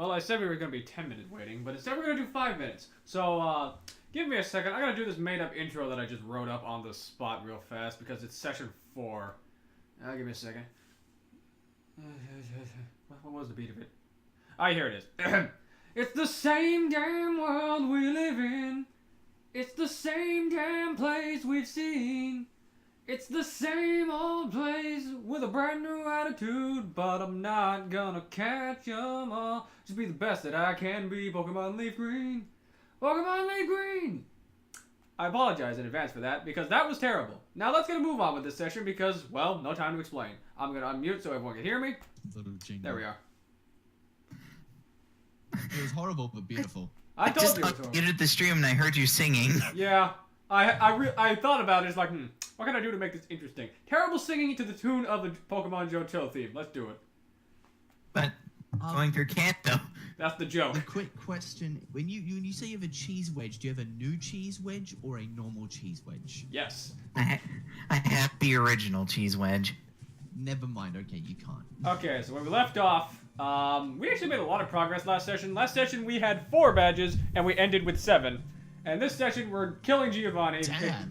Well, I said we were going to be 10-minute waiting, but instead we're going to do 5 minutes. So, give me a second. I got to do this made-up intro that I just wrote up on the spot real fast because it's session 4. Give me a second. What was the beat of it? Here it is. It's the same damn world we live in. It's the same damn place we've seen. It's the same old place with a brand new attitude, but I'm not gonna catch 'em all. Just be the best that I can be. Pokémon LeafGreen. Pokémon LeafGreen. I apologize in advance for that because that was terrible. Now let's get a move on with this session because, well, no time to explain. I'm gonna unmute so everyone can hear me. There we are. It was horrible but beautiful. I told you. I just unmuted the stream and I heard you singing. Yeah, I thought about it. It's like, what can I do to make this interesting? Terrible singing to the tune of the Pokemon Johto theme. Let's do it. But going through Kanto. That's the joke. A quick question: when you say you have a cheese wedge, do you have a new cheese wedge or a normal cheese wedge? Yes. I have the original cheese wedge. Never mind. Okay, you can't. Okay, so when we left off, we actually made a lot of progress last session. Last session we had 4 badges and we ended with 7. And this session we're killing Giovanni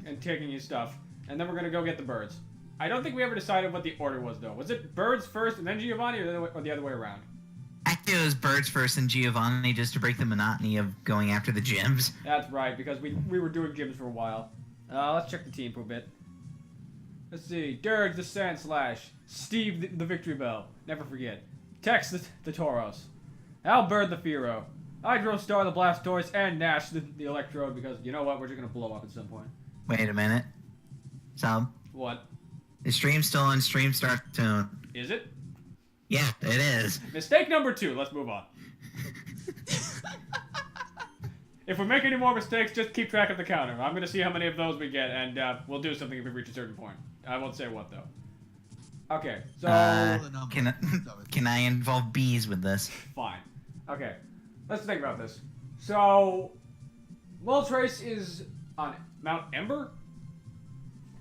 and taking his stuff. And then we're gonna go get the birds. I don't think we ever decided what the order was though. Was it birds first and then Giovanni, or the other way around? I think it was birds first and Giovanni just to break the monotony of going after the gyms. That's right, because we were doing gyms for a while. Let's check the team for a bit. Let's see. Dirge the Sand Slash. Steve the Victory Bell. Never forget. Tex the Tauros. Albird the Fearow. Hydrostar the Blastoise. And Nash the Electrode because, you know what, we're just going to blow up at some point. Wait a minute. Sub. What? The stream's still on stream start soon. Is it? Yeah, it is. Mistake number 2. Let's move on. If we make any more mistakes, just keep track of the counter. I'm going to see how many of those we get, and we'll do something if we reach a certain point. I won't say what, though. Okay, so... Can I involve bees with this? Fine. Okay, let's think about this. So, Moltres is on Mount Ember?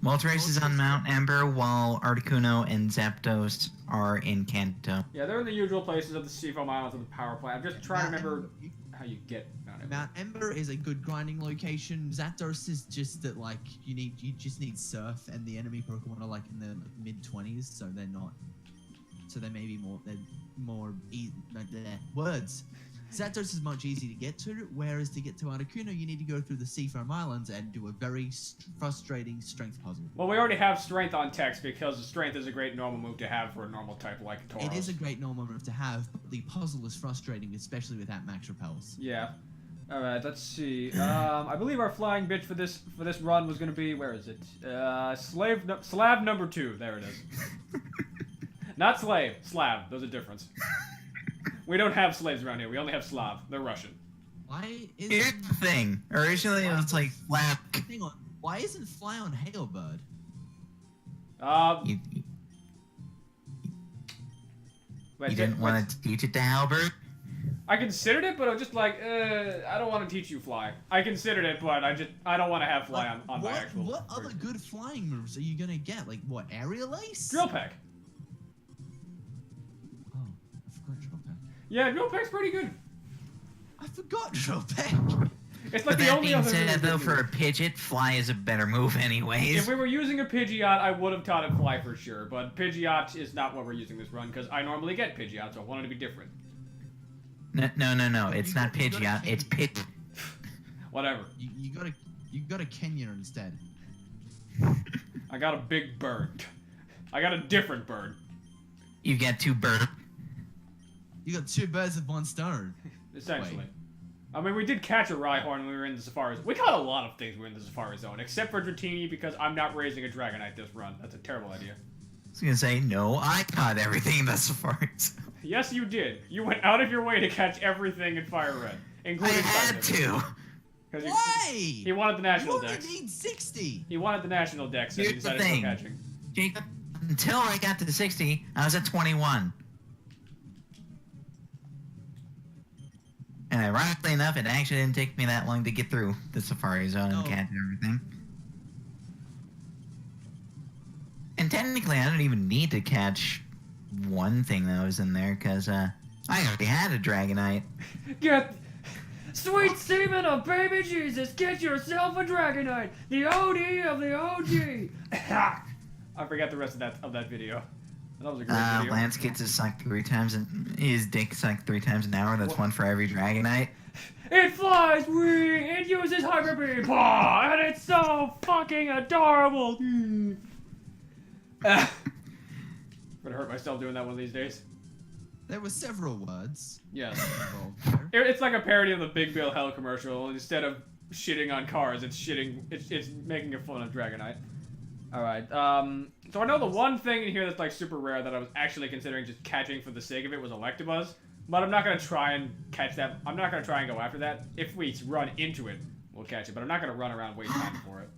Moltres is on Mount Ember, while Articuno and Zapdos are in Kanto. Yeah, they're in the usual places of the Seafoam Islands of the power plant. I'm just trying to remember how you get Mount Ember. Mount Ember is a good grinding location. Zapdos is just that, like, you just need Surf, and the enemy Pokemon are like in the mid-20s, so they're not. So they may be more words. Zapdos is much easier to get to, whereas to get to Articuno, you need to go through the Seafoam Islands and do a very frustrating strength puzzle. Well, we already have Strength on Tex because Strength is a great normal move to have for a normal type like Tauros. It is a great normal move to have, but the puzzle is frustrating, especially without max repels. Yeah. All right, let's see. I believe our flying bitch for this run was going to be, where is it? Slab number 2. There it is. Not slave, Slav. There's a difference. We don't have slaves around here. We only have Slav. They're Russian. Here's the thing. Originally, it was like Flap. Hang on. Why isn't Fly on Hailbird? You didn't want to teach it to Halbert? I considered it, but I was just like, I don't want to teach you Fly. I considered it, but I don't want to have Fly on my actual. What other good flying moves are you gonna get? Like what? Aerial Ace? Drill Peck. Yeah, Drill Peck's pretty good. I forgot Drill Peck. It's like the only other move. Said, though, for a Pidgeot, Fly is a better move anyways. If we were using a Pidgeot, I would have taught it Fly for sure, but Pidgeot is not what we're using this run, because I normally get Pidgeot, so I wanted to be different. No, it's not Pidgeot, it's Pidgeot. Whatever. You got a Kenya instead. I got a big bird. I got a different bird. You got 2 birds. You got 2 birds with 1 stone. Essentially. Wait. I mean, we did catch a Rhyhorn when we were in the Safari Zone. We caught a lot of things when we were in the Safari Zone, except for Dratini, because I'm not raising a Dragonite this run. That's a terrible idea. I was gonna say, no, I caught everything in the Safari Zone. Yes, you did. You went out of your way to catch everything in Fire Red, including I had to. Why? He wanted the national dex. dex. You need 60. He wanted the national dex, so he Here's the decided to thing. go catching. Jacob, until I got to the 60, I was at 21. And ironically enough, it actually didn't take me that long to get through the Safari Zone and catch everything. And technically, I don't even need to catch one thing that was in there, because I already had a Dragonite. Get sweet semen of baby Jesus. Get yourself a Dragonite. The OD of the OG. I forgot the rest of that video. That was a great video. Lance gets his dick sucked 3 times an hour. That's one for every Dragonite. It flies, it uses Hyper Beam, and it's so fucking adorable. Gonna hurt myself doing that one of these days. There were several words. Yes. involved there. It's like a parody of the Big Bill Hell commercial. Instead of shitting on cars, it's making a fun of Dragonite. Alright, so I know the one thing in here that's like super rare that I was actually considering just catching for the sake of it was Electabuzz. But I'm not gonna try and catch that. I'm not gonna try and go after that. If we run into it, we'll catch it. But I'm not gonna run around waste time for it.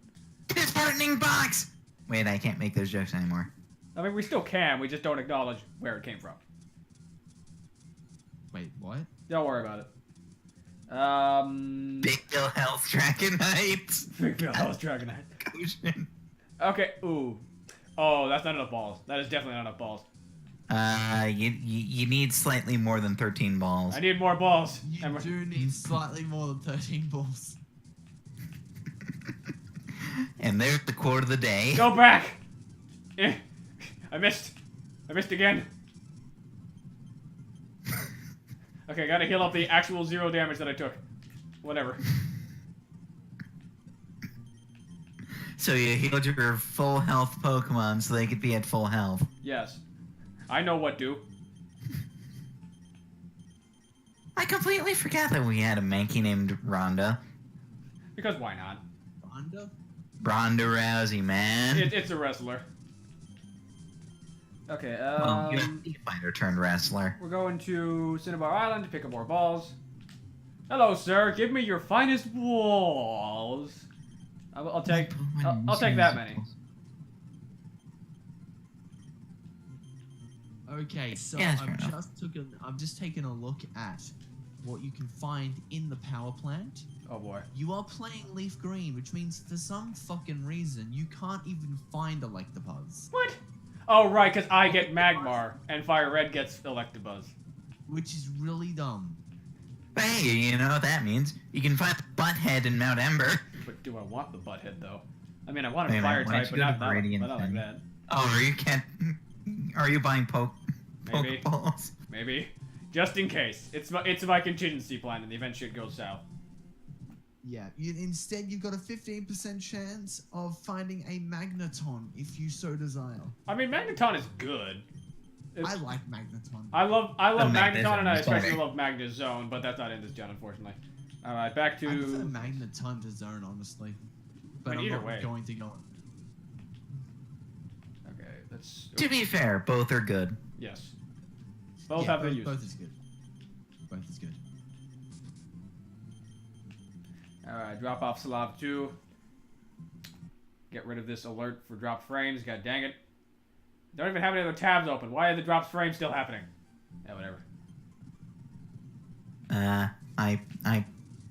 Disheartening box! Wait, I can't make those jokes anymore. I mean, we still can. We just don't acknowledge where it came from. Wait, what? Don't worry about it. Big Bill Health Dragonite. Big Bill Hell's Dragonite. Ocean. Okay. Ooh. Oh, that's not enough balls. That is definitely not enough balls. You need slightly more than 13 balls. I need more balls. You do need slightly more than 13 balls. And there's the quote of the day. Go back. I missed. I missed again. Okay, gotta heal up the actual 0 damage that I took. Whatever. So you healed your full health Pokemon so they could be at full health. Yes. I know what do. I completely forgot that we had a Mankey named Rhonda. Because why not? Ronda? Ronda Rousey, man. It's a wrestler. Okay, Well, you're a fighter turned wrestler. we're going to Cinnabar Island to pick up more balls. Hello, sir. Give me your finest balls. I'll take that many. Okay, so Yeah, fair enough. I've just taken a look at what you can find in the power plant. Oh boy. You are playing LeafGreen, which means for some fucking reason you can't even find Electabuzz. What? Oh right, because I get Magmar and Fire Red gets Electabuzz. Which is really dumb. Hey, you know what that means? You can find the Butthead in Mount Ember. But do I want the Butthead though? I mean, I want a Wait a Fire minute, why type, don't but you go not to Viridian like then? that. Oh, you can't. Are you buying Maybe. Pokeballs? Maybe. Just in case. It's my contingency plan in the event shit goes south. Yeah, instead you've got a 15% chance of finding a Magneton if you so desire. I mean, Magneton is good. I like Magneton. I love Magneton, and I Magnezone is especially better. love Magnezone, but that's not in this gen, unfortunately. All right, back to. I prefer Magneton to Zone, honestly. But I mean, I'm either not way. going to go. Okay, that's. To be fair, both are good. Yes. Both Yeah, have their uses. both is good. Both is good. Alright, drop off Slav 2. Get rid of this alert for dropped frames. God dang it. Don't even have any other tabs open. Why are the dropped frames still happening? Yeah, whatever.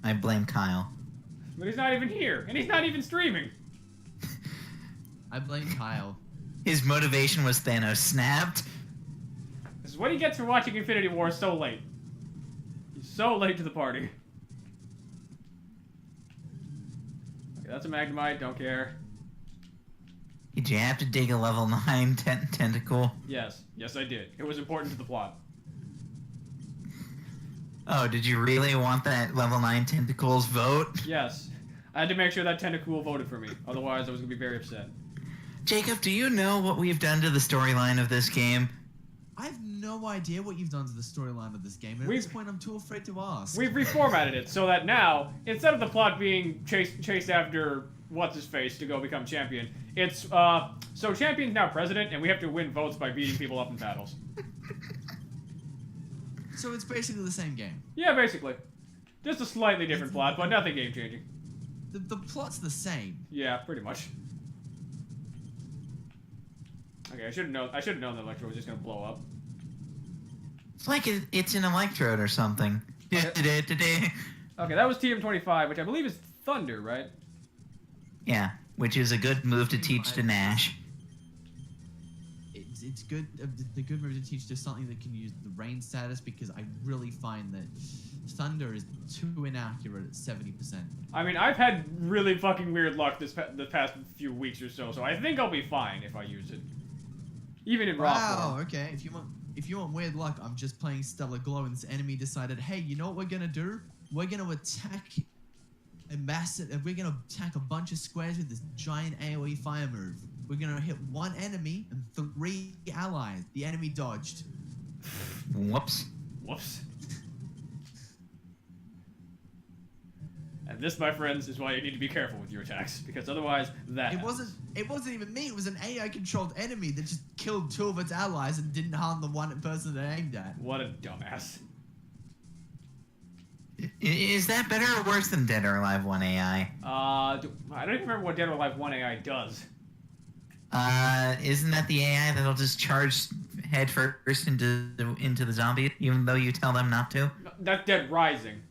I blame Kyle. But he's not even here, and he's not even streaming. I blame Kyle. His motivation was Thanos snapped. This is what he gets for watching Infinity War so late. He's so late to the party. Okay, that's a Magnemite, don't care. Did you have to dig a level 9 tentacle? Yes, yes I did. It was important to the plot. Oh, did you really want that level 9 tentacles vote? Yes. I had to make sure that Tentacool voted for me, otherwise I was going to be very upset. Jacob, do you know what we've done to the storyline of this game? I have no idea what you've done to the storyline of this game, and at this point I'm too afraid to ask. We've reformatted it so that now, instead of the plot being chased after what's-his-face to go become champion, it's, so champion's now president, and we have to win votes by beating people up in battles. So it's basically the same game. Yeah, basically. Just a slightly different plot, but nothing game-changing. The plot's the same. Yeah, pretty much. Okay, I should have known that Electro was just gonna blow up. It's like it's an electrode or something. Okay, that was TM25, which I believe is Thunder, right? Yeah, which is a good move to teach to Nash. it's good. The good move to teach to something that can use the rain status, because I really find that thunder is too inaccurate at 70%. I mean, I've had really fucking weird luck the past few weeks or so, so I think I'll be fine if I use it. Even in raw Wow. form. Okay. If you want weird luck, I'm just playing Stellar Glow, and this enemy decided, hey, you know what we're gonna do? We're gonna attack we're gonna attack a bunch of squares with this giant AoE fire move. We're gonna hit one enemy and 3 allies. The enemy dodged. Whoops. Whoops. And this, my friends, is why you need to be careful with your attacks, because otherwise that It wasn't even me. It was an AI-controlled enemy that just killed 2 of its allies and didn't harm the one person it aimed at. What a dumbass. Is that better or worse than Dead or Alive 1 AI? I don't even remember what Dead or Alive 1 AI does. Isn't that the AI that'll just charge head first into the zombie, even though you tell them not to? That's Dead Rising.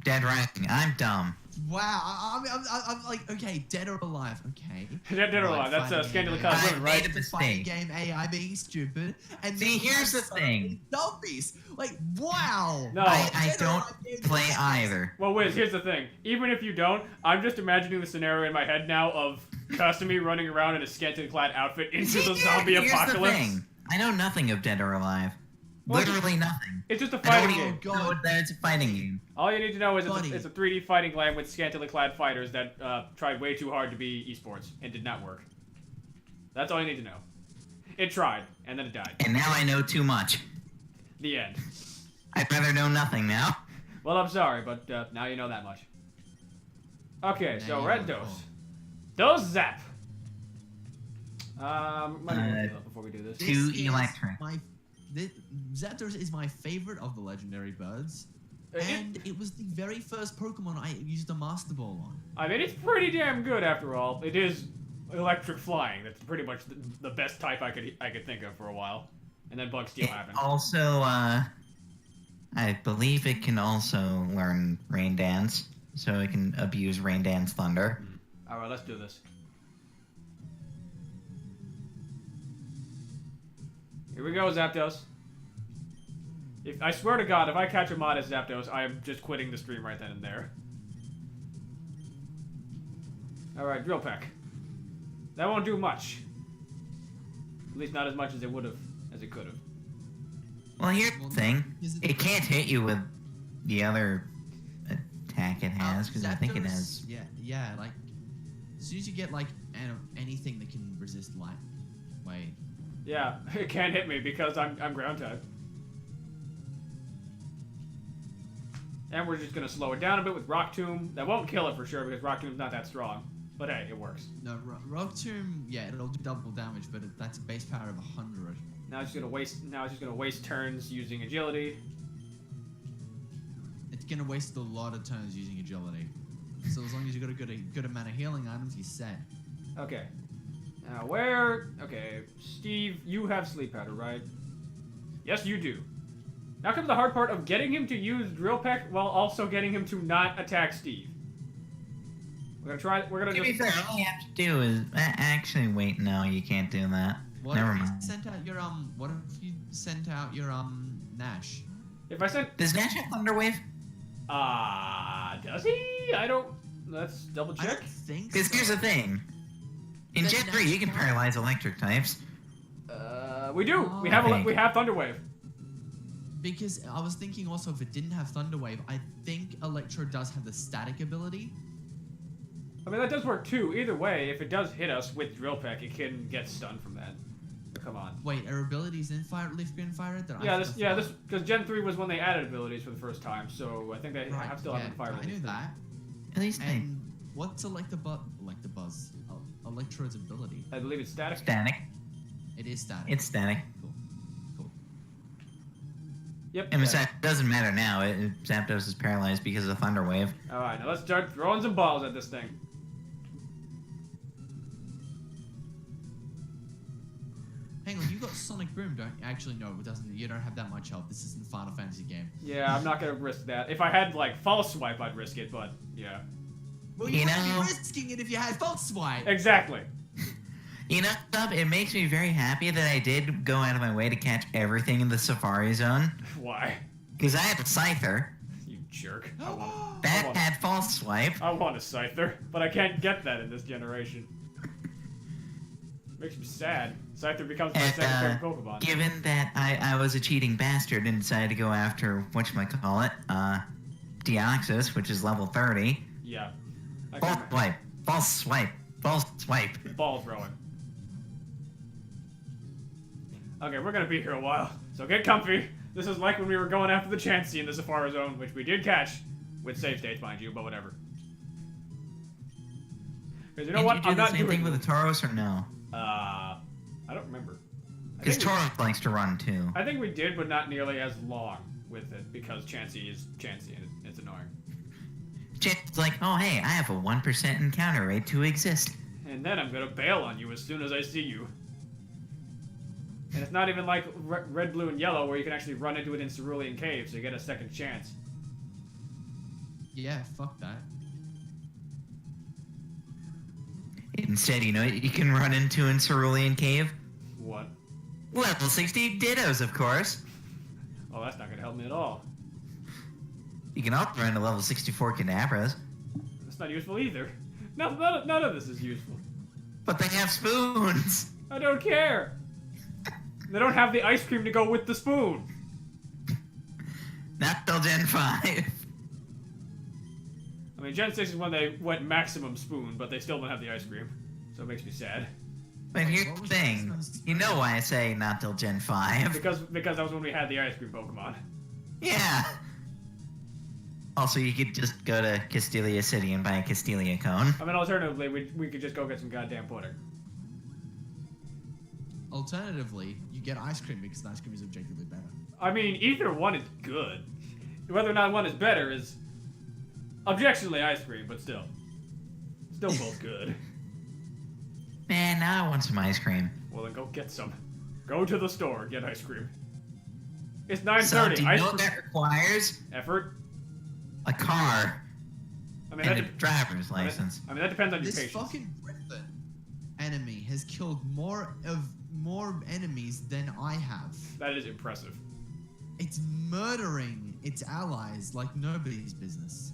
Dead Rising. I'm dumb. Wow, I'm like, okay, Dead or Alive, okay. Dead or Alive, that's Scandal Cause Women, I made right? a Fighting mistake. game AI being stupid. And See, then here's the thing. Zombies. Like, wow. No. I Dead or don't Alive games play are- either. Well, Wiz, here's the thing. Even if you don't, I'm just imagining the scenario in my head now of Kasumi running around in a scantily clad outfit into See, the zombie here's apocalypse. The thing. I know nothing of Dead or Alive. Well, Literally nothing. It's just a I fighting don't game. even know that it's a fighting game. All you need to know is Buddy. it's a 3D fighting game with scantily clad fighters that tried way too hard to be esports and did not work. That's all you need to know. It tried, and then it died. And now I know too much. The end. I'd rather know nothing now. Well, I'm sorry, but now you know that much. Okay, so Now red you know. dose. Dose zap. Might as well heal up before we do this. Two This is electric. Zapdos is my favorite of the legendary birds. It- And it was the very first Pokemon I used a Master Ball on. I mean, it's pretty damn good after all. It is electric flying. That's pretty much the best type I could think of for a while. And then Bug Steel It happened. also, I believe it can also learn Rain Dance, so it can abuse Rain Dance Thunder. All right, let's do this. Here we go, Zapdos. I swear to God, if I catch a mod as Zapdos, I am just quitting the stream right then and there. Alright, Drill Peck. That won't do much. At least not as much as it would have, as it could have. Well, here's the thing. Is It can't hit you with the other attack it has, because I think it Zapdos- has... Yeah, like, as soon as you get, like, anything that can resist light. Wait. Yeah, it can't hit me because I'm ground type. And we're just gonna slow it down a bit with Rock Tomb. That won't kill it for sure because Rock Tomb's not that strong. But hey, it works. No, Rock Tomb, yeah, it'll do double damage, but that's a base power of 100. Now it's just gonna waste turns using agility. It's gonna waste a lot of turns using agility. So as long as you got a good amount of healing items, you're set. Okay. Now okay, Steve, you have Sleep Powder, right? Yes, you do. Now comes the hard part of getting him to use Drill Peck while also getting him to not attack Steve. We're gonna To be just... fair, all you have to do is... Actually, wait, no, you can't do that. What Never if you mind. sent out your what if you sent out your Nash? If I sent... Does Nash have Thunder Wave? Does he? I don't... Let's double I check. don't think Because so. here's the thing. In Then Gen 3, you can Nash- paralyze electric types. We do. Oh. We have Okay. we have Thunder Wave. Because I was thinking also if it didn't have Thunder Wave, I think Electro does have the static ability. I mean, that does work too. Either way, if it does hit us with Drill Peck, it can get stunned from that. Come on. Wait, are abilities in LeafGreen Fire Red? That I Yeah, forgot? because Gen 3 was when they added abilities for the first time, so I think they Right, have still yeah, have Fire I knew Release. that. At least they... And what's Electabuzz? Electro's ability. I believe it's static. Static. It is static. It's static. Cool. Cool. Yep. And static. besides, it doesn't matter now. Zapdos is paralyzed because of Thunder Wave. Alright, now let's start throwing some balls at this thing. Hang on, you got Sonic Boom, don't you? Actually, no, it doesn't. You don't have that much health. This isn't a Final Fantasy game. Yeah, I'm not gonna risk that. If I had, like, False Swipe, I'd risk it, but, yeah. Well, You you wouldn't know- be risking it if you had False Swipe. Exactly. You know, stuff. It makes me very happy that I did go out of my way to catch everything in the Safari Zone. Why? Because I had a Scyther. You jerk. That had False Swipe. I want a Scyther, but I can't get that in this generation. Makes me sad. Scyther becomes my second favorite Pokemon. Given that I was a cheating bastard and decided to go after, whatchamacallit, Deoxys, which is level 30. Yeah. False Swipe. False Swipe. False Swipe. Ball throwing. Okay, we're gonna be here a while, so get comfy. This is like when we were going after the Chansey in the Safari Zone, which we did catch, with save states, mind you, but whatever. Because you know what? Did you do the same thing with the Tauros or no? I don't remember. Because Tauros likes to run too. I think we did, but not nearly as long with it, because Chansey is Chansey, and it's annoying. It's like, oh hey, I have a 1% encounter rate to exist. And then I'm gonna bail on you as soon as I see you. And it's not even like red, blue, and yellow where you can actually run into it in Cerulean Cave, so you get a second chance. Yeah, fuck that. Instead, you know what you can run into in Cerulean Cave? What? Level 60 Dittos, of course. Oh, that's not gonna help me at all. You can also run to level 64 Kadabras. That's not useful either. None of this is useful. But they have spoons! I don't care! They don't have the ice cream to go with the spoon! Not till Gen 5. I mean, Gen 6 is when they went maximum spoon, but they still don't have the ice cream. So it makes me sad. But here's the thing. You know why I say not till Gen 5. Because that was when we had the ice cream Pokemon. Yeah. Also, you could just go to Castelia City and buy a Castelia cone. I mean, alternatively, we could just go get some goddamn pudding. Alternatively, you get ice cream because the ice cream is objectively better. I mean, either one is good. Whether or not one is better is objectively ice cream, but still both good. Man, now I want some ice cream. Well, then go get some. Go to the store and get ice cream. It's 9:30. So, do you know what that requires? Effort. A car. I mean, and a driver's license. I mean, that depends on your This patience. fucking Griffin enemy has killed more enemies than I have. That is impressive. It's murdering its allies like nobody's business.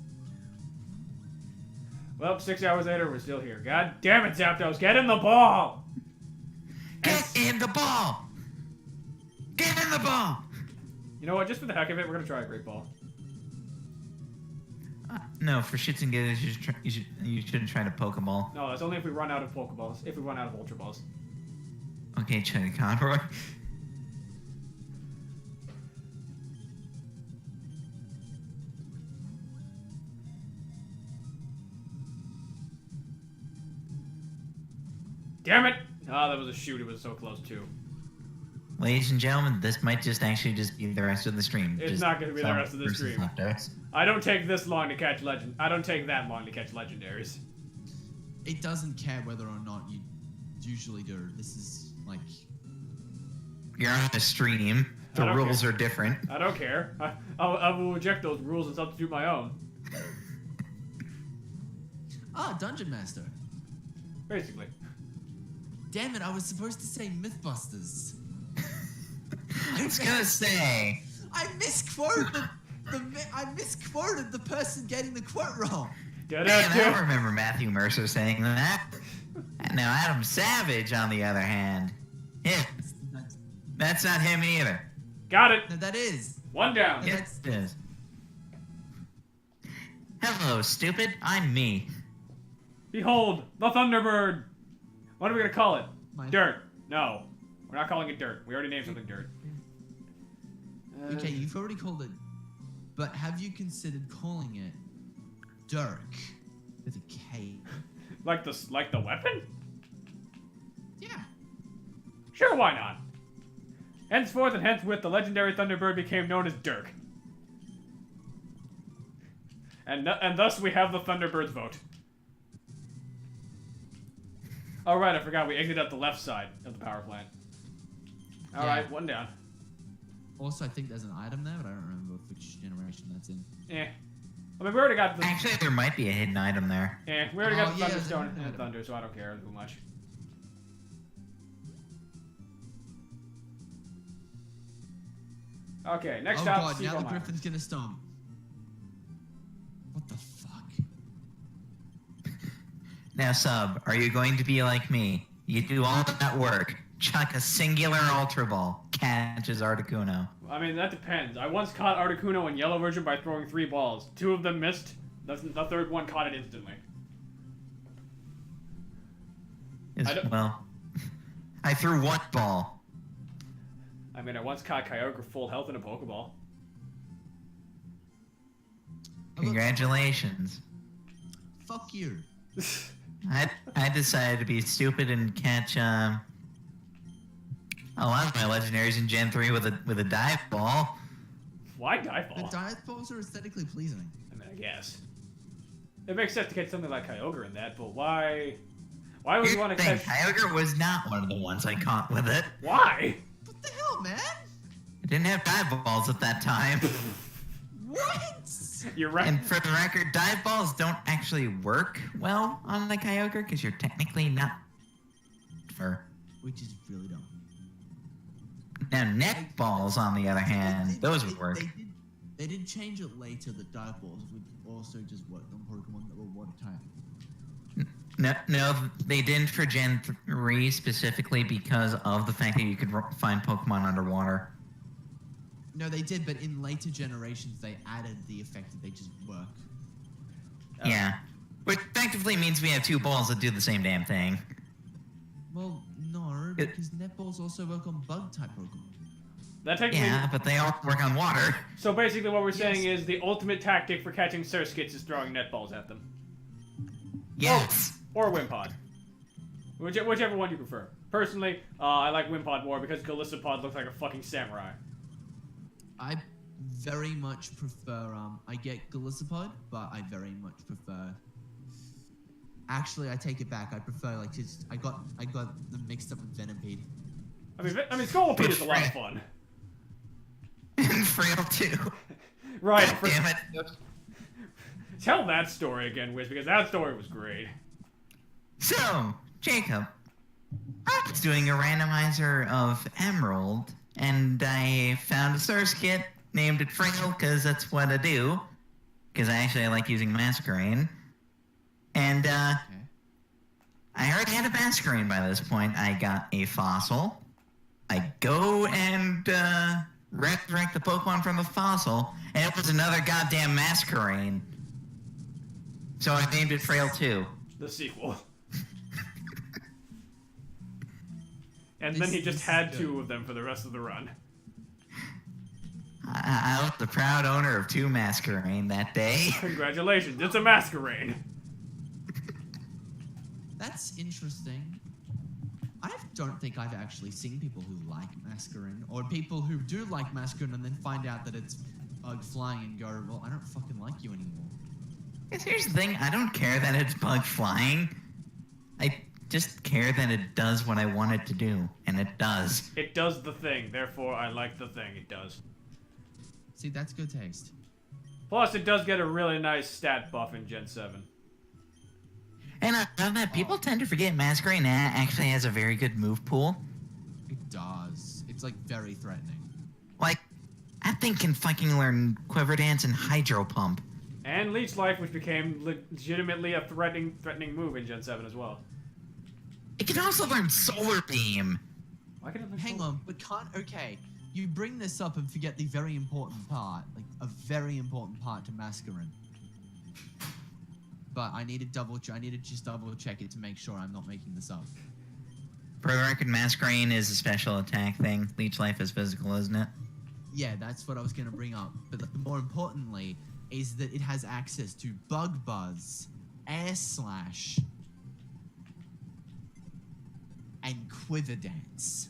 Well, 6 hours later, we're still here. God damn it, Zapdos, get in the ball! Get in the ball! Get in the ball! You know what? Just for the heck of it, we're gonna try a Great Ball. No, for shits and giggles, you shouldn't try to Pokeball. No, that's only if we run out of Pokeballs. If we run out of Ultra Balls. Okay, China Conroy. Damn it! Oh, that was a shoot. It was so close, too. Ladies and gentlemen, this might just actually just be the rest of the stream. It's just not going to be the some rest of the versus stream. Zapdos. I don't take this long to catch I don't take that long to catch legendaries. It doesn't care whether or not you usually do. This is like... You're on a stream. The rules are different. I don't care. I will reject those rules and substitute my own. Ah, Dungeon Master. Basically. Damn it, I was supposed to say Mythbusters. I was gonna say. I misquoted I misquoted the person getting the quote wrong. Man, I don't remember Matthew Mercer saying that. Now, Adam Savage, on the other hand, that's not him either. Got it. No, that is. One down. Yes, it is. Hello, stupid. I'm me. Behold, the Thunderbird. What are we gonna call it? My- Dirt. No, we're not calling it Dirt. We already named something Dirt. Okay, you've already called it, but have you considered calling it Dirk with a K? Like the weapon? Yeah. Sure, why not? Henceforth and henceforth, the legendary Thunderbird became known as Dirk. And thus we have the Thunderbird's vote. Oh right, I forgot we exited up the left side of the power plant. Alright, one down. Also, I think there's an item there, but I don't remember which generation that's in. Eh. I mean, we already got the... Actually, there might be a hidden item there. we already got the yeah, Thunderstone there's an and item. Thunder, so I don't care too much. Okay, next Oh stop, god, now Seafoam the Island. griffin's gonna stomp. What the fuck? Now, Sub, are you going to be like me? You do all that work, chuck a singular Ultra Ball, catches Articuno. I mean, that depends. I once caught Articuno in yellow version by throwing 3 balls. 2 of them missed. The third one caught it instantly. Well, I threw what ball? I mean, I once caught Kyogre full health in a Pokeball. Congratulations. Fuck you. I decided to be stupid and catch a lot of my legendaries in Gen 3 with a dive ball. Why dive The ball? dive balls are aesthetically pleasing. I mean, I guess. It makes sense to catch something like Kyogre in that, but why? Why would you want to catch... Kyogre was not one of the ones I caught with it. Why? What the hell, man? I didn't have dive balls at that time. What? You're right. And for the record, dive balls don't actually work well on the Kyogre because you're technically not fur. Which is really dumb. Now, net balls, on the other hand, those would work. They did change it later that dive balls would also just work on Pokemon that were water type. No, they didn't for Gen 3 specifically because of the fact that you could find Pokemon underwater. No, they did, but in later generations they added the effect that they just work. Yeah. Which effectively means we have 2 balls that do the same damn thing. Well, no, because netballs also work on bug type Pokemon. That technically... Yeah, but they all work on water. So basically what we're saying is the ultimate tactic for catching Surskits is throwing netballs at them. Yes. Or Wimpod. Whichever one you prefer. Personally, I like Wimpod more because Galissapod looks like a fucking samurai. I very much prefer, I get Galissapod, but I very much prefer... Actually, I take it back. I prefer, like, just... I got them mixed up with Venipede. I mean Scolipede is a lot of fun. And Frail too. Right. God damn it. Tell that story again, Wiz, because that story was great. So, Jacob, I was doing a randomizer of Emerald, and I found a Surskit, named it Frail, because that's what I do. Because I like using Masquerain. And, Okay. I already had a Masquerain by this point. I got a fossil. I go and, resurrect the Pokemon from the fossil, and it was another goddamn Masquerain. So I named it Frail too. The sequel. And then he just had 2 of them for the rest of the run. I was the proud owner of 2 Masquerain that day. Congratulations, it's a Masquerain. That's interesting. I don't think I've actually seen people who like Masquerain, or people who do like Masquerain and then find out that it's bug flying and go, well, I don't fucking like you anymore. Because here's the thing, I don't care that it's bug flying. I just care that it does what I want it to do, and it does. It does the thing, therefore I like the thing it does. See, that's good taste. Plus, it does get a really nice stat buff in Gen 7. And I found that people tend to forget Masquerain actually has a very good move pool. It does. It's like very threatening. Like, that thing can fucking learn Quiver Dance and Hydro Pump. And Leech Life, which became legitimately a threatening move in Gen 7 as well. It can also learn Solar Beam. Why can it learn Hang on, but can't... Okay, you bring this up and forget the very important part. Like, a very important part to Masquerain. But I need to just double check it to make sure I'm not making this up. For the record, Masquerain is a special attack thing. Leech Life is physical, isn't it? Yeah, that's what I was going to bring up. But more importantly is that it has access to Bug Buzz, Air Slash, and Quiver Dance.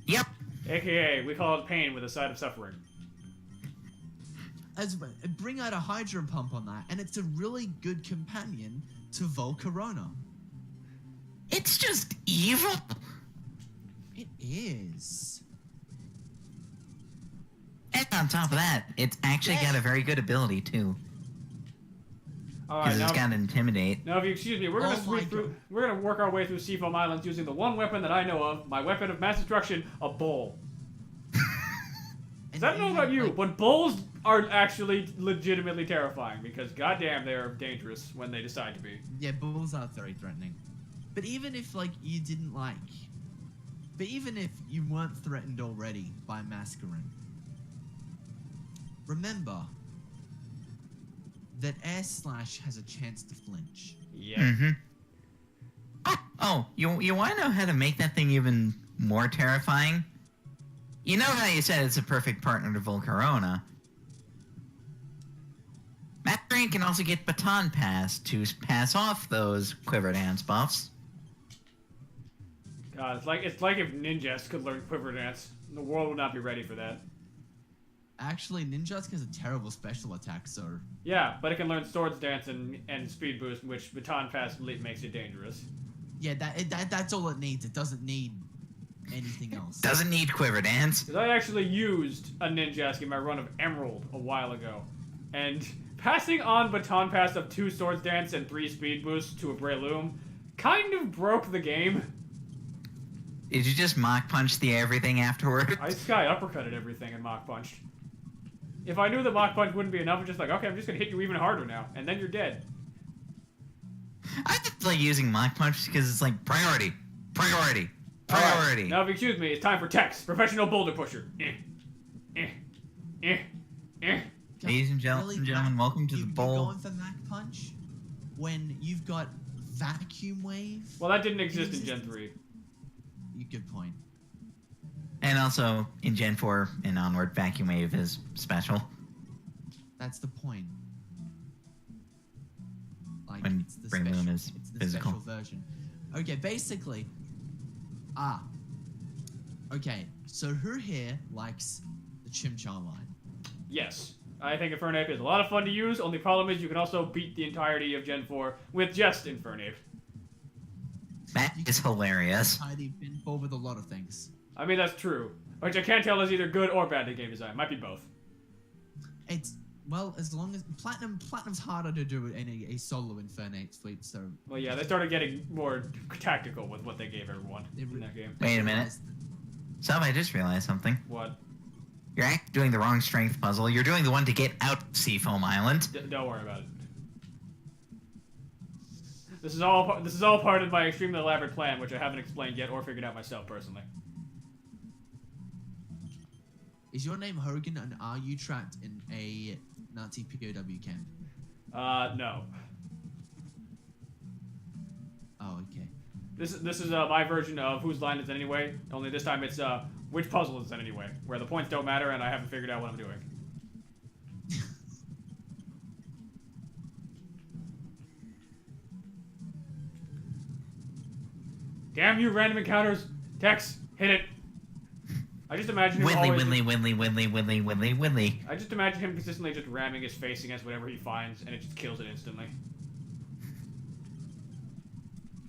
Yep. AKA, we call it pain with a side of suffering. Bring out a Hydro Pump on that, and it's a really good companion to Volcarona. It's just evil. It is. And on top of that, it's actually got a very good ability, too. Alright, Because now, it's got Intimidate. now if you excuse me, we're gonna work our way through Seafoam Islands using the one weapon that I know of, my weapon of mass destruction, a bowl. 'Cause I don't know about you, but bulls are actually legitimately terrifying because goddamn they are dangerous when they decide to be. Yeah, bulls are very threatening. But even if like you didn't like, but even if you weren't threatened already by Masquerain, remember that Air Slash has a chance to flinch. Yeah. Mm-hmm. Oh, you want to know how to make that thing even more terrifying? You know how you said it's a perfect partner to Volcarona? Masquerain can also get Baton Pass to pass off those Quiver Dance buffs. God, it's like if ninjas could learn Quiver Dance. The world would not be ready for that. Actually, Ninjask has a terrible special attack, so Yeah, but it can learn Swords Dance and Speed Boost, which Baton Pass makes it dangerous. yeah, that's all it needs. It doesn't need anything else. Doesn't need Quiver Dance. Because I actually used a Ninjask in my run of Emerald a while ago. And passing on Baton Pass of 2 Swords Dance and 3 Speed Boosts to a Breloom kind of broke the game. Did you just Mach Punch the everything afterward? I Sky Uppercutted everything and Mach Punched. If I knew that Mach Punch wouldn't be enough, I'm just like, okay, I'm just gonna hit you even harder now, and then you're dead. I just like using Mach Punch because it's like priority. Alright, now if you excuse me, it's time for Tex, Professional Boulder Pusher. Ladies and gentlemen, welcome to the You're bowl. going for Mach Punch when you've got Vacuum Wave? Well, that didn't exist in Gen 3. Good point. And also, in Gen 4 and onward, Vacuum Wave is special. That's the point. Like, When it's the Breloom special, is it's the physical. special version. Okay, basically... Okay, so who here likes the Chimchar line? Yes. I think Infernape is a lot of fun to use, only problem is you can also beat the entirety of Gen 4 with just Infernape. That is hilarious. Tiny pinball with a lot of things. I mean, that's true. Which I can't tell is either good or bad at game design. Might be both. It's... Well, as long as... Platinum's harder to do in a solo Infernape fleet, so... Well, yeah, they started getting more tactical with what they gave everyone in that game. Wait a minute. Sub, I just realized something. What? You're actually doing the wrong strength puzzle. You're doing the one to get out Seafoam Island. Don't worry about it. This is all part of my extremely elaborate plan, which I haven't explained yet or figured out myself personally. Is your name Hogan, and are you trapped in a Nazi POW camp? No. Oh, okay. This is my version of Whose Line Is It Anyway, only this time it's Which Puzzle Is It Anyway, where the points don't matter and I haven't figured out what I'm doing. Damn you, random encounters! Tex, hit it! I just imagine him always... Winley. I just imagine him consistently just ramming his face against whatever he finds, and it just kills it instantly.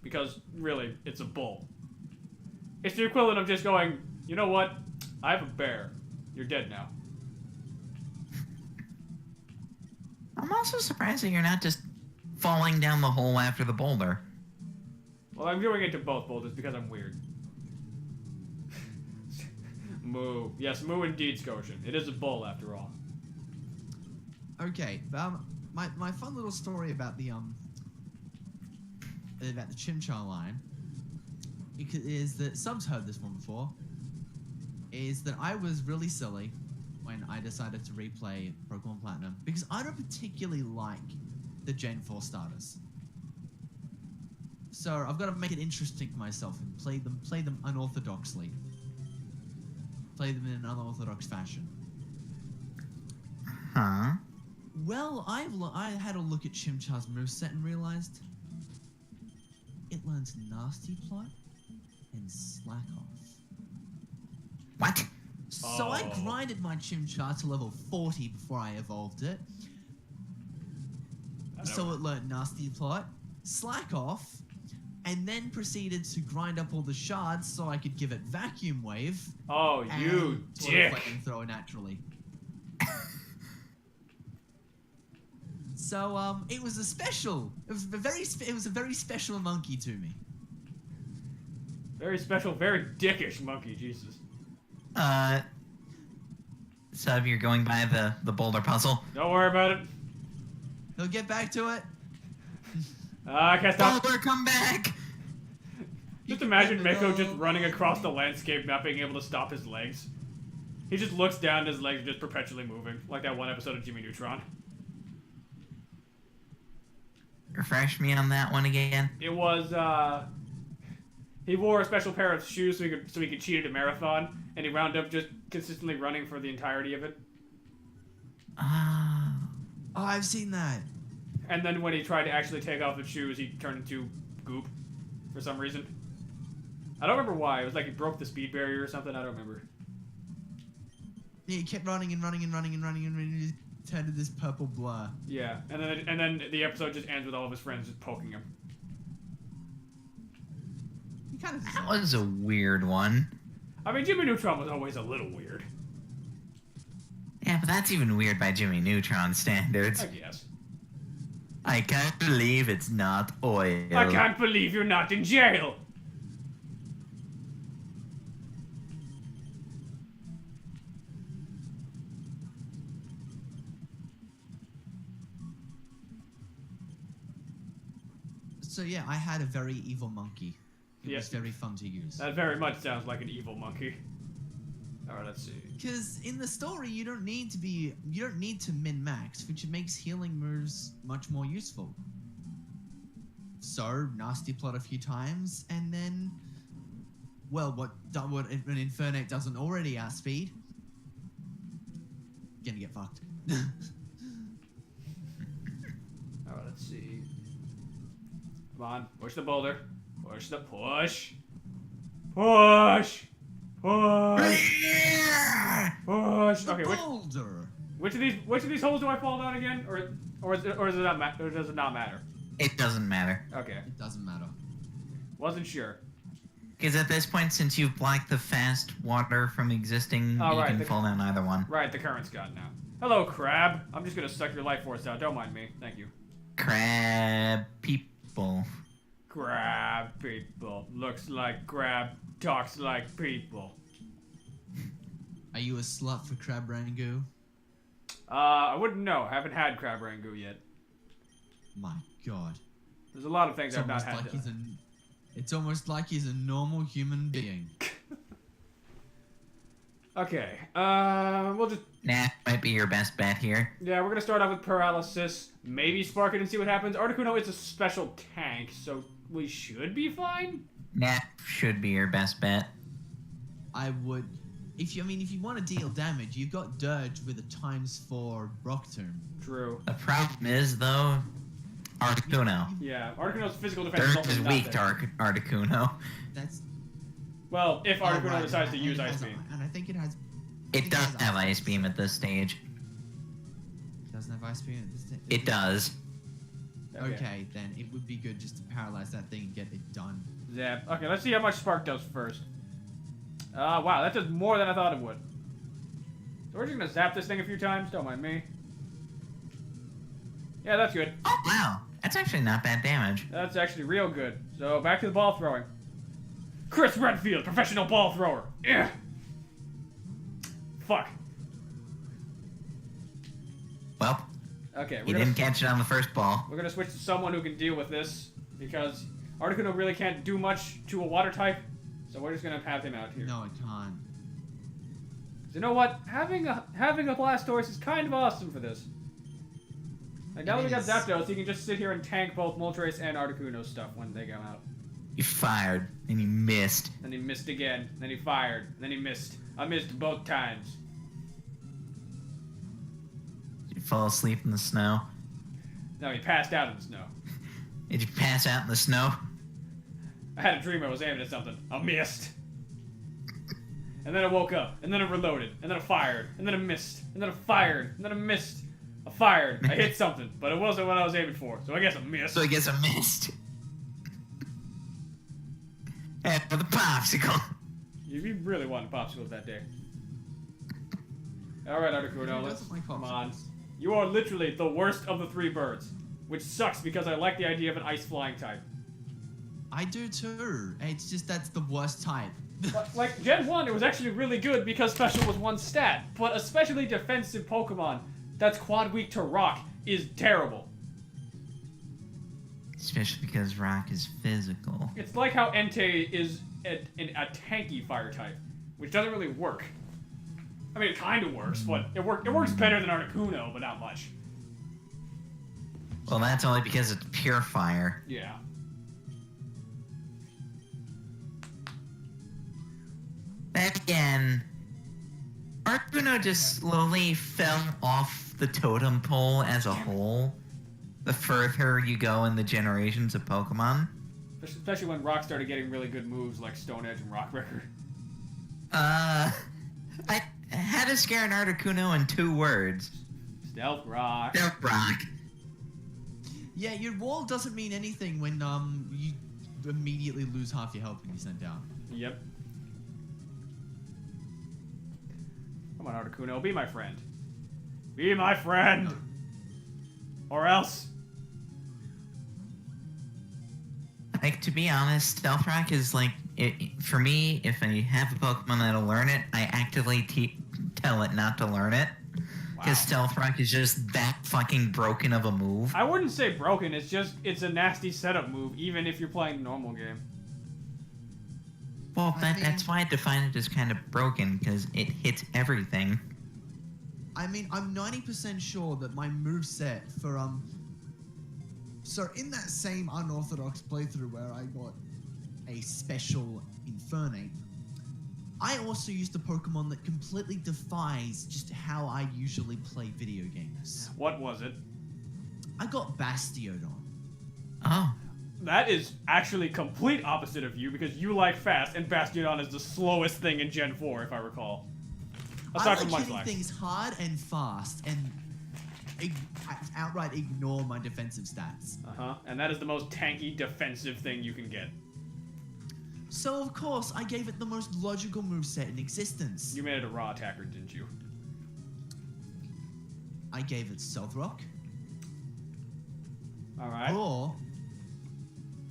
Because, really, it's a bull. It's the equivalent of just going, you know what? I have a bear. You're dead now. I'm also surprised that you're not just falling down the hole after the boulder. Well, I'm doing it to both boulders because I'm weird. Moo. Yes, Moo indeed, Scotian. It is a bull, after all. Okay, my fun little story about the Chimchar line is that Sub's heard this one before. Is that I was really silly when I decided to replay Pokemon Platinum because I don't particularly like the Gen 4 starters. So I've got to make it interesting for myself and play them unorthodoxly. Play them in an unorthodox fashion. Huh? Well, I had a look at Chimchar's moveset and realized it learns Nasty Plot and Slack Off. What? So I grinded my Chimchar to level 40 before I evolved it. So it learned Nasty Plot, Slack Off, and then proceeded to grind up all the shards so I could give it Vacuum Wave. Oh, you dick! Throw naturally. So it was a special. It was a very special monkey to me. Very special, very dickish monkey, Jesus. Sub, you're going by the boulder puzzle. Don't worry about it. He'll get back to it. I can't stop. Boulder, come back! Just imagine Mako just running across the landscape, not being able to stop his legs. He just looks down and his legs are just perpetually moving, like that one episode of Jimmy Neutron. Refresh me on that one again. It was, he wore a special pair of shoes so he could cheat at a marathon, and he wound up just consistently running for the entirety of it. Oh, I've seen that. And then when he tried to actually take off the shoes, he turned into goop for some reason. I don't remember why. It was like he broke the speed barrier or something. I don't remember. Yeah, he kept running and running and running and running and running. He turned to this purple blur. Yeah, and then the episode just ends with all of his friends just poking him. He kind of. That was a weird one. I mean, Jimmy Neutron was always a little weird. Yeah, but that's even weird by Jimmy Neutron standards. I guess. I can't believe it's not oil. I can't believe you're not in jail. So yeah, I had a very evil monkey. It Yes. was very fun to use. That very much sounds like an evil monkey. Alright, let's see. Because in the story, you don't need to min-max, which makes healing moves much more useful. So nasty plot a few times, and then, well, what an Infernape doesn't already outspeed, gonna get fucked. Alright, let's see. Come on, push the boulder. Push the push. Push! Push! Push! Okay, Boulder. which of these holes do I fall down again? Or does it not matter? It doesn't matter. Okay. It doesn't matter. Wasn't sure. Because at this point, since you've blocked the fast water from existing, Oh, you right, can fall down either one. Right, the current's gone now. Hello, crab. I'm just gonna suck your life force out. Don't mind me. Thank you. Crab people. Crab people. Looks like crab. Talks like people. Are you a slut for Crab Rangoon? I wouldn't know. Haven't had crab rangoon yet. My God. There's a lot of things It's I've not almost had. like it's almost like he's a normal human being. Okay. We'll just. Nah, might be your best bet here. Yeah, we're gonna start off with paralysis. Maybe spark it and see what happens. Articuno is a special tank, so we should be fine. Nah, should be your best bet. I would, if you want to deal damage, you've got Dirge with a ×4 Rock Tomb. True. The problem is, though, Articuno. Yeah, Articuno's physical defense Dirge is is also weak to nothing. Articuno. That's. Well, if Articuno right, decides to and use it Ice has- Beam. and I think it has. It does have Ice Beam at this stage. It doesn't have Ice Beam at this stage. It does. Okay, then it would be good just to paralyze that thing and get it done. Zap. Okay, let's see how much spark does first. Wow, that does more than I thought it would. So we're just gonna zap this thing a few times. Don't mind me. Yeah, that's good. Oh, wow. That's actually not bad damage. That's actually real good. So back to the ball throwing. Chris Redfield, professional ball thrower. Yeah. Fuck. Well, Okay, you didn't catch it on the first ball. we're gonna switch to someone who can deal with this because Articuno really can't do much to a water type. So we're just gonna have him out here. No, it can't. You know what? Having a Blastoise is kind of awesome for this. Like now that we got It is. Zapdos, he can just sit here and tank both Moltres and Articuno's stuff when they come out. You fired, and you missed. Then he missed again. Then he fired. Then he missed. I missed both times. Did you fall asleep in the snow? No, he passed out in the snow. Did you pass out in the snow? I had a dream I was aiming at something. I missed. And then I woke up. And then I reloaded. And then I fired. And then I missed. And then I fired. And then I missed. I fired. I hit something. But it wasn't what I was aiming for. So I guess I missed. So I guess I missed. And for the popsicle. You really wanted popsicles that day. Alright, Articuno, Who let's doesn't like come on. popsicles? You are literally the worst of the three birds. Which sucks because I like the idea of an ice flying type. I do too. It's just that's the worst type. Like, Gen 1, it was actually really good because special was one stat, but especially defensive Pokemon that's quad weak to rock is terrible. Especially because rock is physical. It's like how Entei is a tanky fire type, which doesn't really work. I mean, it kind of works, but it works better than Articuno, but not much. Well, that's only because it's pure fire. Yeah. Then again, Articuno just slowly fell off the totem pole as a whole. The further you go in the generations of Pokemon. Especially when Rock started getting really good moves like Stone Edge and Rock Breaker. I had to scare an Articuno in 2 words. Stealth Rock. Stealth Rock. Yeah, your wall doesn't mean anything when you immediately lose half your health when you send down. Yep. Come on, Articuno, be my friend. Be my friend! Or else. Like, to be honest, Stealth Rock is like, for me, if I have a Pokemon that'll learn it, I actively tell it not to learn it. Because Stealth Rock is just that fucking broken of a move. I wouldn't say broken, it's a nasty setup move, even if you're playing a normal game. Well, that's why I define it as kind of broken, because it hits everything. I mean, I'm 90% sure that my moveset for, So in that same unorthodox playthrough where I got a special Infernape, I also used a Pokemon that completely defies just how I usually play video games. What was it? I got Bastiodon. Oh. That is actually complete opposite of you, because you like fast, and Bastiodon is the slowest thing in Gen 4, if I recall. Aside from I like hitting Munchlax. things hard and fast, and outright ignore my defensive stats. And that is the most tanky defensive thing you can get. So of course, I gave it the most logical moveset in existence. You made it a raw attacker, didn't you? I gave it Stealth Rock, Alright. Roar,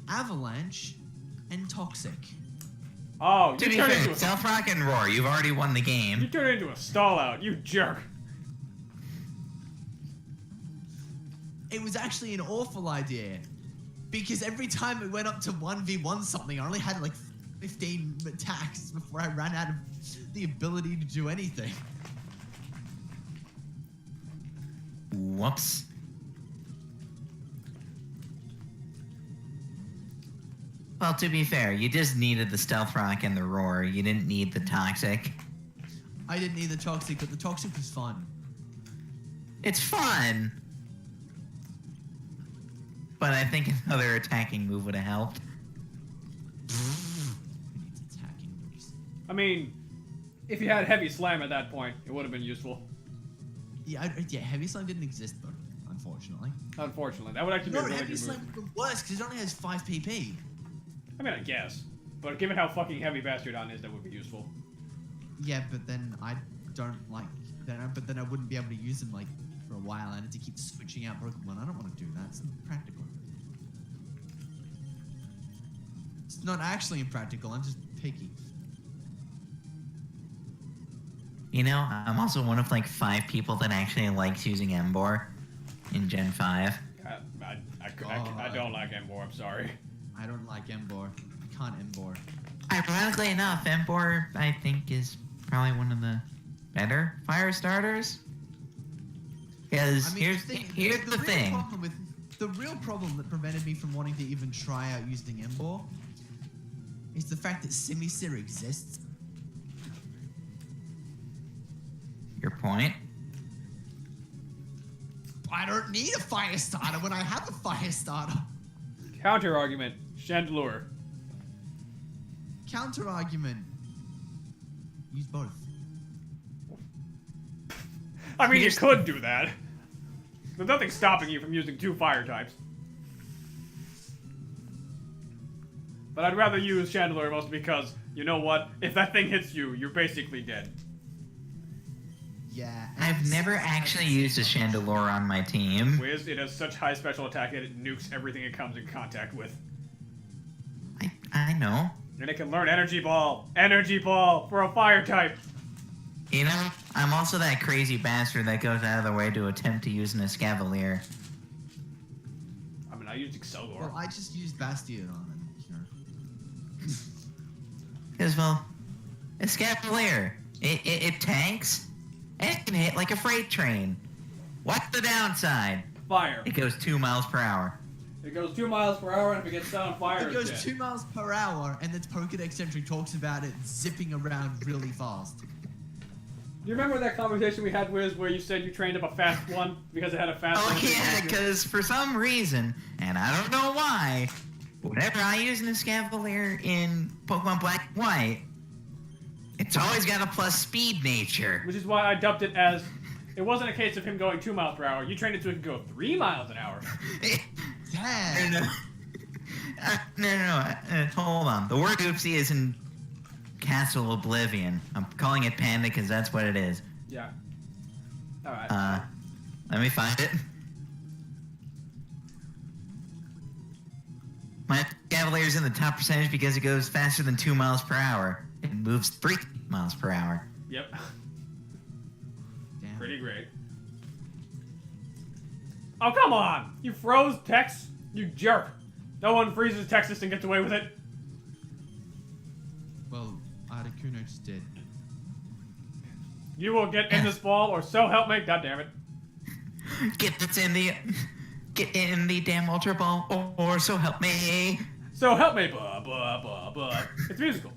Avalanche, and Toxic. Oh, To you be turned fair, into a... Stealth Rock and Roar, you've already won the You game. turned into a stall out, you jerk. It was actually an awful idea, because every time it went up to 1v1 something, I only had like 15 attacks before I ran out of the ability to do anything. Whoops. Well, to be fair, you just needed the Stealth Rock and the Roar. You didn't need the Toxic. I didn't need the Toxic, but the Toxic was fun. It's fun. But I think another attacking move would have helped. Who needs attacking moves? I mean, if you had Heavy Slam at that point, it would have been useful. Yeah, Heavy Slam didn't exist though, unfortunately. Unfortunately, that would actually be a No, really Heavy good Slam move. would be worse because it only has 5 PP. I mean, I guess. But given how fucking heavy Bastiodon is, that would be useful. Yeah, but then I don't like. But then I wouldn't be able to use them like for a while. I had to keep switching out Pokemon. I don't want to do that. It's not practical. It's not actually impractical. I'm just picky. You know, I'm also one of like 5 people that actually likes using Embor in Gen 5. I don't like Embor, I'm sorry. I don't like Embor. I can't Embor. Ironically enough, Embor, I think, is probably one of the better fire starters. Because here's the thing. The real problem that prevented me from wanting to even try out using Embor is the fact that Simisear exists. Your point? I don't need a fire starter when I have a fire starter. Counter argument, Chandelure. Counter argument. Use both. I mean, you Here's- could do that. There's nothing stopping you from using 2 fire types. But I'd rather use Chandelure mostly because, you know what? If that thing hits you, you're basically dead. Yeah. I've never actually used a Chandelure on my team. Wiz, it has such high special attack that it nukes everything it comes in contact with. I know. And it can learn Energy Ball. Energy Ball for a fire type. You know, I'm also that crazy bastard that goes out of their way to attempt to use an Escavalier. I mean, I used Excelgor. Well, I just used Bastion on it. Because, well, Escavalier, it tanks, and it can hit like a freight train. What's the downside? Fire. It goes 2 miles per hour. It goes 2 miles per hour, and if it gets set on fire, It goes it's 2 miles per hour, and its Pokedex entry talks about it zipping around really fast. Do you remember that conversation we had, Wiz, where you said you trained up a fast one because it had a fast one? Oh yeah, because for some reason, and I don't know why, whenever I use an Escavalier in Pokemon Black and White, it's always got a plus speed nature. Which is why I dubbed it as, it wasn't a case of him going 2 miles per hour. You trained it so it could go 3 miles an hour. Damn. No, hold on. The word oopsie is in Castle Oblivion. I'm calling it Panda because that's what it is. Yeah. Alright. Let me find it. My Cavalier's in the top percentage because it goes faster than 2 miles per hour. It moves 3 miles per hour. Yep. Damn. Pretty great. Oh, come on! You froze Tex? You jerk. No one freezes Texas and gets away with it. Well, Articuno just did. You will get in this ball, or so help me. God damn it. Get in the damn Ultra Ball, or so help me. So help me. Buh, buh, buh, buh. It's musical.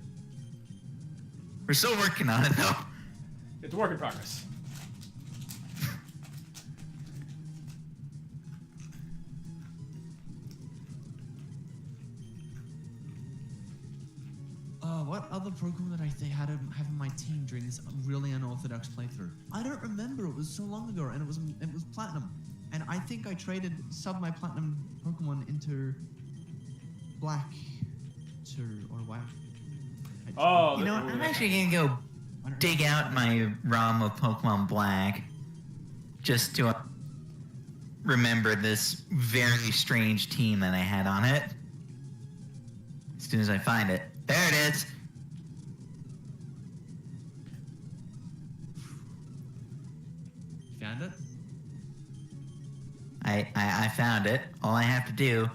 We're still working on it though. It's a work in progress. What other Pokemon did I have in my team during this really unorthodox playthrough? I don't remember. It was so long ago, and it was Platinum, and I think I traded my Platinum Pokemon into Black, or White. Oh, You know what? I'm actually gonna go dig out my ROM of Pokemon Black just to remember this very strange team that I had on it. As soon as I find it. There it is. Found it? I found it. All I have to do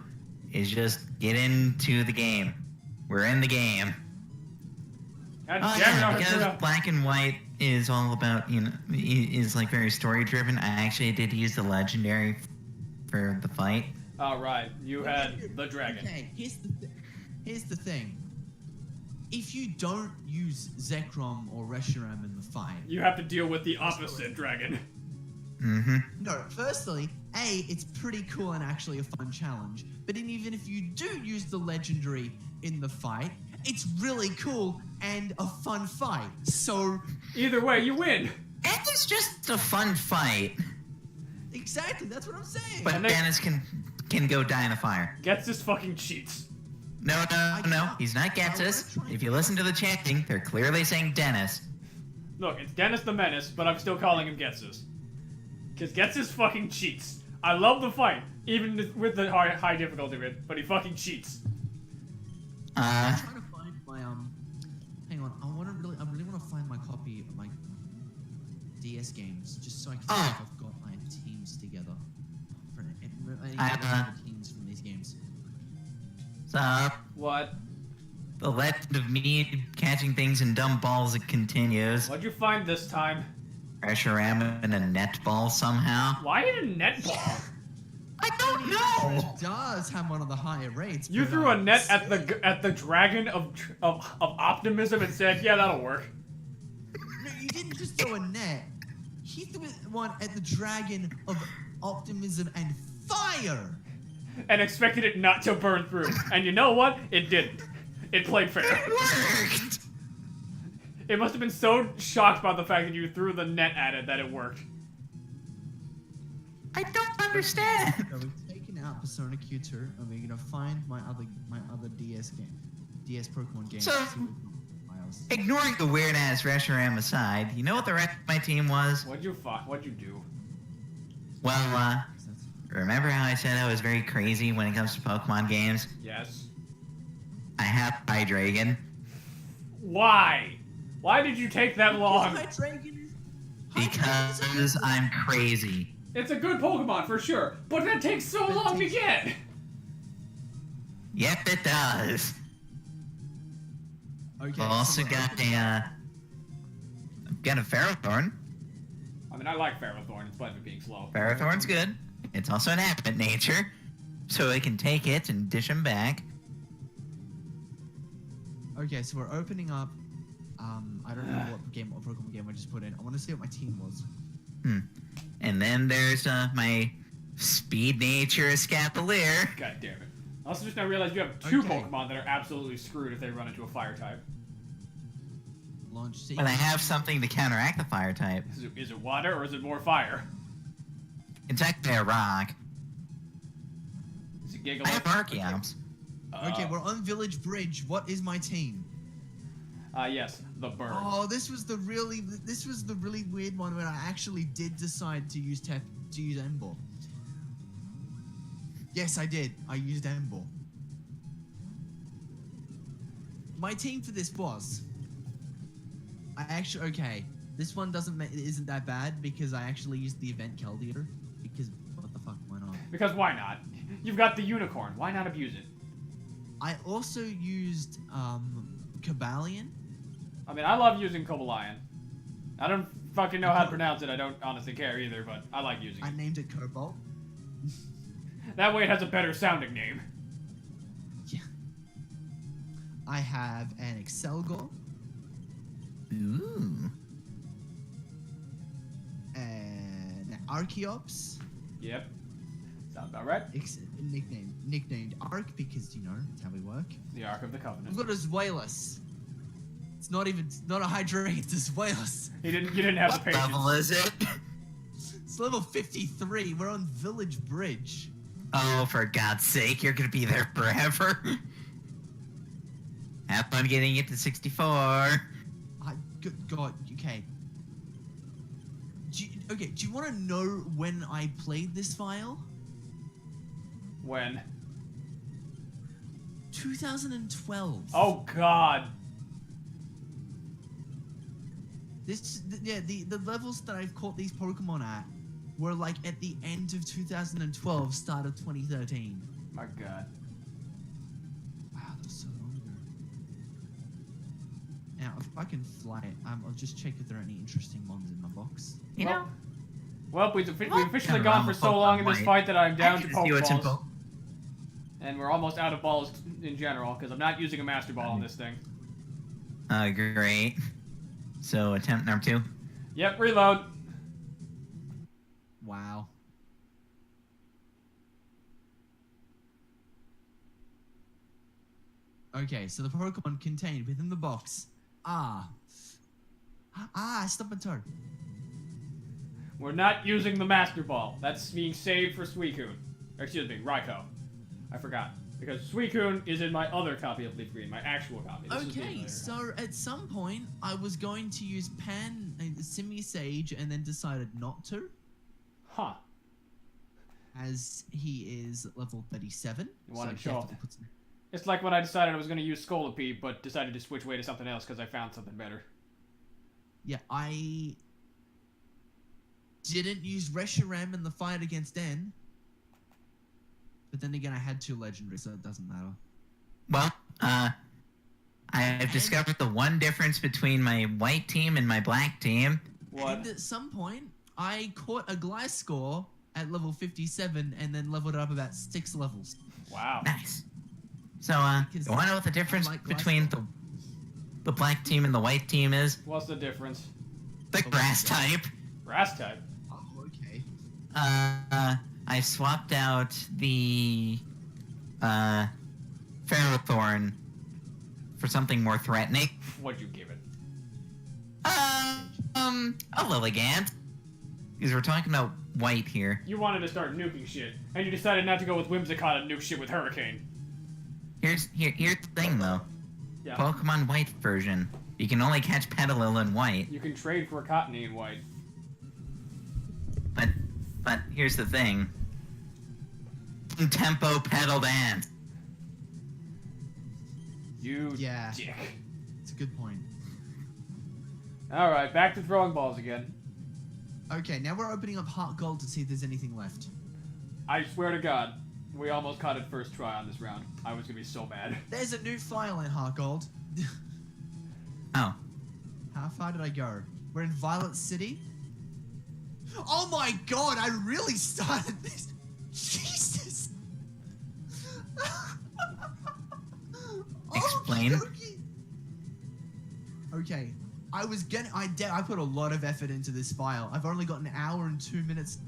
is just get into the game. We're in the game. God Oh damn it, yeah, I because forgot. Black and White is all about, is like very story driven. I actually did use the legendary for the fight. Alright, you had the dragon. Okay, here's the thing. If you don't use Zekrom or Reshiram in the fight, You have to deal with the opposite dragon. Mm-hmm. no, firstly, it's pretty cool and actually a fun challenge. But even if you do use the legendary in the fight, it's really cool and a fun fight. So Either way, you win. It is just a fun fight. exactly, that's what I'm saying. But And they- Dennis can go die in a fire. Gets this fucking cheats. No, he's not Getsus. If you listen to the chanting, they're clearly saying Dennis. Look, it's Dennis the Menace, but I'm still calling him Getsus. Because Getsus fucking cheats. I love the fight, even with the high difficulty of it, but he fucking cheats. I'm trying to find my hang on, I really want to find my copy of my DS games, just so I can see if I've got my teams together. I need to get the teams from these games. So, What? the legend of me catching things in dumb balls, it continues. What'd you find this time? Reshiram in a net ball somehow. Why in a netball? I don't know! It does have one of the higher rates. You but, threw a net at the dragon of optimism and said, "Yeah, that'll work." No, you didn't just throw a net. He threw one at the dragon of optimism and fire. And expected it not to burn through. And you know what? It didn't. It played fair. It worked! It must have been so shocked by the fact that you threw the net at it that it worked. I don't understand. So we've taken out Persona Q2, and we're gonna find my other DS game, DS Pokemon game. So- to see what files. Ignoring the weird ass Reshiram aside, you know what the rest of my team was? What'd you do? Well, remember how I said I was very crazy when it comes to Pokemon games? Yes. I have Hydreigon. Why? Why did you take that long? Because I'm crazy. It's a good Pokemon for sure, but that takes so long to get. Yep, it does. Okay. I've also got a Ferrothorn. I mean, I like Ferrothorn in spite of it being slow. Ferrothorn's good. It's also an adamant nature, so I can take it and dish him back. Okay, so we're opening up. I don't know what Pokemon game I just put in. I want to see what my team was. And then there's my speed nature Escapalier. God damn it. I also just now realized you have two Okay. Pokemon that are absolutely screwed if they run into a fire type. Launch sequence. But I have something to counteract the fire type. Is it water or is it more fire? It's actually a rock. Is it I Gigalith? have Archeops. Okay, we're on Village Bridge. What is my team? Yes, the bird. Oh, this was the really weird one where I actually did decide to use Ember. Yes, I did. I used Ember. My team for this was. This one isn't that bad because I actually used the event Keldeo. Because what the fuck, why not? Because why not? You've got the unicorn. Why not abuse it? I also used Cobalion. I mean, I love using Cobalion. I don't fucking know how to pronounce it. I don't honestly care either, but I like using I it. named it Cobalt. That way it has a better sounding name. Yeah. I have an Excelgor. Ooh. An Archeops. Yep. Sounds about right. Nicknamed Arc because, that's how we work. The Ark of the Covenant. We've got a Zweilous. It's not a Hydreigon, it's a Zweilous. You didn't have the What patience. level is it? It's level 53. We're on Village Bridge. Oh, for God's sake, you're gonna be there forever. Have fun getting it to 64. Good God, okay. Do you want to know when I played this file? When? 2012. Oh God. The levels that I've caught these Pokemon at were like at the end of 2012, start of 2013. My God. Wow, that's so long ago. Now, if I can fly it, I'll just check if there are any interesting mons in my box. You know? Well, we've officially Never gone mind, for so long in this Pokemon fight that I'm down I to can see what's in Pokeballs. And we're almost out of balls in general, because I'm not using a Master Ball on this thing. Great. So, attempt number 2. Yep, reload. Wow. Okay, so the Pokemon contained within the box are... Stubborn. We're not using the Master Ball. That's being saved for Suicune. Or, excuse me, Raikou. I forgot. Because Suicune is in my other copy of LeafGreen, my actual copy. This is the Okay, other so at some point, I was going to use Simi-Sage and then decided not to, Huh. as he is level 37. You wanted to so show off. definitely puts me- It's like when I decided I was going to use Scolipede, but decided to switch away to something else because I found something better. Yeah, I didn't use Reshiram in the fight against N. But then again, I had 2 legendaries, so it doesn't matter. Well, I've discovered the one difference between my white team and my black team. What? And at some point, I caught a Gliscor at level 57 and then leveled it up about 6 levels. Wow. Nice. So, Because you want to know what the difference I like between Gliscor. the black team and the white team is? What's the difference? The Oh, grass yeah. type. Grass type. Oh, okay. I swapped out the Ferrothorn for something more threatening. What'd you give it? A Lilligant. Because we're talking about white here. You wanted to start nuking shit, and you decided not to go with Whimsicott and nuke shit with Hurricane. Here's the thing though. Yeah. Pokemon White version. You can only catch Petalil in white. You can trade for a Cottony in white. But here's the thing. Tempo Petal Dance. You Yeah. dick. It's a good point. Alright, back to throwing balls again. Okay, now we're opening up Heart Gold to see if there's anything left. I swear to God, we almost caught it first try on this round. I was gonna be so mad. There's a new file in Heart Gold. Oh. How far did I go? We're in Violet City. Oh my god, I really started this. Jesus. Explain. Okay, I put a lot of effort into this file. I've only got an hour and 2 minutes.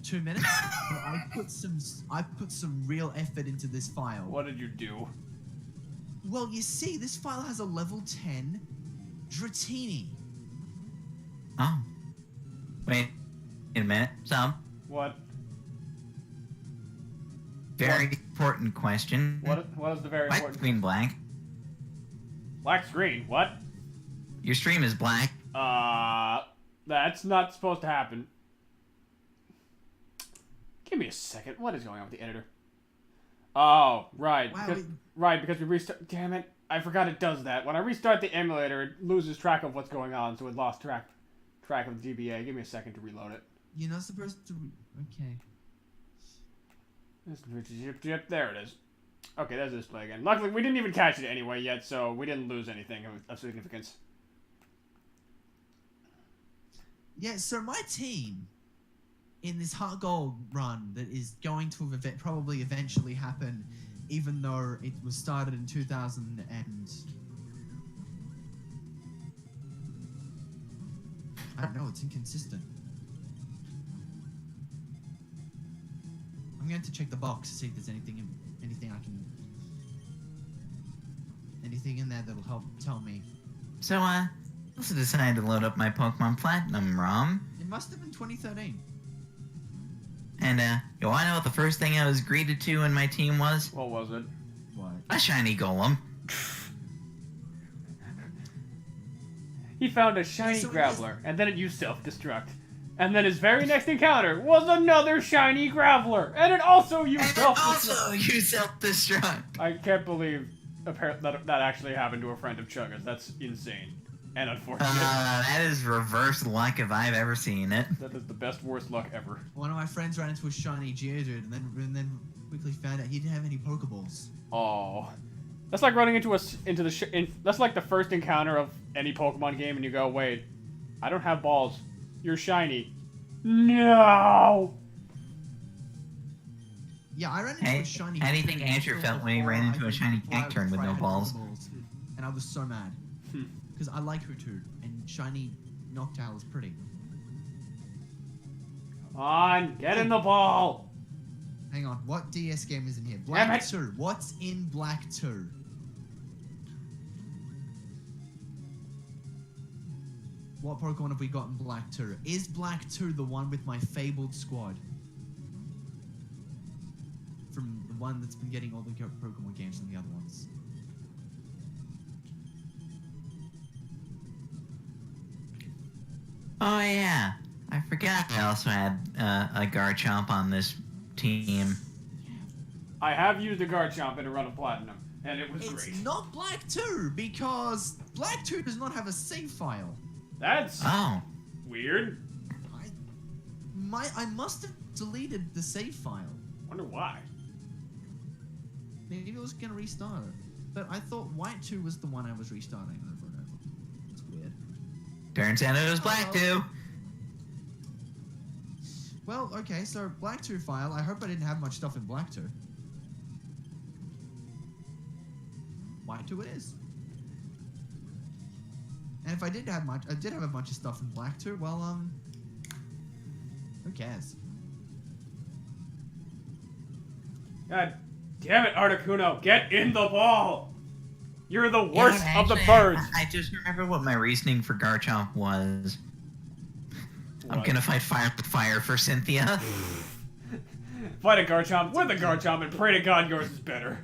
2 minutes? But I put some real effort into this file. What did you do? Well, you see, this file has a level 10 Dratini. Oh. Wait a minute. What? Very important question. What is the very Black important? screen blank. Black screen? What? Your stream is black. That's not supposed to happen. Give me a second. What is going on with the editor? Oh, right. Wow, Because we restart. Damn it. I forgot it does that. When I restart the emulator, it loses track of what's going on, so it lost track of the GBA. Give me a second to reload it. You're not supposed to. Okay. There it is. Okay, there's the display again. Luckily, we didn't even catch it anyway yet, so we didn't lose anything of significance. Yeah, so my team in this Heart Gold run that is going to probably eventually happen, even though it was started in 2000 and... I don't know, it's inconsistent. I'm going to check the box to see if there's anything in there that'll help tell me. So, I also decided to load up my Pokemon Platinum ROM. It must have been 2013. And, you wanna know what the first thing I was greeted to in my team was? What was it? What? A shiny golem. He found a shiny So it Graveler, and then it used self-destruct. And then his very next encounter was another shiny Graveler, and it also used And self-destruct. also you self-destruct. I can't believe that actually happened to a friend of Chugga's. That's insane. And unfortunate. That is reverse luck if I've ever seen it. That is the best, worst luck ever. One of my friends ran into a shiny Geodude and then quickly found out he didn't have any Pokeballs. Oh. That's like running into that's like the first encounter of any Pokemon game and you go, wait, I don't have balls. You're shiny. No! Yeah, I ran into a shiny... How do you think Andrew felt when he ran into a shiny Cacturn with no balls? And I was so mad. Because I like Hoothoot, and shiny Noctowl is pretty. Come on, get in the ball! Hang on, what DS game is in here? Damn Black it. 2. What's in Black 2? What Pokemon have we got in Black 2? Is Black 2 the one with my fabled squad? From the one that's been getting all the Pokemon games from the other ones. Oh yeah, I forgot I also had a Garchomp on this team. I have used a Garchomp in a run of Platinum, and it was It's great. not Black 2 because Black 2 does not have a save file. That's Oh. weird. I must have deleted the save file. Wonder why. Maybe I was gonna restart it. But I thought White 2 was the one I was restarting over and over. It's weird. Turns out it was Black too. Well, okay, so Black 2 file. I hope I didn't have much stuff in Black 2. White 2 it is. And if I did have a bunch of stuff in Black 2, well, who cares? God damn it, Articuno, get in the ball! You're the worst You know, of the actually, birds! I just remember what my reasoning for Garchomp was. I'm What? gonna fight fire with fire for Cynthia. Fight a Garchomp with a Garchomp and pray to God yours is better.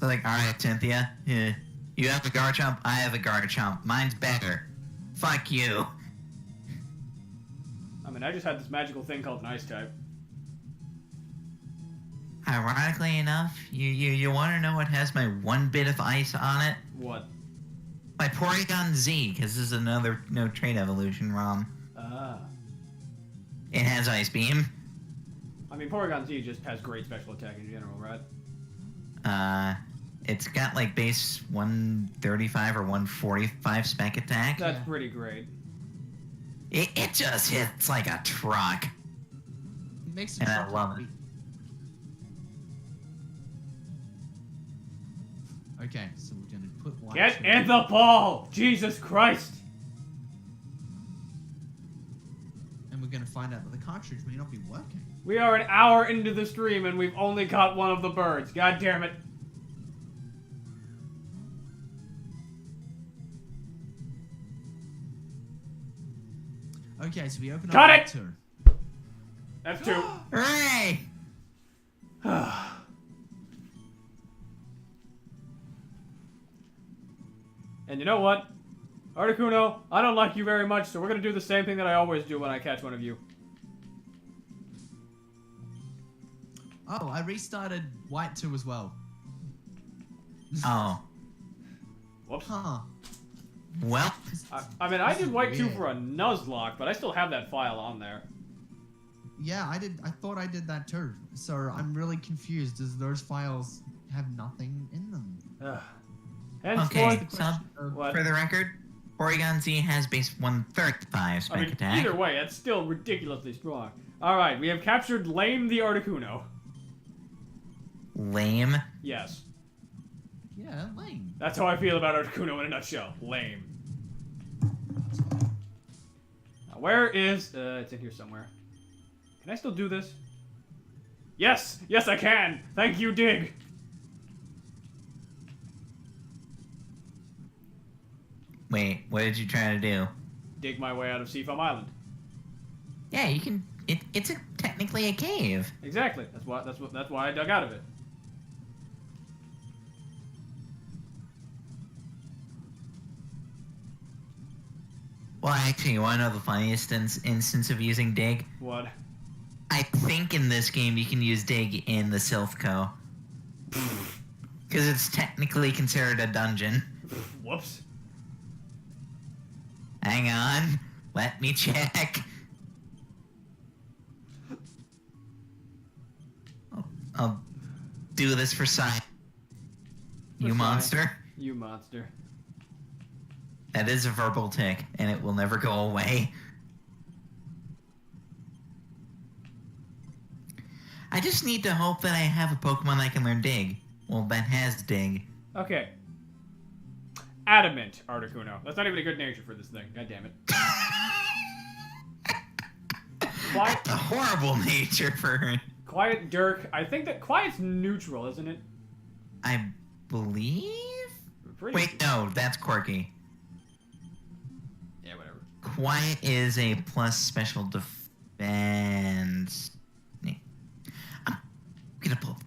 So like, alright, Cynthia, yeah, you have a Garchomp, I have a Garchomp. Mine's better. Fuck you. I mean, I just had this magical thing called an Ice type. Ironically enough, you want to know what has my one bit of ice on it? What? My Porygon Z, because this is another no trait evolution ROM. Ah. It has Ice Beam. I mean, Porygon Z just has great special attack in general, right? It's got like base 135 or 145 spec attack. That's pretty great. It just hits like a truck. It makes And I love it. Okay, so we're gonna put lights. Get in the ball! Jesus Christ! And we're gonna find out that the cartridge may not be working. We are an hour into the stream and we've only caught one of the birds. God damn it. Okay, so we open Got up it! two. That's two. Hooray! And you know what? Articuno, I don't like you very much, so we're gonna do the same thing that I always do when I catch one of you. Oh, I restarted White 2 as well. Oh. Whoops. Huh. Well, I mean, I This did is White 2 weird. for a Nuzlocke, but I still have that file on there. Yeah, I did. I thought I did that too. So I'm really confused. Does those files have nothing in them? Ugh. okay, Henceforth, so what? for the record, Porygon Z has base 135 spec I mean, attack. either way, that's still ridiculously strong. Alright, we have captured Lame the Articuno. Lame. Yes. Yeah, lame. That's how I feel about Articuno in a nutshell. Lame. Now, where is... it's in here somewhere. Can I still do this? Yes! Yes, I can! Thank you, Dig! Wait, what did you try to do? Dig my way out of Seafoam Island. Yeah, you can. It's technically a cave. Exactly. That's why I dug out of it. Well, actually, you want to know the funniest instance of using dig? What? I think in this game you can use dig in the Silphco. Because it's technically considered a dungeon. Whoops. Hang on. Let me check. I'll do this for science. You For monster. science. You monster. That is a verbal tick, and it will never go away. I just need to hope that I have a Pokemon that can learn dig. Well, that has dig. Okay. Adamant Articuno. That's not even a good nature for this thing. God damn it. Quiet, A horrible nature for her. Quiet Dirk. I think that Quiet's neutral, isn't it? I believe? Pretty Wait, no, that's quirky. Yeah, whatever. Quiet is a plus special defense. I'm gonna pull.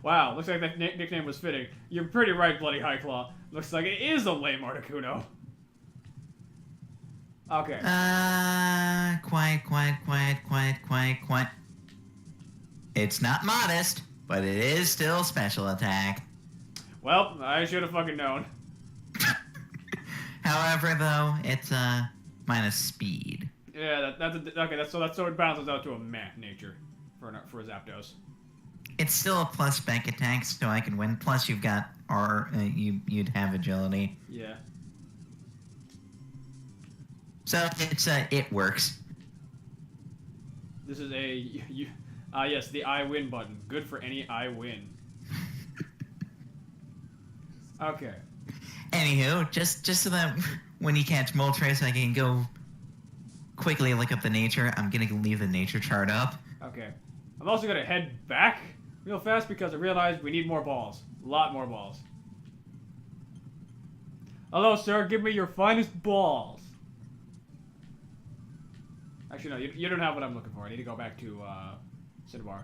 Wow, looks like that nickname was fitting. You're pretty right, Bloody High Claw. Looks like it is a lame Articuno. Okay. Quiet. It's not modest, but it is still special attack. Well, I should have fucking known. However, though, it's minus speed. Yeah, okay. So it balances out to a meh nature for a Zapdos. It's still a plus spec attack, so I can win. Plus, you've got you'd have agility. Yeah. So it's it works. This is yes, the I win button. Good for any I win. Okay. Anywho, just so that when you catch Moltres, I can go quickly look up the nature. I'm gonna leave the nature chart up. Okay. I'm also gonna head back real fast because I realized we need more balls. A lot more balls. Hello, sir. Give me your finest balls. Actually, no. You don't have what I'm looking for. I need to go back to Cinnabar.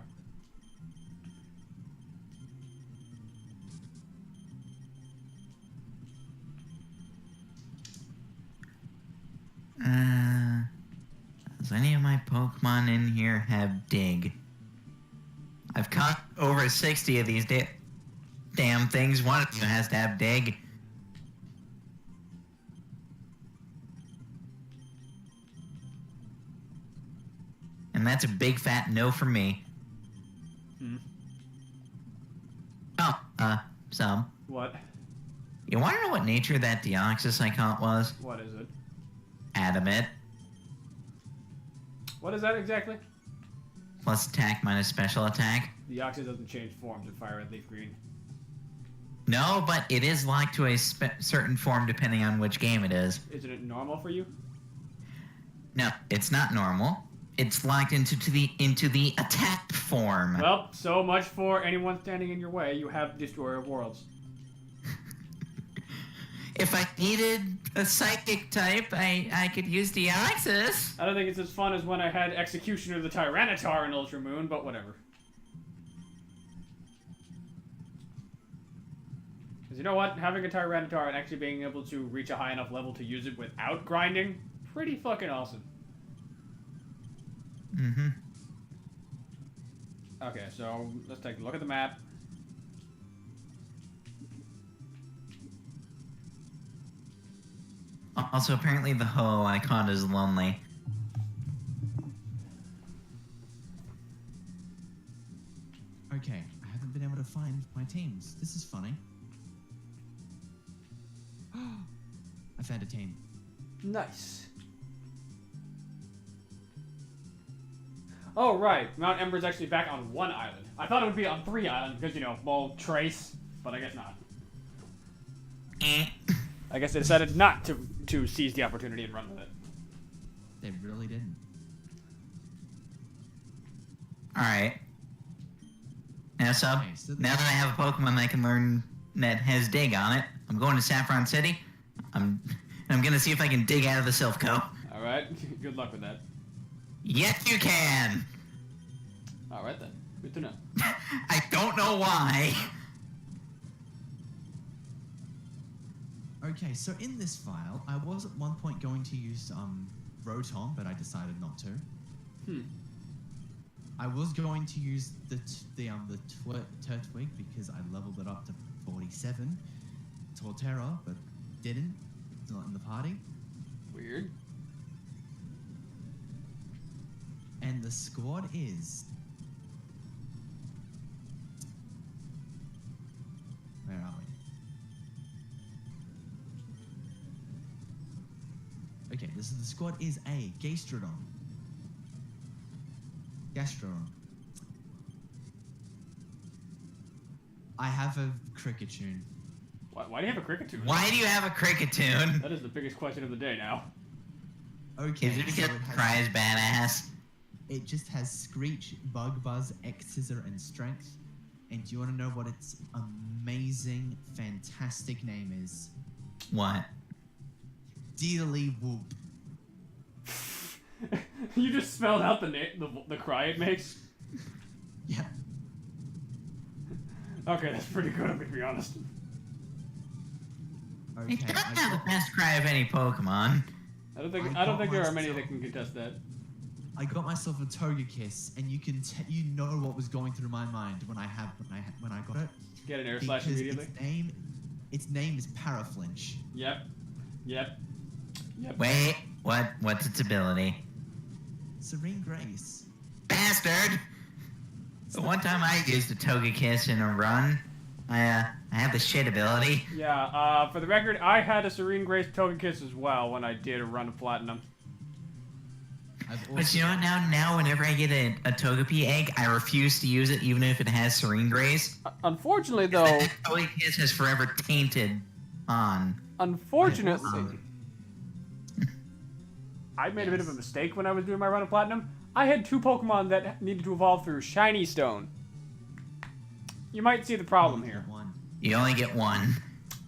Does any of my Pokemon in here have dig? I've caught over 60 of these damn things. One of you has to have dig. And that's a big fat no for me. Oh, some. What? You want to know what nature that Deoxys I caught was? What is it? Adamant. What is that exactly? Plus attack minus special attack. The Oxys doesn't change forms in Fire Red, Leaf Green. No, but it is locked to a certain form depending on which game it is. Isn't it normal for you? No, it's not normal. It's locked into the attack form. Well, so much for anyone standing in your way. You have Destroyer of Worlds. If I needed a psychic type, I could use Deoxys. I don't think it's as fun as when I had Executioner the Tyranitar in Ultramoon, but whatever. Because you know what? Having a Tyranitar and actually being able to reach a high enough level to use it without grinding, pretty fucking awesome. Mm-hmm. Okay, so let's take a look at the map. Also, apparently the Ho icon is lonely. Okay, I haven't been able to find my teams. This is funny. I found a team. Nice. Oh, right. Mount Ember's actually back on one island. I thought it would be on 3 islands because, you know, Moltres, but I guess not. I guess they decided not to seize the opportunity and run with it. They really didn't. Alright. Now, Sub, Okay, so now that I have a Pokemon that I can learn that has dig on it, I'm going to Saffron City. I'm gonna see if I can dig out of the Silphco. Alright, good luck with that. Yes, you can! Alright then, good to know. I don't know why. Okay, so in this file, I was at one point going to use Rotom, but I decided not to. I was going to use the Turtwig because I leveled it up to 47. Torterra, but didn't. It's not in the party. Weird. And the squad is... Where are we? Okay, this is the squad is A. Gastrodon. I have a Cricketune. Why do you have a Cricketune? Why do you have a Cricketune? That is the biggest question of the day now. Okay, Is it because so Cry's badass? it just has Screech, Bug Buzz, X-Scissor, and Strength. And do you want to know what its amazing, fantastic name is? What? Diddly Whoop. You just spelled out the cry it makes? Yeah. Okay, that's pretty good, I'm gonna be honest. Okay, It doesn't have the best cry of any Pokemon. I don't I think got there are many myself- that can contest that. I got myself a Togekiss, and you can you know what was going through my mind when I got it. Get an air slash Because immediately. its name is Paraflinch. Yep. Wait, what's its ability? Serene Grace. Bastard! The one time I used a Togekiss in a run, I have the shit ability. Yeah, for the record, I had a Serene Grace Togekiss as well when I did a run of Platinum. But you know what, now whenever I get a Togepi egg, I refuse to use it even if it has Serene Grace. Unfortunately, though... That Togekiss has forever tainted on. Unfortunately... I made a bit of a mistake when I was doing my run of Platinum. I had 2 Pokemon that needed to evolve through Shiny Stone. You might see the problem here. One. You only get one.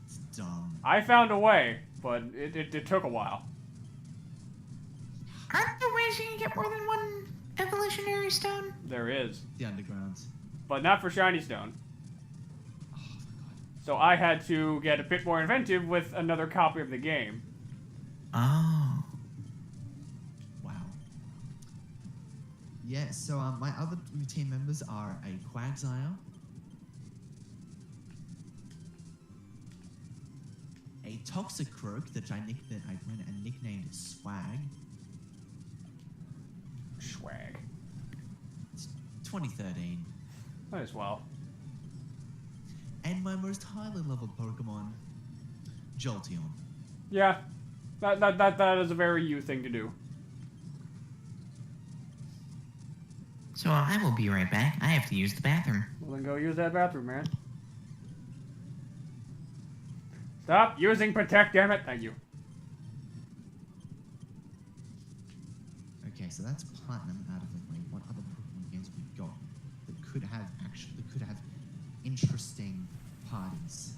It's dumb. I found a way, but it took a while. Aren't there ways you can get more than one evolutionary stone? There is. The Underground. But not for Shiny Stone. Oh my god. So I had to get a bit more inventive with another copy of the game. Oh. Wow. Yeah, so my other team members are a Quagsire, a Toxicroak that I went and nicknamed Swag. Swag. It's 2013. Might as well. And my most highly leveled Pokemon, Jolteon. Yeah, that is a very you thing to do. So I will be right back. I have to use the bathroom. Well, then go use that bathroom, man. Stop using Protect, damn it. Thank you. Okay, so that's Platinum out of the way. What other Pokemon games we've got that could have interesting parties?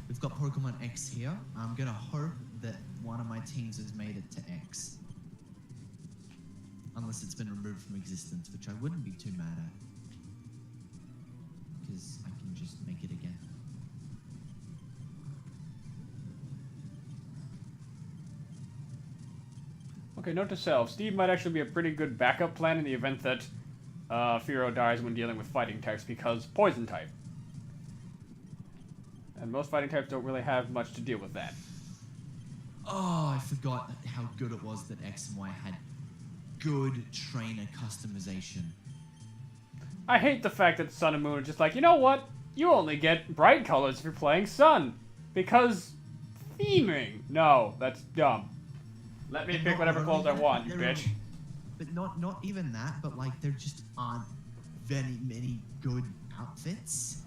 We've got Pokemon X here. I'm gonna hope that one of my teams has made it to X. Unless it's been removed from existence, which I wouldn't be too mad at. Because I can just make it again. Okay, note to self. Steve might actually be a pretty good backup plan in the event that Firo dies when dealing with fighting types, because poison type. And most fighting types don't really have much to deal with that. Oh, I forgot how good it was that X and Y had good trainer customization. I hate the fact that Sun and Moon are just like, you know what? You only get bright colors if you're playing Sun. Because theming. No, that's dumb. Let me pick whatever clothes I want, you bitch. But not even that, but like there just aren't very many good outfits.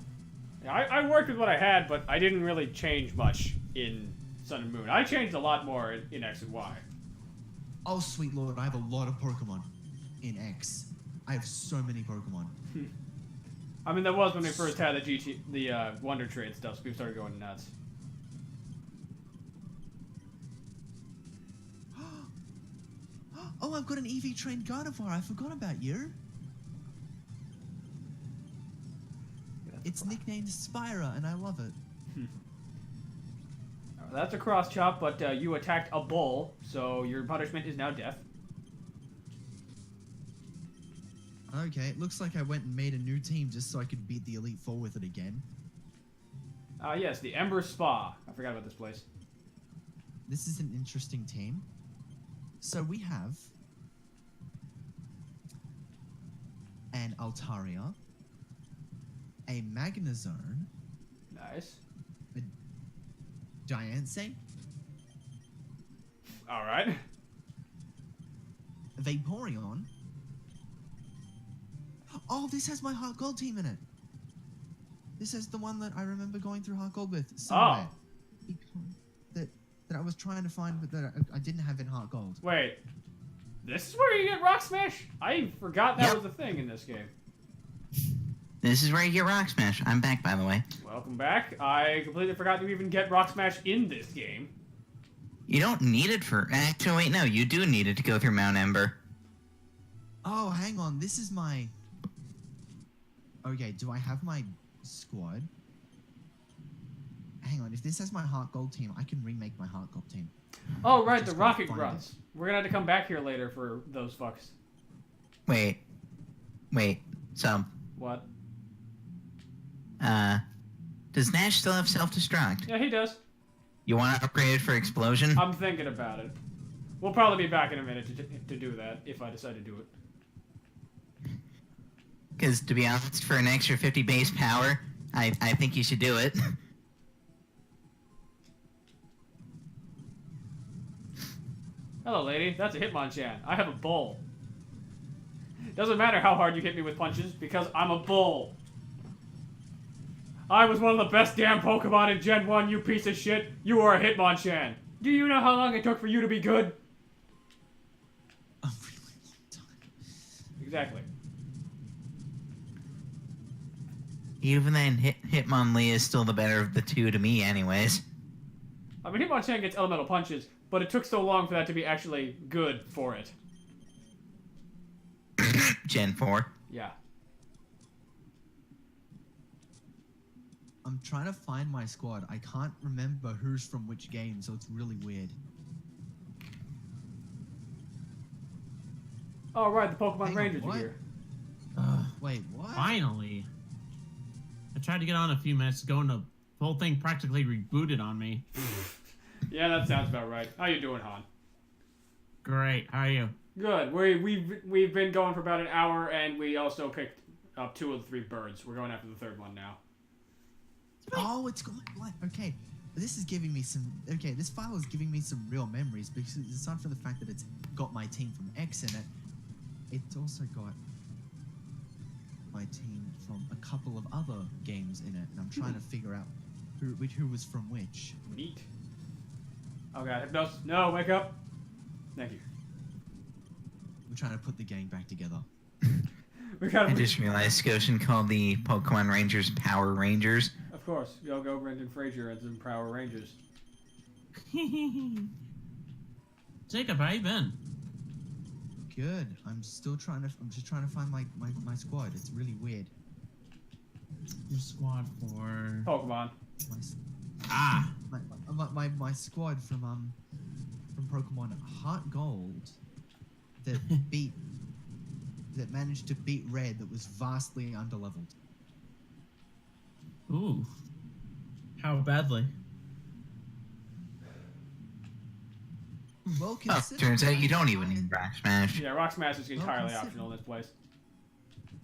Yeah, I worked with what I had, but I didn't really change much in Sun and Moon. I changed a lot more in X and Y. Oh, sweet lord, I have a lot of Pokemon in X. I have so many Pokemon. I mean, that was when we first had the Wonder Trade stuff, so people started going nuts. Oh, I've got an EV trained Gardevoir. I forgot about you. It's nicknamed Spyra, and I love it. That's a cross chop, but you attacked a bull, so your punishment is now death. Okay, it looks like I went and made a new team just so I could beat the Elite Four with it again. Yes, the Ember Spa. I forgot about this place. This is an interesting team. So we have an Altaria, a Magnezone, Nice. a Giantse, Alright. a Vaporeon. Oh, this has my Heart Gold team in it. This is the one that I remember going through Heart Gold with somewhere. That I was trying to find, but that I didn't have in Heart Gold. Wait. This is where you get Rock Smash? I forgot that Yep. was a thing in this game. This is where you get Rock Smash. I'm back, by the way. Welcome back. I completely forgot to even get Rock Smash in this game. You don't need it for... Actually, wait, no. You do need it to go through Mount Ember. Oh, hang on. This is my... Okay, do I have my squad? Hang on. If this has my Heart Gold team, I can remake my Heart Gold team. Oh, right, Just the gotta Rocket find Grunts. We're gonna have to come back here later for those fucks. Wait. So, What? does Nash still have self-destruct? Yeah, he does. You want to upgrade it for explosion? I'm thinking about it. We'll probably be back in a minute to do that, if I decide to do it. Because, to be honest, for an extra 50 base power, I think you should do it. Hello, lady. That's a Hitmonchan. I have a bull. Doesn't matter how hard you hit me with punches, because I'm a bull. I was one of the best damn Pokemon in Gen 1, you piece of shit. You are a Hitmonchan. Do you know how long it took for you to be good? A really long time. Exactly. Even then, Hitmonlee is still the better of the two to me anyways. I mean, Hitmonchan gets elemental punches, but it took so long for that to be actually good for it. Gen 4. Yeah. I'm trying to find my squad. I can't remember who's from which game, so it's really weird. Oh, right, the Pokemon Hang on, Rangers are what? here. Wait, what? Finally. I tried to get on a few minutes ago and the whole thing practically rebooted on me. Yeah, that sounds about right. How you doing, Han? Great. How are you? Good. We've been going for about an hour, and we also picked up 2 of the 3 birds. We're going after the 3rd one now. Oh, it's going like okay. This is giving me some. Okay, this file is giving me some real memories because aside from the fact that it's got my team from X in it, it's also got my team from a couple of other games in it, and I'm trying to figure out who was from which. Neat. Oh god, Hypnos. No, wake up. Thank you. We're trying to put the gang back together. We gotta. I just realized Scotian called the Pokemon Rangers Power Rangers. Of course, Go-Go, Brendan Fraser, and some Power Rangers. Jacob, how you been? Good. I'm just trying to find my squad. It's really weird. Your squad for... Pokemon. My squad from Pokemon Heart Gold that managed to beat Red that was vastly underleveled. Ooh. How badly? Well, Oh, turns out you don't even need Rock Smash. Yeah, Rock Smash is entirely consider- optional in this place.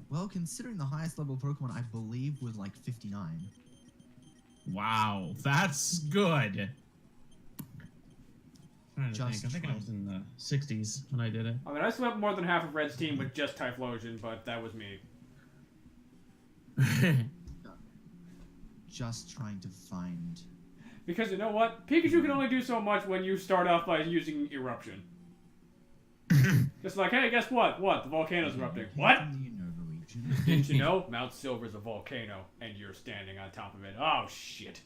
Well, considering the highest level Pokemon I believe was like 59. Wow, that's good. Trying to Just think. I think I was in the 60s when I did it. I mean, I swept more than half of Red's team with just Typhlosion, but that was me. Just trying to find. Because you know what? Pikachu can only do so much when you start off by using Eruption. Just like, hey, guess what? What? The volcano's erupting. What? In the Unova region. Didn't you know? Mount Silver's a volcano, and you're standing on top of it. Oh, shit.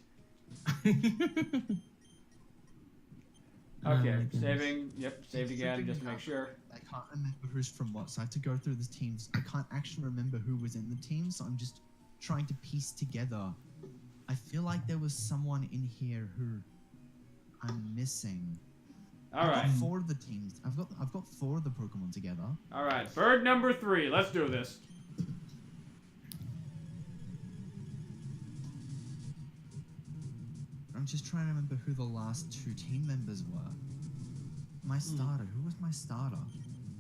Okay, my goodness. saving. Yep, saved again, just to make sure. I can't remember who's from what, so I have to go through the teams. I can't actually remember who was in the team, so I'm just trying to piece together. I feel like there was someone in here who I'm missing. All right. I've got 4 of the teams. I've got 4 of the Pokemon together. All right, bird number 3. Let's do this. I'm just trying to remember who the last 2 team members were. My starter. Who was my starter?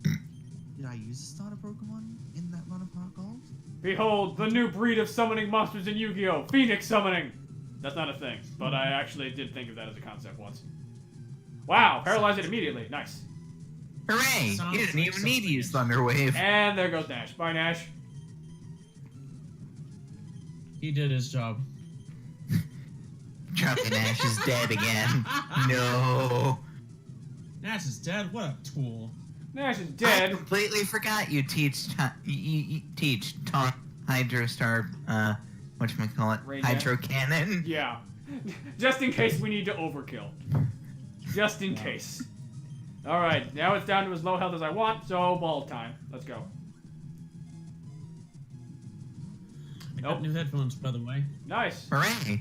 Did I use a starter Pokemon in that run of Heart Gold? Behold, the new breed of summoning monsters in Yu-Gi-Oh! Phoenix summoning! That's not a thing, but I actually did think of that as a concept once. Wow, paralyze it immediately. Nice. Hooray! Sounds You didn't like even need to something. use Thunder Wave. And there goes Nash. Bye, Nash. He did his job. Choppy Nash is dead again. No. Nash is dead? What a tool. Nash is I dead. completely forgot you teach Hydrostar, whatchamacallit, Rain Hydro Cannon. Yeah. Just in case we need to overkill. Just in case. Alright, now it's down to as low health as I want, so ball time. Let's go. I Nope. got new headphones, by the way. Nice. Hooray.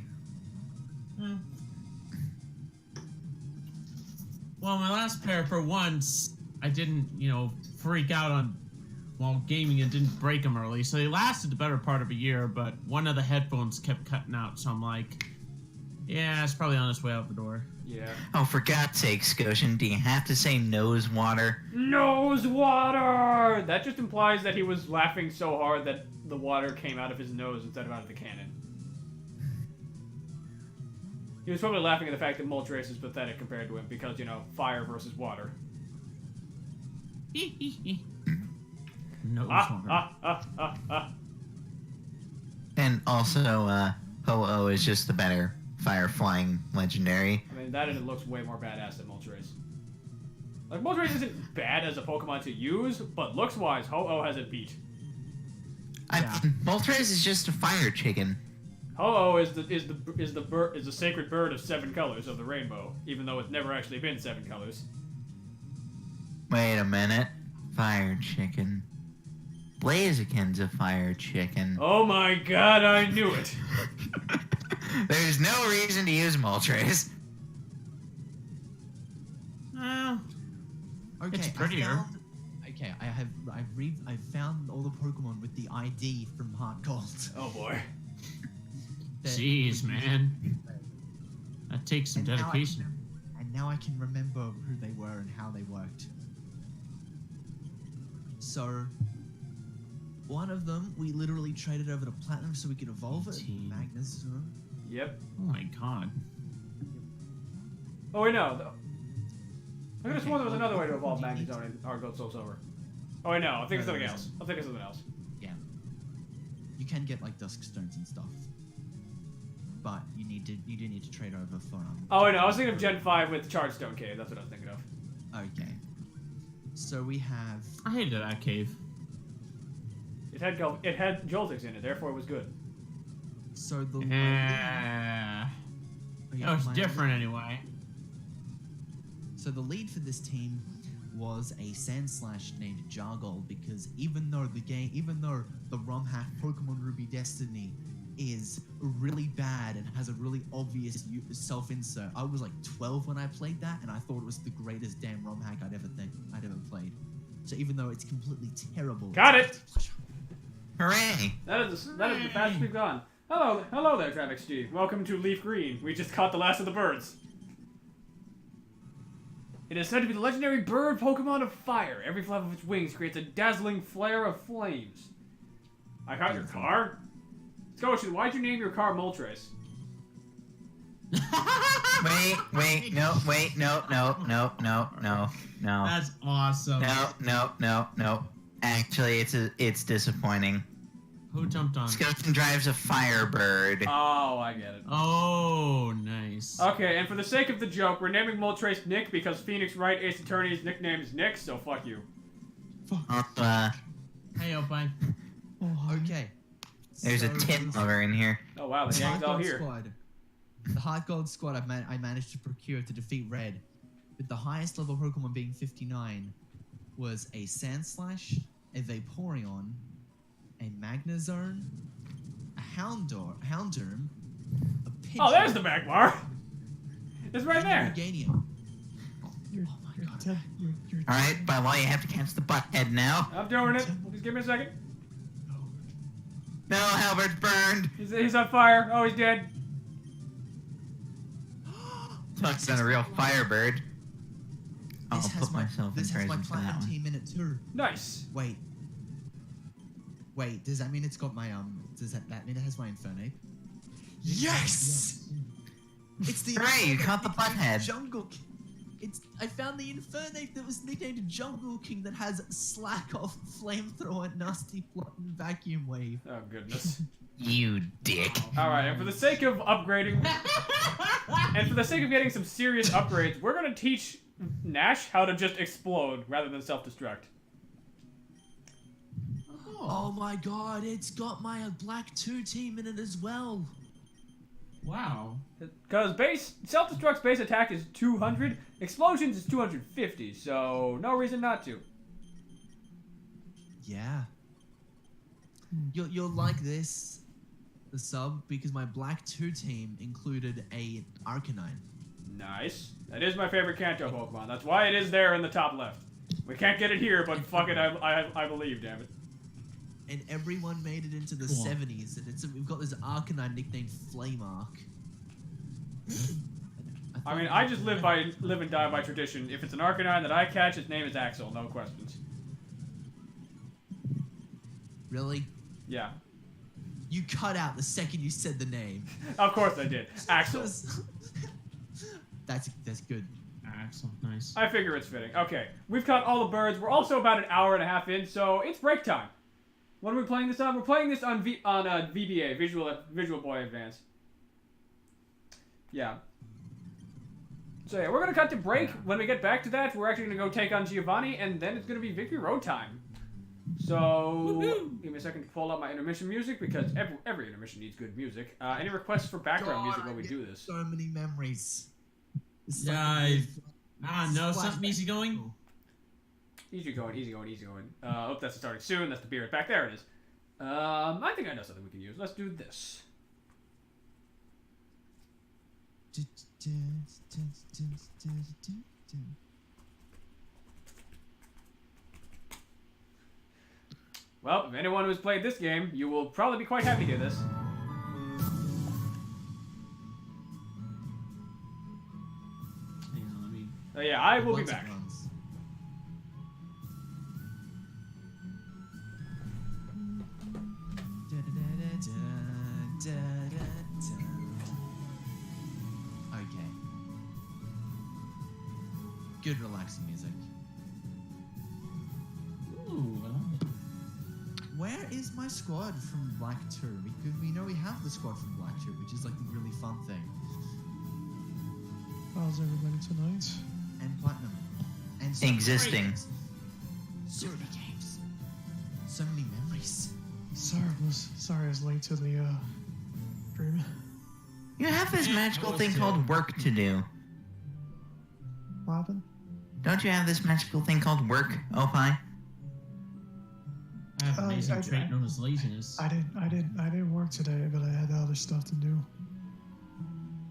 Well, my last pair, for once, I didn't, freak out on while gaming and didn't break them early. So they lasted the better part of a year, but one of the headphones kept cutting out. So I'm like, yeah, it's probably on its way out the door. Yeah. Oh, for God's sake, Scotian, do you have to say nose water? Nose water! That just implies that he was laughing so hard that the water came out of his nose instead of out of the cannon. He was probably laughing at the fact that Moltres is pathetic compared to him because, fire versus water. No. And also, Ho-Oh is just the better fire-flying legendary. I mean, that and it looks way more badass than Moltres. Like, Moltres isn't bad as a Pokemon to use, but looks-wise, Ho-Oh has it beat. Moltres is just a fire chicken. Ho-Oh is the sacred bird of 7 colors of the rainbow, even though it's never actually been 7 colors. Wait a minute. Fire chicken. Blaziken's a fire chicken. Oh my god, I knew it! There's no reason to use Moltres. Well, Okay, It's prettier. okay, I found all the Pokemon with the ID from Heart Gold. Oh boy. Jeez, man. That takes some dedication. And now I can remember who they were and how they worked. So, one of them, we literally traded over to Platinum so we could evolve it. 18. Magnezone. Yep. Oh my god. Oh wait, no. I could have Okay, sworn there was another way to well, evolve you need Magnezone and Hard Gold Soul Silver. Oh wait, no. I'm thinking No, something there else. isn't. I'm thinking something else. Yeah. You can get like Dusk Stones and stuff. But you do need to trade over for Oh wait, no. I was thinking of Gen 5 with Chargestone Cave. That's what I was thinking of. Okay. So we have I hated that cave. It had Joltix in it, therefore it was good. so the Yeah. lead, It was different anyway. So the lead for this team was a Sandslash named Jargold because even though the ROM hack Pokemon Ruby Destiny is really bad and has a really obvious self-insert, I was like 12 when I played that, and I thought it was the greatest damn ROM hack I'd ever played. So even though it's completely terrible, Got it! Hooray! That is the fastest we've gone. Hello there, TravXG. Welcome to LeafGreen. We just caught the last of the birds. It is said to be the legendary bird Pokemon of fire. Every flap of its wings creates a dazzling flare of flames. I caught your car? Scotian, why'd you name your car Moltres? Wait, no. That's awesome. No. Actually, it's disappointing. Who jumped on? Skeleton drives a Firebird. Oh, I get it. Oh, nice. Okay, and for the sake of the joke, we're naming Moltres Nick because Phoenix Wright Ace Attorney's nickname is Nick, so fuck you. Hey, Opie. Okay. There's a tit lover in here. Oh wow, the gang's all here. The Heart Gold squad I managed to procure to defeat Red, with the highest level Pokemon being 59, was a Sandslash, a Vaporeon, a Magnezone, a Houndourm, a Pidgeot. Oh, there's the Magmar! It's right there! Meganium. Oh my god. Alright, by law, you have to catch the butthead now. I'm doing it. Just give me a second. No, Halbert's burned. He's on fire. Oh, he's dead. Talks on a real Firebird. I'll This has put myself in This has my presence for that platinum one. team in it too. Nice. Wait, does that mean it's got my does that mean it has my Infernape? Yes! It's the Hooray, you caught the butthead. Jungle King. I found the Infernape that was nicknamed Jungle King that has Slack Off, Flamethrower, Nasty Plot, and Vacuum Wave. Oh, goodness. You dick. Alright, and for the sake of upgrading, and for the sake of getting some serious upgrades, we're gonna teach Nash how to just explode rather than self-destruct. Oh my god, it's got my Black 2 team in it as well. Wow. Because self-destruct's base attack is 200, explosions is 250, so no reason not to. Yeah. You'll like this, the sub, because my Black 2 team included a Arcanine. Nice. That is my favorite Kanto Pokemon. That's why it is there in the top left. We can't get it here, but fuck it, I believe, damn it. And everyone made it into the Cool. 70s, and we've got this Arcanine nicknamed Flame Arc. I mean, I just live and die by tradition. If it's an Arcanine that I catch, its name is Axel, no questions. Really? Yeah. You cut out the second you said the name. Of course I did. Axel. That's good. Excellent. Nice. I figure it's fitting. Okay, we've caught all the birds. We're also about an hour and a half in, so it's break time. What are we playing this on? We're playing this on VBA, Visual Boy Advance. Yeah. So yeah, we're gonna cut to break. When we get back to that, we're actually gonna go take on Giovanni, and then it's gonna be Victory Road time. So give me a second to pull up my intermission music because every intermission needs good music. Any requests for background music while we do this? So many memories. It's Yeah, like no, something easy going. Easy going. Oh, that's starting soon. That's the beer back there. It is. I think I know something we can use. Let's do this. Well, if anyone who's played this game, you will probably be quite happy to hear this. Hang on, let me. Yeah, I will be Once it back. runs. Okay. Good relaxing music. Ooh, I love it. Where is my squad from Black 2? Because we know we have the squad from Black 2, which is like the really fun thing. How's everybody tonight? And Platinum. And so Existing. So many games. So many memories. Sorry I was late to the stream. You have this Yeah, magical I was thing too. called work to do. What happened? Don't you have this magical thing called work, Opie? I have an I- amazing I- trait known as laziness. I didn't work today, but I had other stuff to do.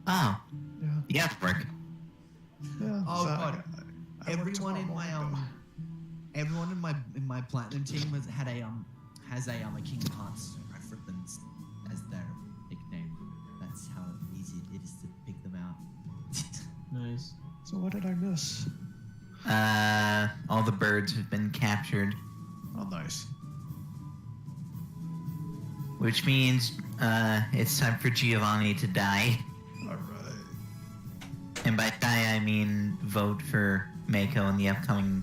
Oh, Yeah. you have to work. Yeah. Oh, so God. I work Everyone in tomorrow my morning, everyone in my platinum team has a Kingdom Hearts reference as their nickname. That's how easy it is to pick them out. Nice. So what did I miss? All the birds have been captured, Oh, nice. which means, it's time for Giovanni to die. All right. And by die, I mean vote for Mako in the upcoming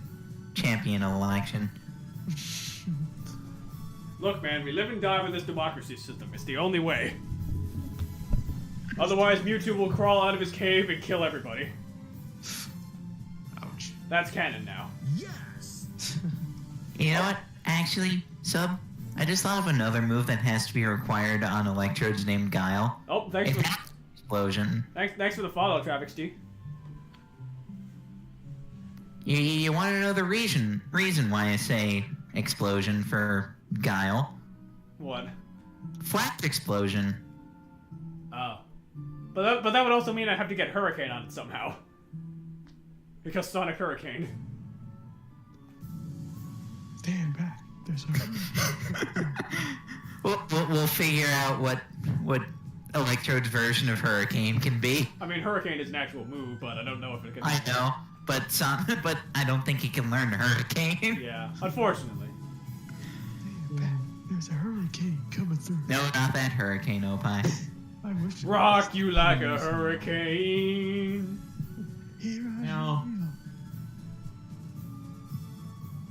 champion election. Look, man, we live and die with this democracy system. It's the only way. Otherwise, Mewtwo will crawl out of his cave and kill everybody. Ouch. That's canon now. Yes. You know what? Actually, Sub, I just thought of another move that has to be required on Electrodes named Guile. Oh, thanks It for has explosion. thanks for the follow, Traffic Steve. You want to know the reason why I say explosion for Guile? What? Flat explosion. Oh. But that would also mean I'd have to get Hurricane on it somehow. Because Sonic Hurricane. Stand back. There's a We'll figure out what Electrode's version of Hurricane can be. I mean, Hurricane is an actual move, but I don't know if it can. I know, but but I don't think he can learn Hurricane. Yeah, unfortunately. stand back. There's a hurricane coming through. No, not that Hurricane, Opie. I wish. it Rock was. you like a hurricane. Here I Now- am.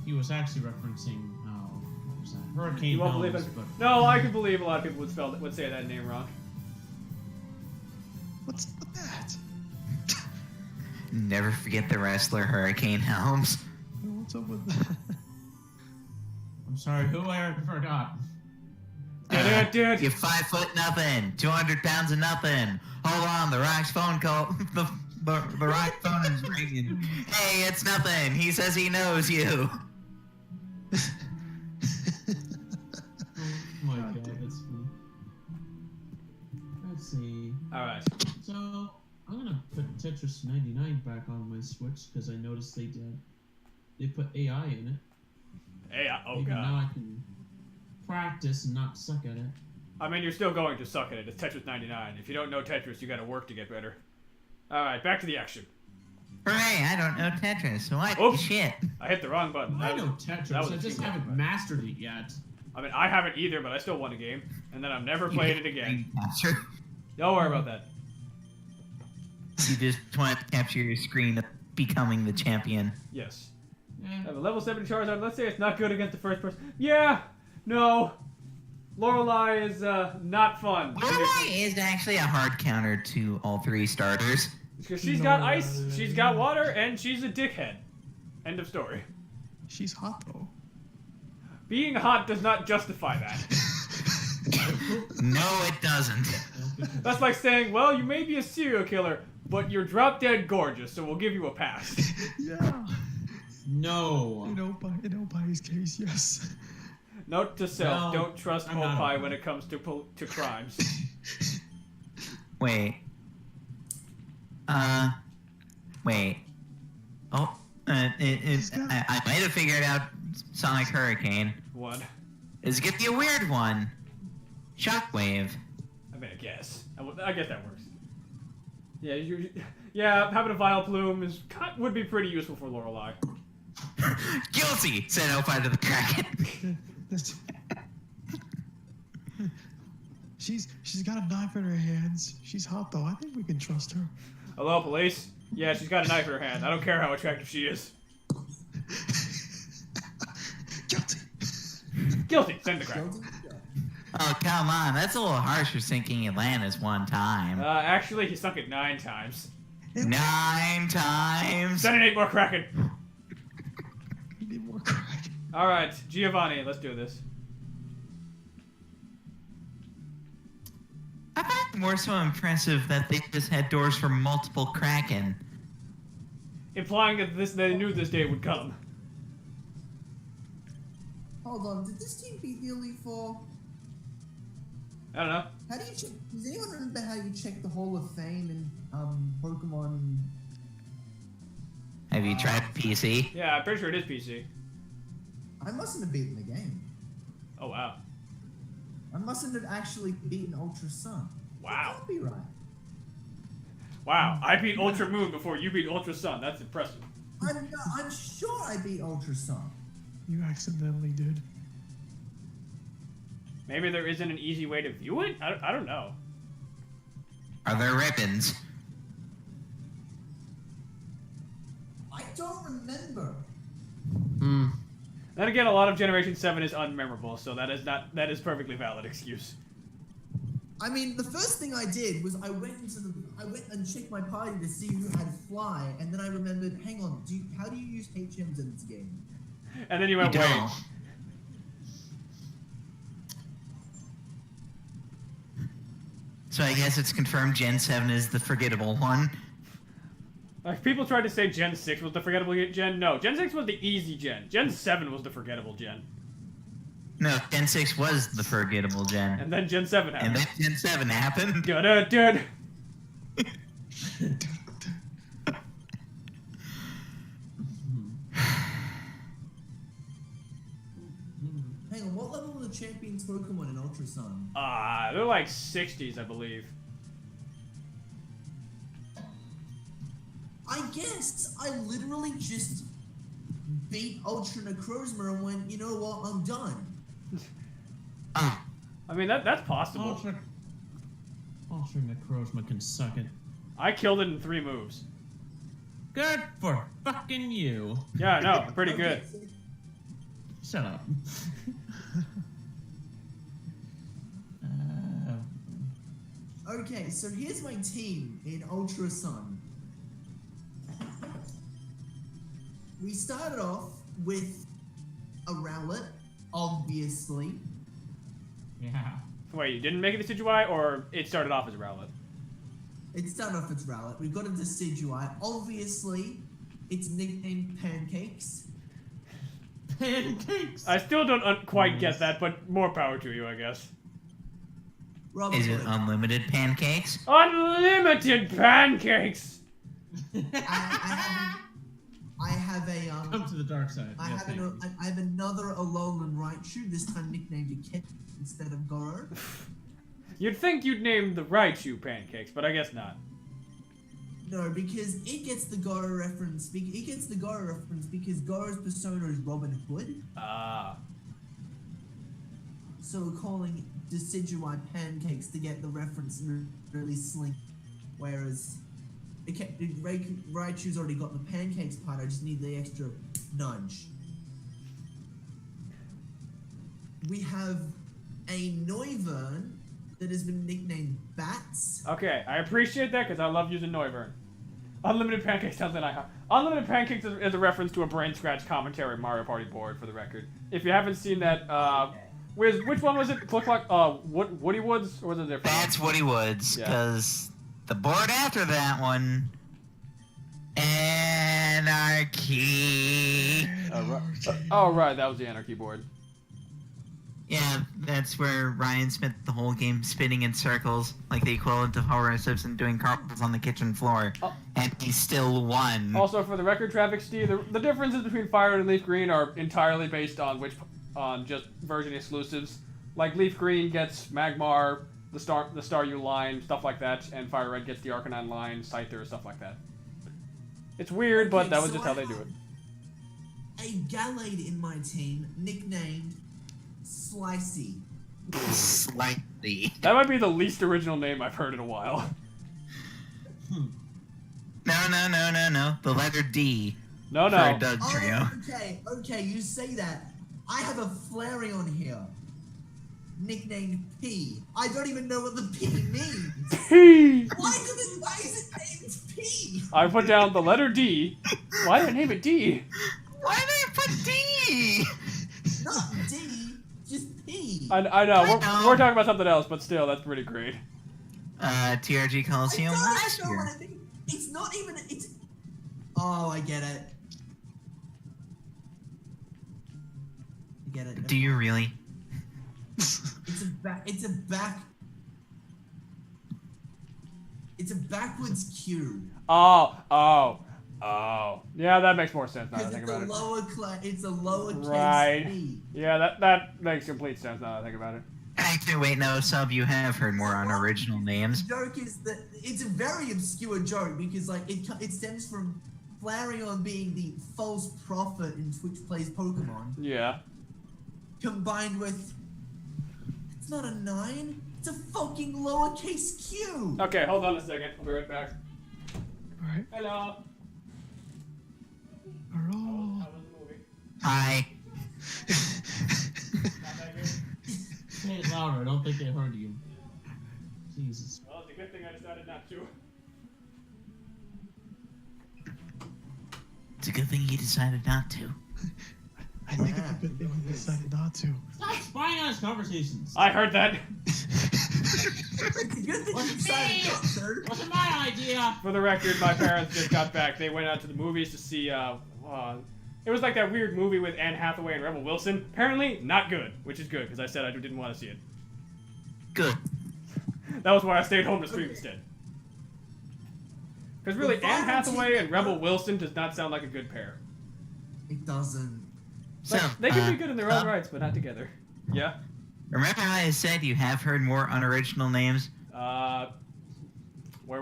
He was actually referencing, what was that? Hurricane You won't believe Helms, it. but No, I can believe a lot of people would say that name wrong. What's with that? Never forget the wrestler Hurricane Helms. What's up with that? I'm sorry, who I forgot. Dude. You're 5 foot nothing, 200 pounds of nothing. Hold on, the Rock's phone call. The Rock phone is ringing. Hey, it's nothing. He says he knows you. Oh my god, that's funny. Let's see. Alright. So, I'm gonna put Tetris 99 back on my Switch because I noticed they put AI in it. Hey, oh Maybe now god. I can practice and not suck at it. I mean, you're still going to suck at it. It's Tetris 99. If you don't know Tetris, you gotta work to get better. Alright, back to the action. Hooray, I don't know Tetris. What Oops. shit? I hit the wrong button. I That know was- Tetris, that was I a just cheap haven't button. mastered it yet. I mean, I haven't either, but I still won a game. And then I've never played it again. Capture. Don't worry about that. You just want to capture your screen of becoming the champion. Yes. Eh, I have a level 70 Charizard. Let's say it's not good against the first person. Yeah! No! Lorelei is, not fun. Lorelei is actually a hard counter to all 3 starters. Because she's got ice, she's got water, and she's a dickhead. End of story. She's hot though. Being hot does not justify that. No, it doesn't. That's like saying, well, you may be a serial killer, but you're drop dead gorgeous, so we'll give you a pass. Yeah. no. In Opie's case, yes. Note to self, No, don't trust I'm not Opie okay. when it comes to crimes. Wait. Wait. Oh, I might have figured out Sonic Hurricane. One. is give you a weird one. Shockwave. I mean, I guess. I guess that works. Yeah, yeah, having a vile plume would be pretty useful for Lorelei. Guilty, said Opie to the Kraken. She's got a knife in her hands. She's hot though. I think we can trust her. Hello, police? Yeah, she's got a knife in her hand. I don't care how attractive she is. Guilty. Guilty. Send the crack. Oh, come on. That's a little harsh for sinking Atlantis one time. Actually, he sunk it 9 times. 9 times? Send an 8 more Kraken. We need more crack. Alright, Giovanni, let's do this. I find it more so impressive that they just had doors for multiple Kraken. Implying that they knew this day would come. Hold on, did this team beat the Elite Four? I don't know. How do you check? Does anyone remember how you check the Hall of Fame in Pokemon? Have you tried PC? Yeah, I'm pretty sure it is PC. I mustn't have beaten the game. Oh, wow. I mustn't have actually beaten Ultra Sun. Wow. That can't be right. Wow, I beat Ultra Moon before you beat Ultra Sun. That's impressive. I'm sure I beat Ultra Sun. You accidentally did. Maybe there isn't an easy way to view it? I don't know. Are there ribbons? I don't remember. Hmm. Then again, a lot of Generation 7 is unmemorable, so that is perfectly valid excuse. I mean, the first thing I did was I went and checked my party to see who had Fly, and then I remembered, hang on, how do you use HMs in this game? And then you went, You wait. don't. So I guess it's confirmed Gen 7 is the forgettable one. Like, people tried to say Gen 6 was the forgettable gen. No, Gen 6 was the easy gen. Gen 7 was the forgettable gen. No, Gen 6 was the forgettable gen. And then Gen 7 And happened. then Gen 7 happened. Dun-dun-dun. Hang on, what level are the champions Pokemon in Ultra Sun? They're like 60s, I believe. I guess I literally just beat Ultra Necrozma and went, you know what, I'm done. Oh, I mean, that's possible. Ultra Necrozma can suck it. I killed it in 3 moves. Good for fucking you. Yeah, no, pretty good. Shut up. Okay, so here's my team in Ultra Sun. We started off with a Rowlet, obviously. Yeah. Wait, you didn't make it a Decidueye, or it started off as a Rowlet? It started off as Rowlet. We got a Decidueye. Obviously, it's nicknamed Pancakes. Pancakes. I still don't quite get that, but more power to you, I guess. Robert is it Wood. unlimited pancakes? Unlimited pancakes! I have a Come to the dark side. I Yeah, have thank you. I have another Alolan Raichu, this time nicknamed Ket instead of Goro. You'd think you'd name the Raichu pancakes, but I guess not. No, because it gets the Goro reference. It gets the Goro reference because Goro's persona is Robin Hood. Ah. So we're calling Decidueye Pancakes to get the reference really slink. Whereas Raichu's already got the pancakes part, I just need the extra nudge. We have a Noivern that has been nicknamed Bats. Okay, I appreciate that because I love using Noivern. Unlimited pancakes sounds like Unlimited pancakes is a reference to a brain scratch commentary Mario Party board, for the record. If you haven't seen that, which one was it? Looked like Woody Woods, or was it different? That's Woody Woods, Yeah. because the board after that one, Anarchy. Oh right, that was the Anarchy board. Yeah, that's where Ryan spent the whole game spinning in circles, like the equivalent of Homer Simpson doing cartwheels on the kitchen floor, Oh. and he still won. Also, for the record, Traffic Steve, the differences between Fire and Leaf Green are entirely based on which on just version exclusives. Like LeafGreen gets Magmar, the Staryu line, stuff like that, and Fire Red gets the Arcanine line, Scyther, stuff like that. It's weird, but that was just how they do it. A Gallade in my team nicknamed Slicey. Slightly. That might be the least original name I've heard in a while. No. The letter D. No. For a Doug trio. Okay, you say that. I have a Flareon here. Nicknamed P. I don't even know what the P means. P! Why is it named P? I put down the letter D. Why did I name it D? Why did I put D? Not D, just P. I know. I know. We're talking about something else, but still, that's pretty great. TRG Coliseum last know year. what I think. It's not even. It's. Oh, I get it. I get it. Do you really? It's a backwards Q. Oh. Yeah, that makes more sense now that I Because think about it. it's a lowercase Right. P. Yeah, that makes complete sense now that I think about it. Actually, wait, no, Sub, you have heard more unoriginal names. The joke is that it's a very obscure joke because like it stems from Flareon being the false prophet in Twitch Plays Pokemon, Yeah. combined with it's not a 9, it's a fucking lowercase Q. Okay, hold on a second. I'll be right back. Alright. Hello. Alright. How was the movie? Hi. Not that good? Say it louder. I don't think they heard you. Jesus. Well, it's a good thing I decided not to. It's a good thing you decided not to. I think it's a good thing we decided not to. Stop spying on his conversations. I heard that. It's a good thing you decided not to. Wasn't my idea. For the record, my parents just got back. They went out to the movies to see, it was like that weird movie with Anne Hathaway and Rebel Wilson. Apparently, not good, which is good, because I said I didn't want to see it. Good. That was why I stayed home to stream instead. Because really, Anne Hathaway and Rebel Wilson does not sound like a good pair. It doesn't. So, Like, they can be good in their own rights, but not together. Yeah? remember how I said you have heard more unoriginal names? Where are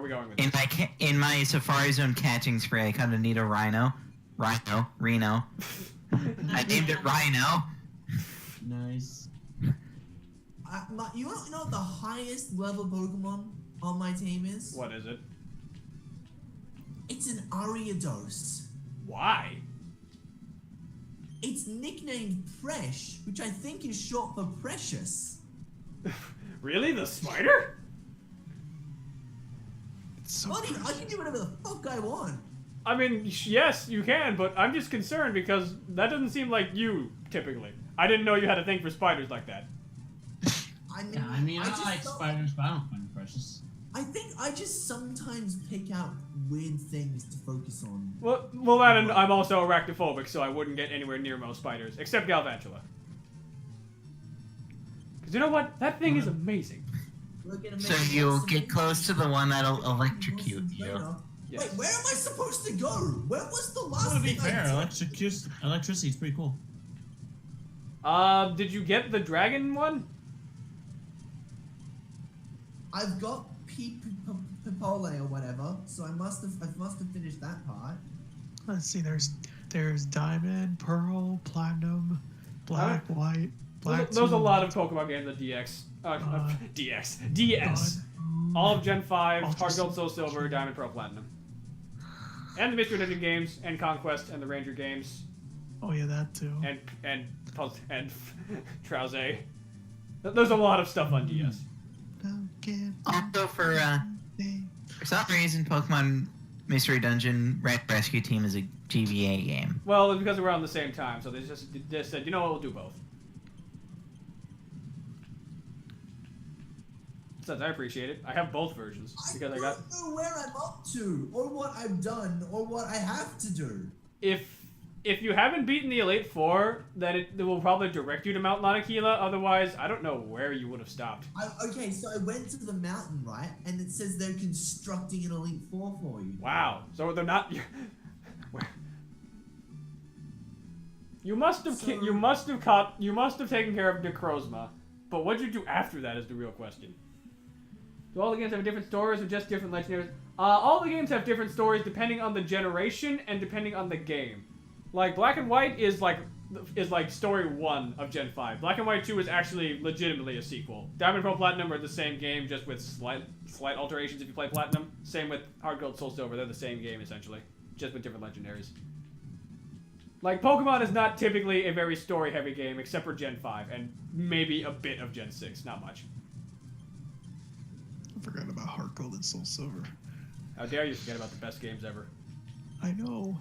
we going with this? In my Safari Zone catching spree, I kind of need a Rhino. Reno. I named it Rhino. Nice. You know what the highest level Pokemon on my team is? What is it? It's an Ariados. Why? It's nicknamed Presh, which I think is short for precious. Really? The spider? It's so Buddy, I can do whatever the fuck I want. I mean, yes, you can, but I'm just concerned because that doesn't seem like you, typically. I didn't know you had a thing for spiders like that. I mean, I just like don't- spiders, but I don't find them precious. I think I just sometimes pick out weird things to focus on. Well, that and I'm also arachnophobic, so I wouldn't get anywhere near most spiders, except Galvantula. Because you know what? That thing is amazing. We're gonna So make you'll some get close to the one that'll electrocute you. Yes. Wait, where am I supposed to go? Where was the last To be thing fair, I did? electricity is pretty cool. Did you get the dragon one? I've got Pipole or whatever, so I must have finished that part. Let's see. There's diamond, pearl, platinum, black, white, black. There's a two, lot of Pokemon games at DX. DS. All of Gen 5, Ultra Heart Gold, Soul Silver, Diamond, Pearl, Platinum. And the Mystery Dungeon games, and Conquest, and the Ranger games, Oh yeah, that too. and Trowsay. There's a lot of stuff on DS. Also, for some reason, Pokemon Mystery Dungeon Red Rescue Team is a GBA game. Well, it's because we're on the same time, so they just said, you know what, we'll do both. Says I appreciate it. I have both versions because I got. don't know where I'm up to, or what I've done, or what I have to do. If you haven't beaten the Elite Four, then it will probably direct you to Mount Lanakila. Otherwise, I don't know where you would have stopped. Okay, so I went to the mountain, right? And it says they're constructing an Elite Four for you. Wow. So they're not. You must have taken care of Necrozma, but what'd you do after that is the real question. Do all the games have different stories or just different legendaries? All the games have different stories depending on the generation and depending on the game. Like Black and White is like story 1 of Gen 5. Black and White 2 is actually legitimately a sequel. Diamond Pearl Platinum are the same game, just with slight alterations if you play Platinum. Same with Heart Gold Soul Silver, they're the same game essentially, just with different legendaries. Like, Pokemon is not typically a very story-heavy game, except for Gen 5, and maybe a bit of Gen 6, not much. I forgot about Heart Gold and Soul Silver. How dare you forget about the best games ever. I know.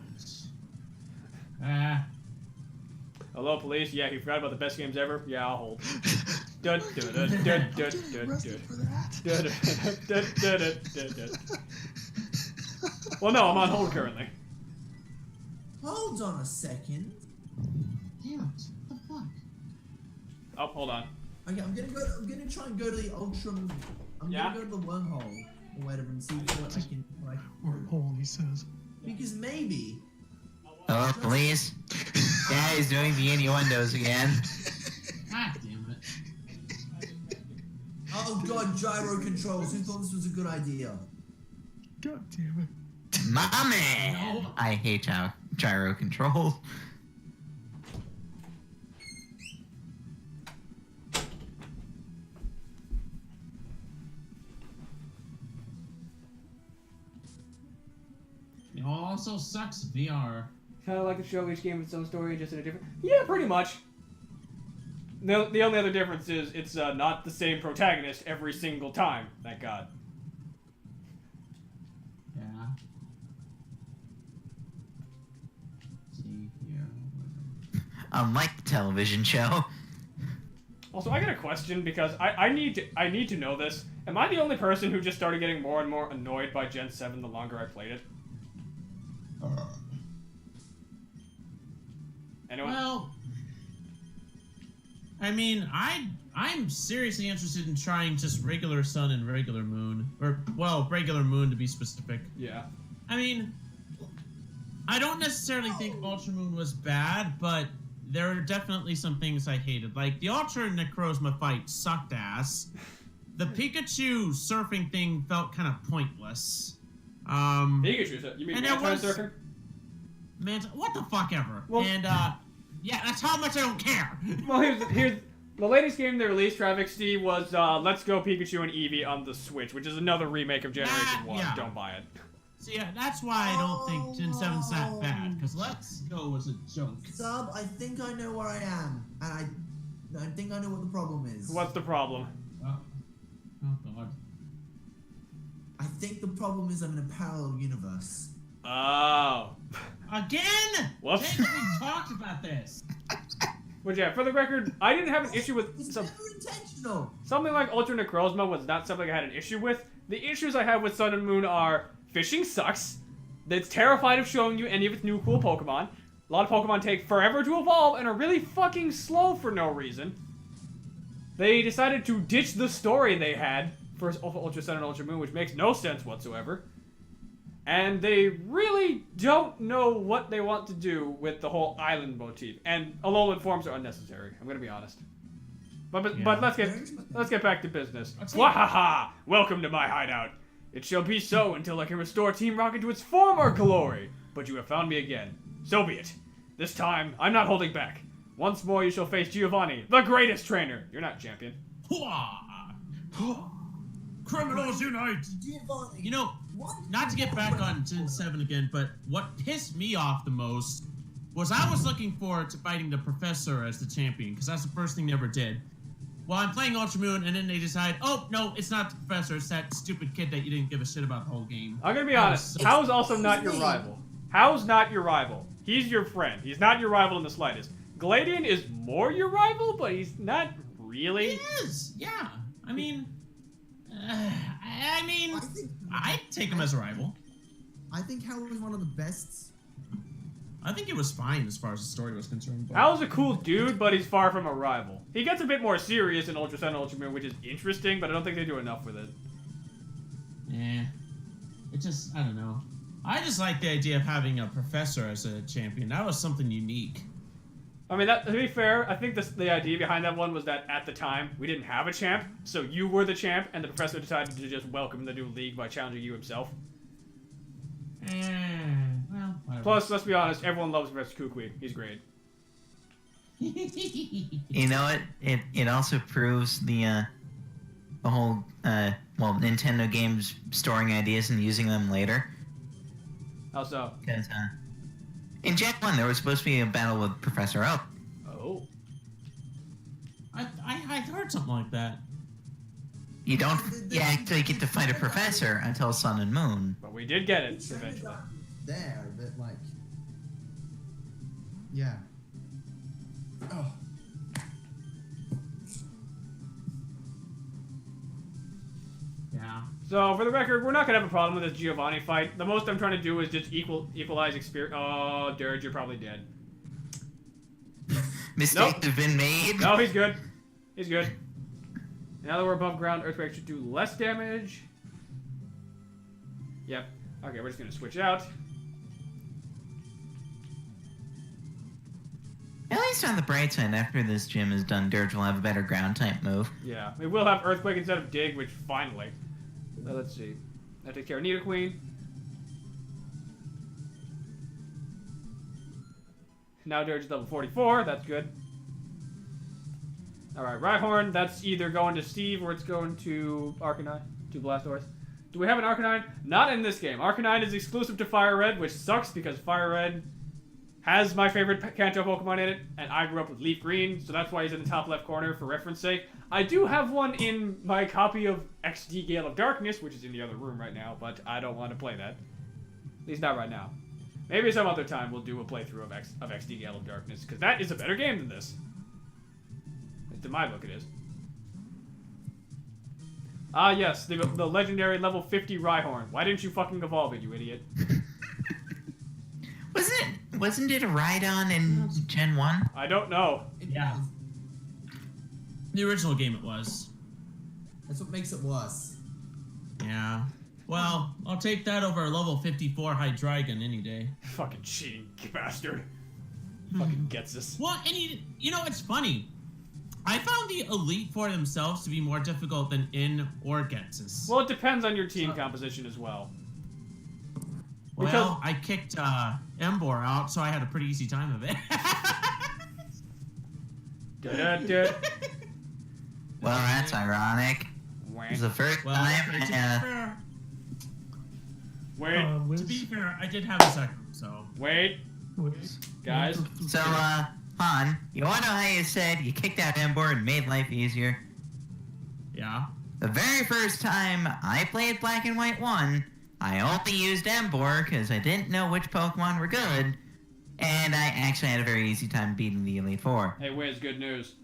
Hello, police? Yeah, you forgot about the best games ever? Yeah, I'll hold. Arrested for that. Well, no, I'm on hold currently. Hold on a second. Damn it! What the fuck? Oh, hold on. Okay, I'm gonna try and go to the Ultra. I'm gonna go to the wormhole or whatever and see what I can. Wormhole, he says. Because maybe. Hello, police? Yeah, he's doing the innuendos again. God damn it. Oh god, gyro controls. Who thought this was a good idea? God damn it. My man! No. I hate gyro controls. It also sucks VR. Kind of like the show, each game with its own story, just in a different... Yeah, pretty much. The only other difference is it's not the same protagonist every single time, thank God. Yeah. See here. Unlike the television show. Also, I got a question because I need to know this. Am I the only person who just started getting more and more annoyed by Gen 7 the longer I played it? Anyone? Well, I mean, I'm seriously interested in trying just regular Sun and regular Moon, or well, regular Moon to be specific. Yeah. I mean, I don't necessarily think Ultra Moon was bad, but there are definitely some things I hated. Like the Ultra Necrozma fight sucked ass. The Pikachu surfing thing felt kind of pointless. Pikachu, you mean and Manta Surfer? Man, what the fuck ever. Well- And yeah, that's how much I don't care. Well, here's the latest game they released, Travesty, was Let's Go Pikachu and Eevee on the Switch, which is another remake of Generation 1. Yeah. Don't buy it. So yeah, that's why I don't think Gen 7's that bad, because Let's Go was a joke. Sub, I think I know where I am, and I think I know what the problem is. What's the problem? Oh god. I think the problem is I'm in a parallel universe. Oh. Again? Whoops. Jacob, we talked about this. But yeah, for the record, I didn't have an issue with It's never intentional. something like Ultra Necrozma was not something I had an issue with. The issues I have with Sun and Moon are fishing sucks. It's terrified of showing you any of its new cool Pokemon. A lot of Pokemon take forever to evolve and are really fucking slow for no reason. They decided to ditch the story they had for Ultra Sun and Ultra Moon, which makes no sense whatsoever. And they really don't know what they want to do with the whole island motif. And Alolan forms are unnecessary. I'm gonna be honest. But let's get back to business. Wahaha! Welcome to my hideout. It shall be so until I can restore Team Rocket to its former glory. But you have found me again. So be it. This time, I'm not holding back. Once more, you shall face Giovanni, the greatest trainer. You're not champion. Criminals unite! Giovanni. You know, not to get back on Gen 7 again, but what pissed me off the most was I was looking forward to fighting the Professor as the champion, because that's the first thing they ever did. Well, I'm playing Ultra Moon, and then they decide, oh, no, it's not the Professor, it's that stupid kid that you didn't give a shit about the whole game. I'm gonna be honest. How's also not your rival. How's not your rival. He's your friend. He's not your rival in the slightest. Gladian is more your rival, but he's not really. He is, yeah. I mean, I'd take him as a rival. I think Hal was one of the best. I think it was fine as far as the story was concerned. But... Hal's a cool dude, but he's far from a rival. He gets a bit more serious in Ultra Sun and Ultra Moon, which is interesting, but I don't think they do enough with it. Yeah. It just, I don't know. I just like the idea of having a Professor as a champion. That was something unique. I mean, that, to be fair, I think the idea behind that one was that at the time we didn't have a champ, so you were the champ, and the professor decided to just welcome the new league by challenging you himself. Well, whatever. Plus, let's be honest, everyone loves Professor Kukui. He's great. You know what? It also proves the whole Nintendo games storing ideas and using them later. How so? Because in Gen 1 there was supposed to be a battle with Professor Oak. Oh. I heard something like that. You don't actually get to fight a professor until Sun and Moon. But we did get it It's eventually. there, but like, yeah. Oh. Yeah. So, for the record, we're not gonna have a problem with this Giovanni fight. The most I'm trying to do is just equalize experience. Oh, Dirge, you're probably dead. Mistakes have been made. No, he's good. He's good. Now that we're above ground, Earthquake should do less damage. Yep. Okay, we're just gonna switch out. At least on the bright side, after this gym is done, Dirge will have a better ground type move. Yeah, we will have Earthquake instead of Dig, which finally. Let's see. I take care of Nidoqueen. Now Dirge is level 44. That's good. Alright, Rhyhorn. That's either going to Steve or it's going to Arcanine. To Blastoise. Do we have an Arcanine? Not in this game. Arcanine is exclusive to Fire Red, which sucks because Fire Red has my favorite Kanto Pokemon in it, and I grew up with LeafGreen, so that's why he's in the top left corner for reference sake. I do have one in my copy of XD Gale of Darkness, which is in the other room right now, but I don't want to play that. At least not right now. Maybe some other time we'll do a playthrough of XD Gale of Darkness, because that is a better game than this. In my book it is. Ah yes, the legendary level 50 Rhyhorn. Why didn't you fucking evolve it, you idiot? Wasn't it a Rhydon in Gen 1? I don't know. Yeah. The original game it was. That's what makes it worse. Yeah. Well, I'll take that over a level 54 Hydreigon any day. Fucking cheating bastard. Fucking gets this. Well, and you know, it's funny. I found the Elite Four themselves to be more difficult than In or Getsus. Well, it depends on your team composition as well. Well, I kicked Embor out, so I had a pretty easy time of it. Well, that's ironic. It was the first Well, time. Wait, Wiz, to be fair, I did have a second, so. wait, Wiz. guys. So, Han, you wanna know how you said you kicked out Embor and made life easier? Yeah. The very first time I played Black and White 1, I only used Embor because I didn't know which Pokemon were good, and I actually had a very easy time beating the Elite Four. Hey, Wiz, good news.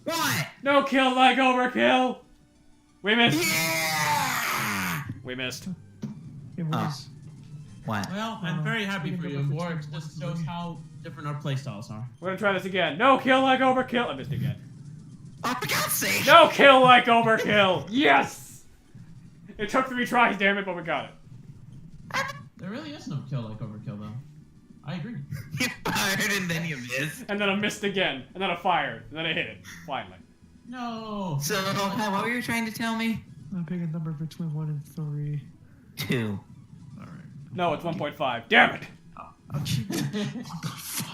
What? No kill like overkill! We missed. Yeah! We missed. It was. What? Well, I'm very happy for you, Embor. It just shows how different our playstyles are. We're gonna try this again. No kill like overkill. I missed again. Oh, for God's sake! No kill like overkill! Yes! It took 3 tries, damn it, but we got it. There really is no kill like overkill, though. I agree. You fired and then you missed. And then I missed again. And then I fired. And then I hit it. Finally. No. So, what were you trying to tell me? I'm picking a number between 1 and 3. 2. All right. No, it's 1.5. Damn it! I'll cheat. Oh god, 5.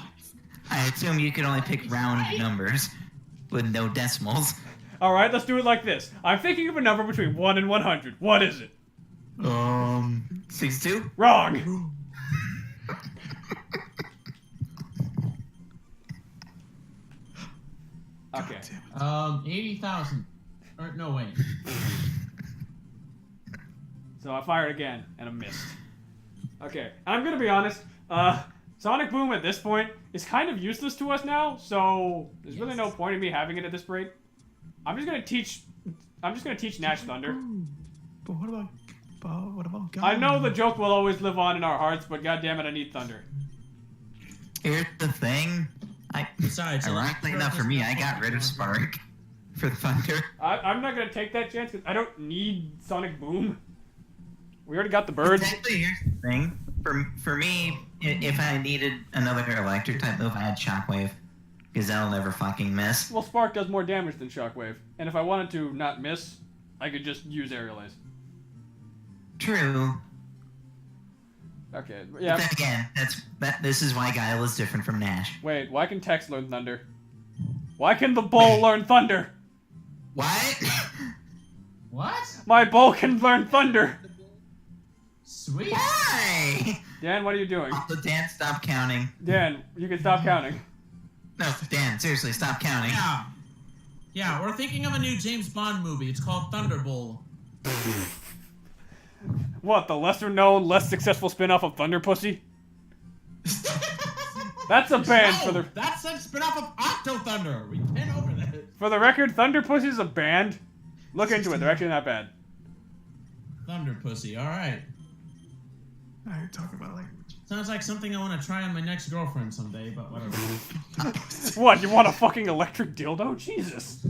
I assume you could only pick round numbers with no decimals. Alright, let's do it like this. I'm thinking of a number between 1 and 100. What is it? 62? Wrong! Okay. 80,000. Or no, wait. So I fired again, and I missed. Okay, I'm gonna be honest. Sonic Boom at this point is kind of useless to us now, so there's really no point in me having it at this rate. I'm just gonna teach Nash Thunder. But what about God? I know the joke will always live on in our hearts, but goddammit, I need Thunder. Here's the thing. Besides, Ironically enough, for me, I got rid of Spark for Thunder. I'm not gonna take that chance because I don't need Sonic Boom. We already got the birds. Actually, here's the thing. For me, if I needed another electric type move, I had Shockwave. because that'll never fucking miss. Well, Spark does more damage than Shockwave. And if I wanted to not miss, I could just use Aerial Ace. True. Okay, But yeah. then again, this is why Guile is different from Nash. Wait, why can Tex learn Thunder? Why can the bull learn Thunder? What? What? My bull can learn Thunder! Sweet. Why? Dan, what are you doing? Also, Dan, stop counting. Dan, you can stop counting. No, Dan, seriously, stop counting. Yeah. Yeah, we're thinking of a new James Bond movie. It's called Thunderbolt. What, the lesser known, less successful spin-off of Thunder Pussy? That's a band for the... That's a spin-off of Octo Thunder. We've been over that. For the record, Thunder Pussy is a band. Look into it, they're actually not bad. Thunder Pussy, alright. Now you're talking about language. Sounds like something I want to try on my next girlfriend someday, but whatever. What, you want a fucking electric dildo? Jesus.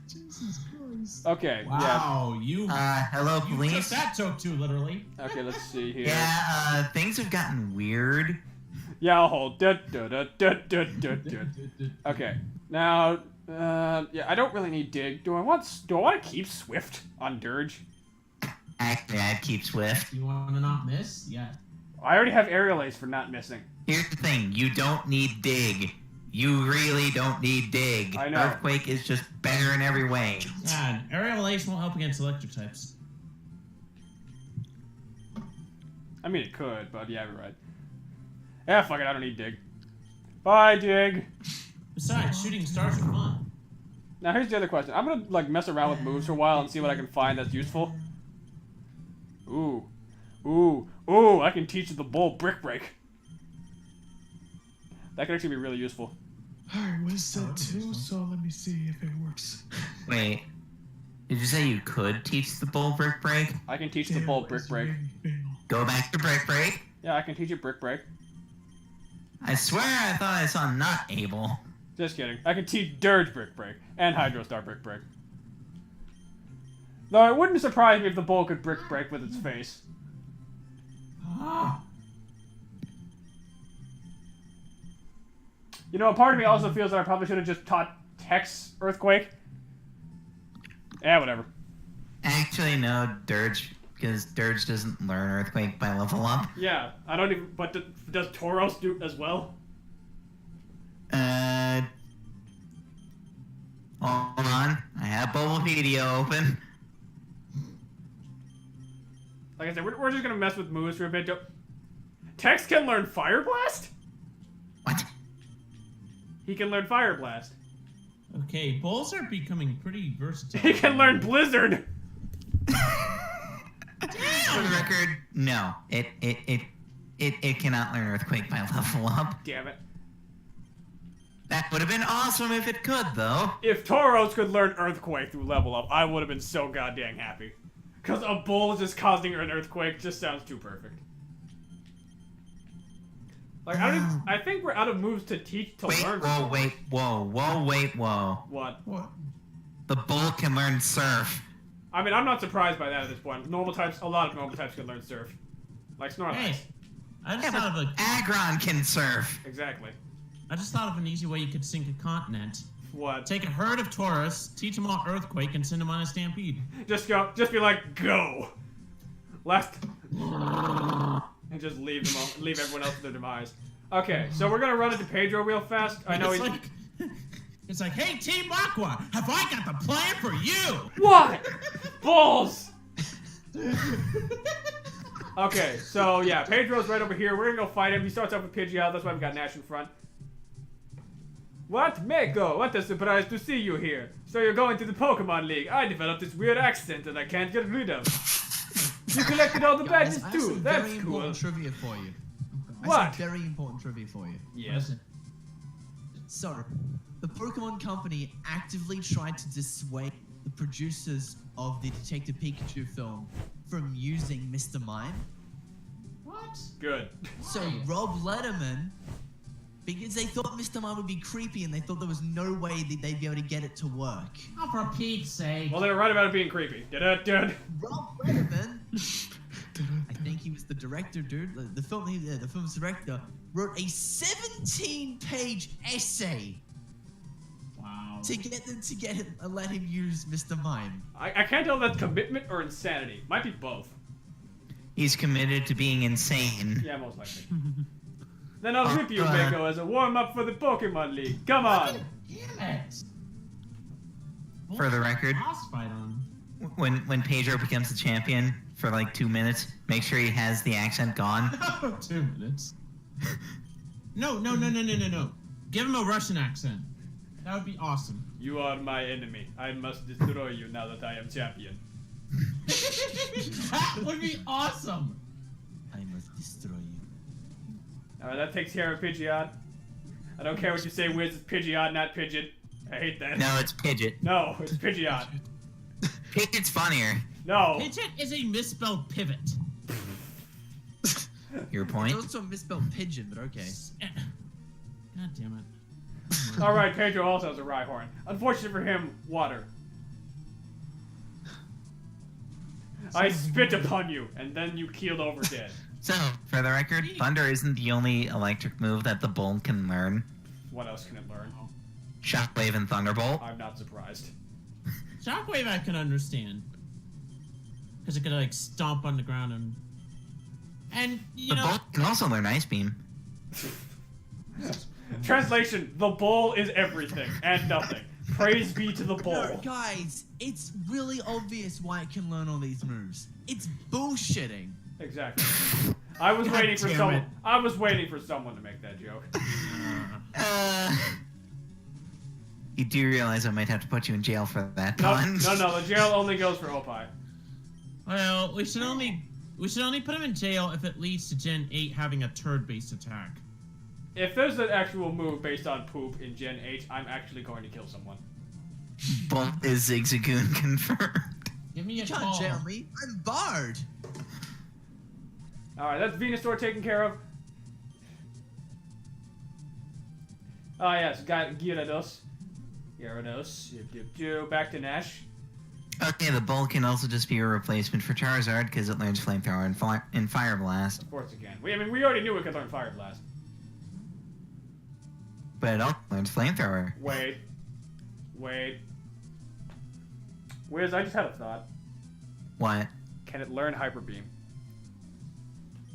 Jesus Christ. Okay, Wow, you Hello, took police? that joke too literally. yeah. Okay, let's see here. Yeah, things have gotten weird. Yeah, I'll hold. Okay, now, yeah, I don't really need Dig. Do I want to keep Swift on Dirge? Actually, I'd keep Swift. You want to not miss? Yeah. I already have Aerial Ace for not missing. Here's the thing, you don't need Dig. You really don't need Dig. I know. Earthquake is just better in every way. God, Aerial Ace won't help against electric types. I mean, it could, but yeah, you're right. Yeah, fuck it, I don't need Dig. Bye, Dig. Besides, shooting stars are fun. Now, here's the other question. I'm gonna, like, mess around with moves for a while and see what I can find that's useful. Ooh. Ooh. Ooh, I can teach the bull Brick Break. That could actually be really useful. Alright, was set 2, so let me see if it works. Wait, did you say you could teach the bull Brick Break? I can teach the bull Brick Break. Go back to Brick Break? Yeah, I can teach it Brick Break. I swear I thought I saw not able. Just kidding. I can teach Dirge Brick Break and Hydro Star Brick Break. Though it wouldn't surprise me if the bull could Brick Break with its face. You know, a part of me also feels that I probably should have just taught Tex Earthquake. Yeah, whatever. Actually, no, Dirge, because Dirge doesn't learn Earthquake by level up. Yeah, I don't even. But does Tauros do as well? Hold on. I have Bulbapedia open. Like I said, we're just gonna mess with moves for a bit. Tex can learn Fire Blast? What? He can learn Fire Blast. Okay, bulls are becoming pretty versatile. He can learn Blizzard! For the record, no. It cannot learn Earthquake by level up. Damn it. That would have been awesome if it could, though. If Tauros could learn Earthquake through level up, I would have been so goddamn happy. Because a bull just causing an earthquake just sounds too perfect. Like, I think we're out of moves to teach to learn. Whoa. What? What? The bull can learn Surf. I mean, I'm not surprised by that at this point. Normal types, a lot of normal types can learn Surf. Like Snorlax. Hey, I just Yeah, thought but of a Aggron can Surf. Exactly. I just thought of an easy way you could sink a continent. What? Take a herd of Taurus, teach them all Earthquake, and send them on a stampede. Just be like, go! Last... And just leave them all, leave everyone else to their demise. Okay, so we're gonna run into Pedro real fast. I know he's... It's like, hey, Team Aqua, have I got the plan for you? What? Balls! Okay, so yeah, Pedro's right over here. We're gonna go fight him. He starts off with Pidgeot, that's why we got Nash in front. What? Mako, what a surprise to see you here. So you're going to the Pokemon League. I developed this weird accent that I can't get rid of. You collected all the badges I have too. some That's very cool. important trivia for you. I What? have some very important trivia for you. Yes. So, the Pokemon Company actively tried to dissuade the producers of the Detective Pikachu film from using Mr. Mime. What? Good. So Rob Letterman, because they thought Mr. Mime would be creepy and they thought there was no way that they'd be able to get it to work. Oh, for Pete's sake. Well, they were right about it being creepy. Dun. Rob Letterman, I think he was the director, dude. The film's director wrote a 17-page essay Wow. Let him use Mr. Mime. I can't tell if that's commitment or insanity. Might be both. He's committed to being insane. Yeah, most likely. Then I'll rip you, Mako, as a warm-up for the Pokemon League. Come on! Damn it! For the record, Boss fight on. when Pedro becomes the champion for like 2 minutes, make sure he has the accent gone. 2 minutes. No. Give him a Russian accent. That would be awesome. You are my enemy. I must destroy you now that I am champion. That would be awesome. I must destroy you. Alright, that takes care of Pidgeot. I don't care what you say, Wiz. It's Pidgeot, not Pigeon. I hate that. No, it's Pidgeot. No, it's Pidgeot. Pidgeot's funnier. No. Pidgeot is a misspelled pivot. Your It's point? also a misspelled pigeon, but okay. God damn it. Alright, Pedro also has a Rhyhorn. Unfortunately for him, water. I spit upon you, and then you keeled over dead. So, for the record, Thunder isn't the only electric move that the bull can learn. What else can it learn? Shockwave and Thunderbolt. I'm not surprised. Shockwave I can understand. Because it could like stomp on the ground and you The know bull can also learn Ice Beam. Translation, the bull is everything and nothing. Praise be to the bull. No, guys, it's really obvious why it can learn all these moves. It's bullshitting. Exactly. I was God waiting for damn someone. it. I was waiting for someone to make that joke. You do realize I might have to put you in jail for that No, pun? no, the jail only goes for Opie. well we should only put him in jail if it leads to Gen 8 having a turd-based attack. If there's an actual move based on poop in Gen 8, I'm actually going to kill someone. Bolt is Zigzagoon confirmed. Give me You a can't call. jail me. I'm barred. Alright, that's Venusaur taken care of. Oh yes, got Gyarados. Back to Nash. Okay, the bull can also just be a replacement for Charizard because it learns Flamethrower and Fire Blast. Of course it can. We already knew it could learn Fire Blast. But it also learns Flamethrower. Wait. Wiz, I just had a thought. What? Can it learn Hyper Beam?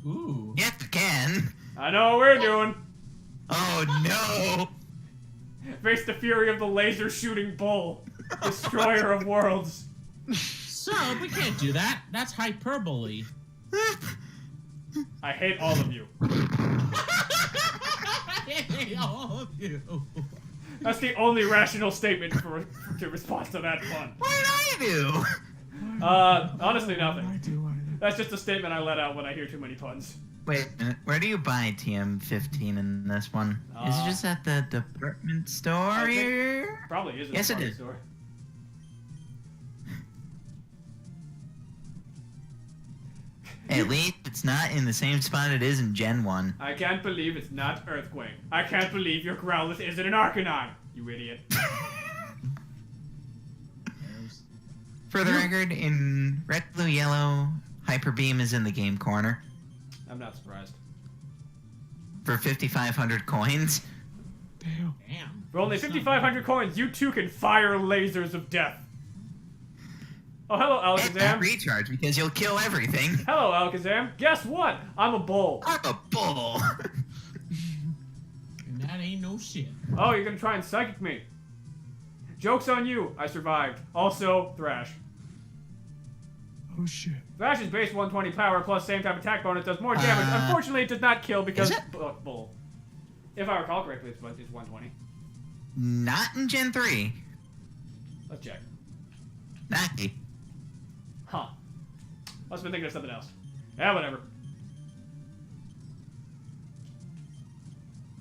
Ooh. Yes, it can! I know what we're doing. Oh no! Face the fury of the laser shooting bull. Destroyer of worlds. So we can't do that. That's hyperbole. I hate all of you. Hey, all of you. That's the only rational statement to respond to that pun. What did I do? Honestly, nothing. I do either. That's just a statement I let out when I hear too many puns. Wait a minute, where do you buy TM15 in this one? Is it just at the department store I think- here? Probably is. Yes, it department is. Store. At least it's not in the same spot it is in Gen 1. I can't believe it's not Earthquake. I can't believe your Growlithe isn't an Arcanine. You idiot. For the record, in Red, Blue, Yellow, Hyper Beam is in the game corner I'm not surprised. for 5,500 coins. Damn. Damn. For only 5,500 coins, you too can fire lasers of death. Oh, hello, And not Alakazam. recharge because you'll kill everything. Hello, Alakazam. Guess what? I'm a bull. I'm a bull. And that ain't no shit. Oh, you're gonna try and psychic me. Joke's on you. I survived. Also, Thrash. Oh shit. Thrash is base 120 power plus same type attack bonus, does more damage. Unfortunately, it does not kill because is it? bull. If I recall correctly, it's 120. Not in Gen 3. Let's check. Not. Huh. Must have been thinking of something else. Yeah, whatever.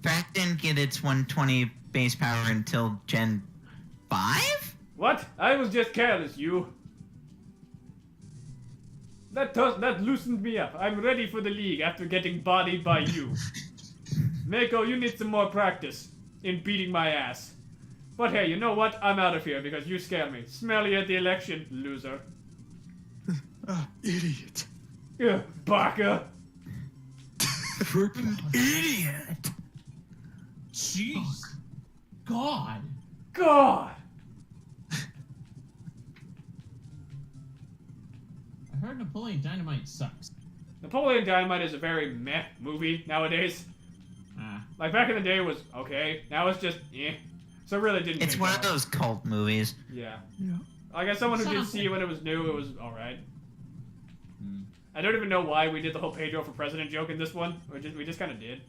Thrash didn't get its 120 base power until Gen 5? What? I was just careless, you. That loosened me up. I'm ready for the league after getting bodied by you. Mako, you need some more practice in beating my ass. But hey, you know what? I'm out of here because you scared me. Smell you at the election, loser. Ah, idiot. Yeah, baka. Freaking idiot. Jeez. God. God! I heard Napoleon Dynamite sucks. Napoleon Dynamite is a very meh movie nowadays. Like back in the day it was okay. Now it's just eh. So it really didn't. It's change one that of much. those cult movies. Yeah. Yeah. Like as someone who did Sounds see it when it was new, it was alright. Hmm. I don't even know why we did the whole Pedro for president joke in this one. We just kind of did.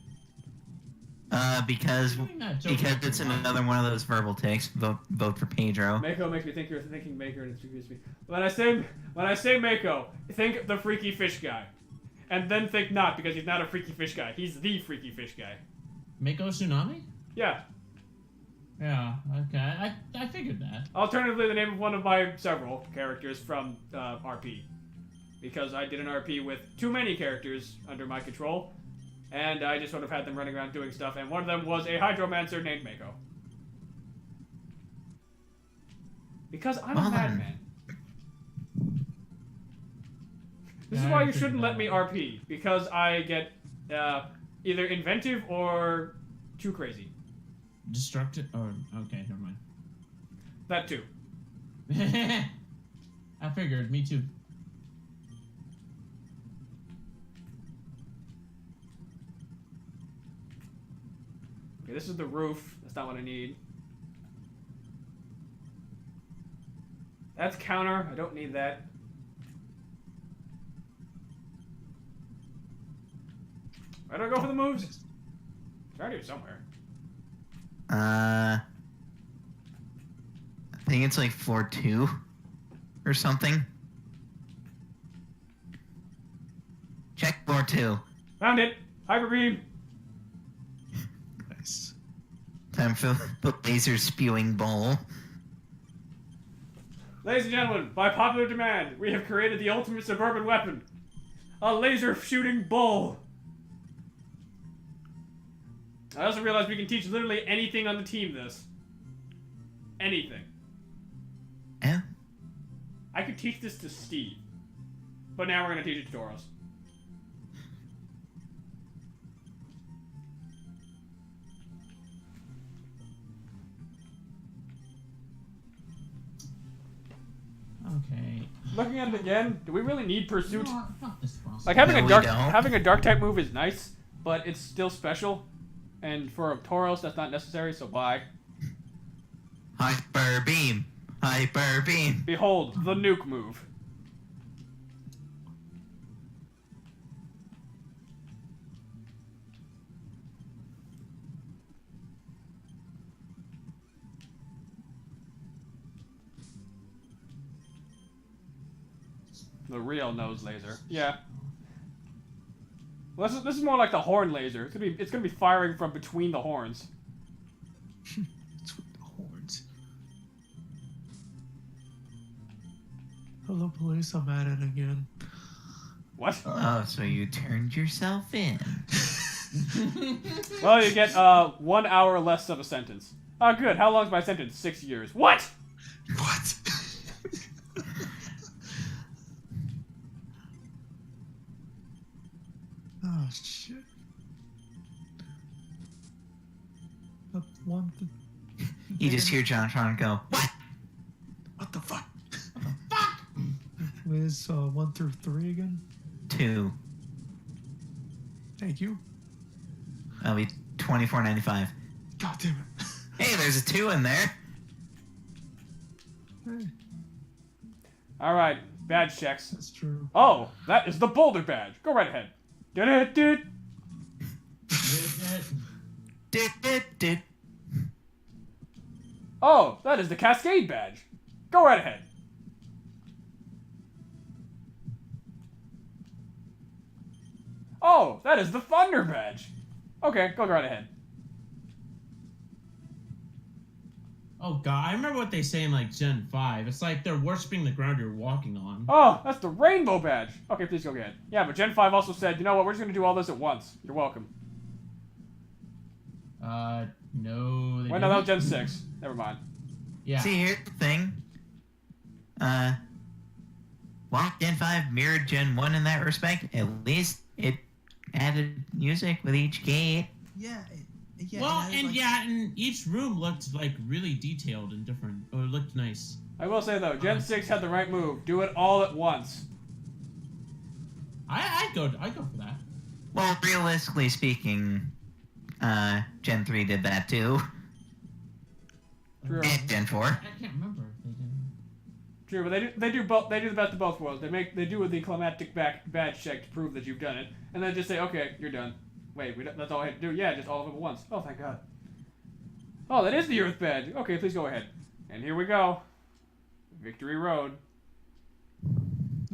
Because Doing that joke it's after a while. another one of those verbal takes. Vote for Pedro. Mako makes me think you're thinking Maker and it's confused me. When I say Mako, think the freaky fish guy, and then think not because he's not a freaky fish guy. He's the freaky fish guy. Mako Tsunami? Yeah. Yeah, okay. I figured that. Alternatively, the name of one of my several characters from RP, because I did an RP with too many characters under my control, and I just sort of had them running around doing stuff, and one of them was a hydromancer named Mako. Because I'm a Well then. madman. This Yeah, is why I you figured shouldn't let that me out. RP, because I get either inventive or too crazy. Destructive? Oh, okay, never mind. That too. I figured, me too. Okay, this is the roof. That's not what I need. That's counter. I don't need that. Why do I go for the moves? It's around here somewhere. I think it's like floor 2 or something. Check floor 2. Found it. Hyper beam. Nice. Time for the laser spewing bowl. Ladies and gentlemen, by popular demand, we have created the ultimate suburban weapon. A laser shooting bull. I also realized we can teach literally anything on the team this. Anything. Yeah. I could teach this to Steve. But now we're going to teach it to Doros. Okay. Looking at it again, do we really need Pursuit? No, fuck this boss. Like having No, a we dark don't. having a dark type move is nice, but it's still special. And for Tauros, that's not necessary, so bye. Hyper beam. Hyper beam. Behold, the nuke move. The real nose laser. Yeah. Well, this is more like the horn laser. It's gonna be firing from between the horns. It's with the horns. Hello, police. I'm at it again. What? Oh, so you turned yourself in. Well, you get 1 hour less of a sentence. Oh, good. How long's my sentence? 6 years. What? What? Oh shit. Up one. You just hear Jontron go, "What?" What the fuck? Where's 1 through 3 again? 2. Thank you. That'll be $24.95. God damn it. Hey, there's a 2 in there. Hey, All right. Badge checks. that's true. Oh, that is the Boulder badge. Go right ahead. Did. Dit. Oh, that is the Cascade badge. Go right ahead. Oh, that is the Thunder badge. Okay, go right ahead. Oh god, I remember what they say in like Gen 5. It's like they're worshipping the ground you're walking on. Oh, that's the Rainbow badge. Okay, please go ahead. Yeah, but Gen 5 also said, you know what, we're just gonna do all this at once. You're welcome. No. Wait, no, that was Gen 6. Never mind. Yeah. See, here's the thing. While Gen 5 mirrored Gen 1 in that respect, at least it added music with each gate. Yeah, Yeah, well, it has, and like, yeah, and each room looked like really detailed and different, or looked nice. I will say though, Gen 6 had the right move. Do it all at once. I'd go for that. Well, realistically speaking, Gen 3 did that too. True. And Gen 4. I can't remember if they did. True, but they do both. They do the best of both worlds. They do the climatic badge check to prove that you've done it, and then just say, okay, you're done. Wait, that's all I have to do. Yeah, just all of them at once. Oh, thank God. Oh, that is the Earth badge. Okay, please go ahead. And here we go. Victory Road.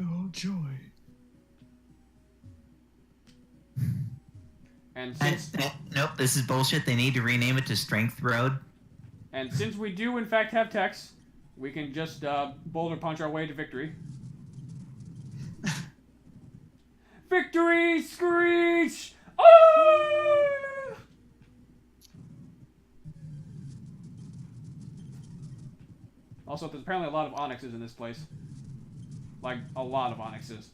Oh, joy. And since Nope, this is bullshit. They need to rename it to Strength Road. and since we do in fact have text, we can just boulder punch our way to victory. Victory screech! Oh! Also, there's apparently a lot of onyxes in this place. Like, a lot of onyxes.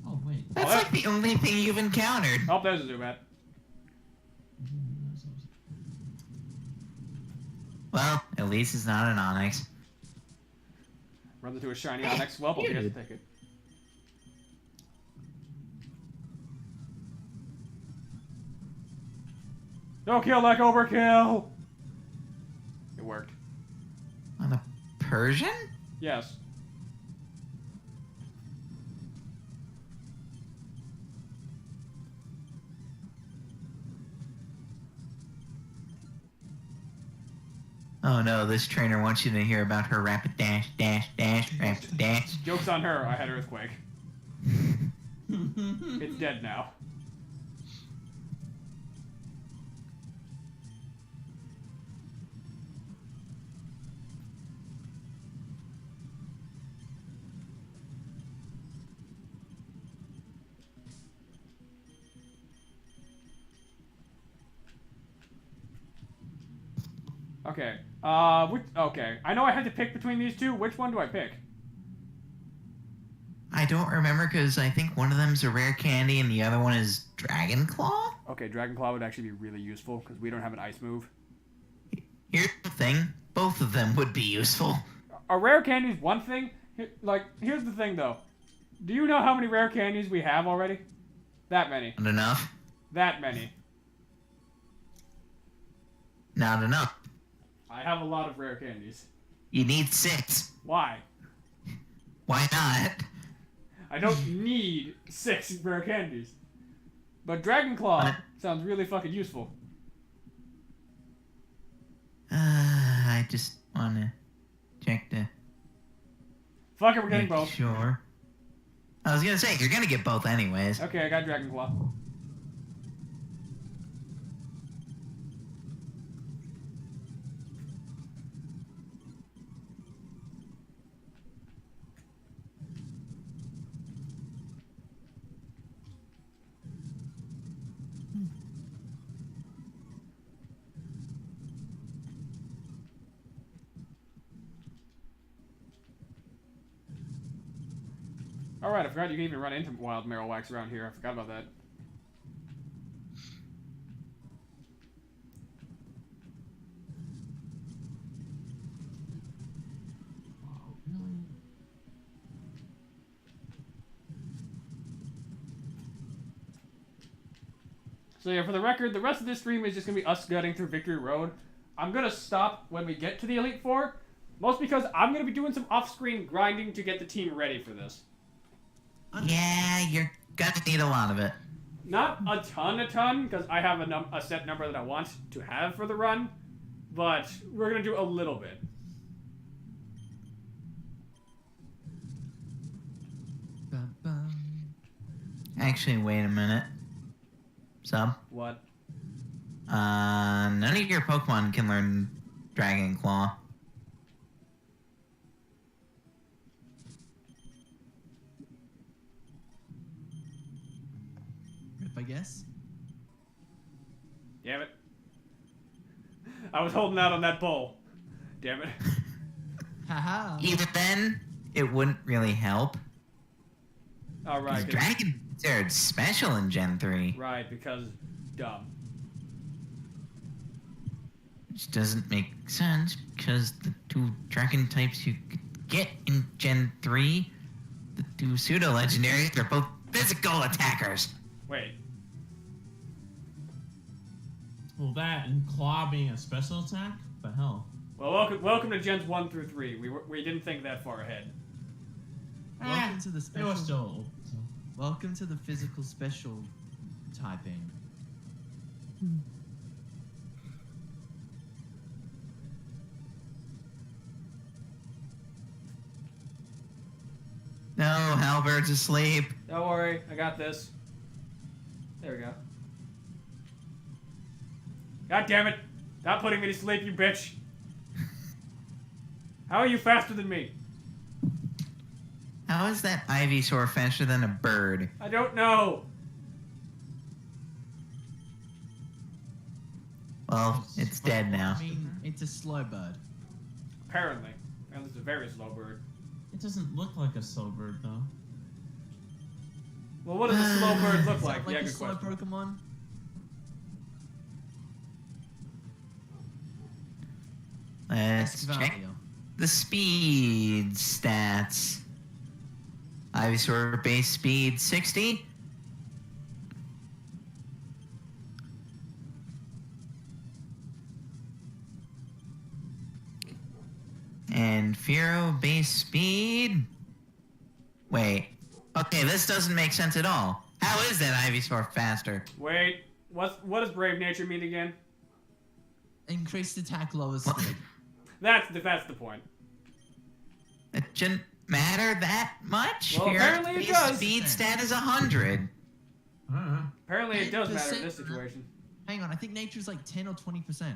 Oh wait. That's Oh, like the only thing you've encountered. Oh, there's a Zubat. Well, at least it's not an Onyx. Runs into a shiny onyx. Well, he has to take it. Don't kill like overkill! It worked. On a Persian? Yes. Oh no, this trainer wants you to hear about her rapid dash, rapid dash. Joke's on her, I had Earthquake. It's dead now. Okay. Okay. I know I had to pick between these two. Which one do I pick? I don't remember because I think one of them's a rare candy and the other one is Dragon Claw? Okay, Dragon Claw would actually be really useful because we don't have an ice move. Here's the thing, both of them would be useful. A rare candy is one thing. Here's the thing though. Do you know how many rare candies we have already? That many. Not enough? That many. Not enough. I have a lot of rare candies. You need 6. Why? Why not? I don't need 6 rare candies. But Dragon Claw sounds really fucking useful. I just wanna check the... Fuck it, we're getting make both. sure. I was gonna say, you're gonna get both anyways. Okay, I got Dragon Claw. Alright, I forgot you can even run into wild Marowaks around here. I forgot about that. Oh, really? So yeah, for the record, the rest of this stream is just gonna be us gutting through Victory Road. I'm gonna stop when we get to the Elite Four, most because I'm gonna be doing some off-screen grinding to get the team ready for this. Yeah, you're gonna need a lot of it. Not a ton, because I have a set number that I want to have for the run, but we're gonna do a little bit. Bum, bum. Actually, wait a minute. Sub? What? None of your Pokemon can learn Dragon Claw. Rip, I guess. Damn it. I was holding out on that pole. Damn it. Haha. Even then, it wouldn't really help. Alright. considered special in Gen 3. Right, because dumb. Which doesn't make sense because the two dragon types you could get in Gen 3, the two pseudo legendaries, are both physical attackers. Wait. Well, that and Claw being a special attack? What the hell? Well, welcome to Gens 1 through 3. We didn't think that far ahead. Welcome to the It special. was still. Welcome to the physical special typing. No, Halbert's asleep. Don't worry, I got this. There we go. God damn it! Stop putting me to sleep, you bitch! How are you faster than me? How is that Ivysaur faster than a bird? I don't know! Well, it's dead now. I mean, it's a slow bird. Apparently. And it's a very slow bird. It doesn't look like a slow bird, though. Well, what does a slow bird look Is like? that like Yeah, a good slow question. Pokemon? Let's check Escavalier. the speed stats. Ivysaur base speed 60. And Firo base speed. Wait. Okay, this doesn't make sense at all. How is that Ivysaur faster? Wait, what does Brave Nature mean again? Increased attack, lower What? speed. That's the point. It shouldn't matter that much. Well, Firo's apparently it base does. speed stat is 100. Apparently it does matter in 10%. this situation. Hang on, I think nature's like 10 or 20%.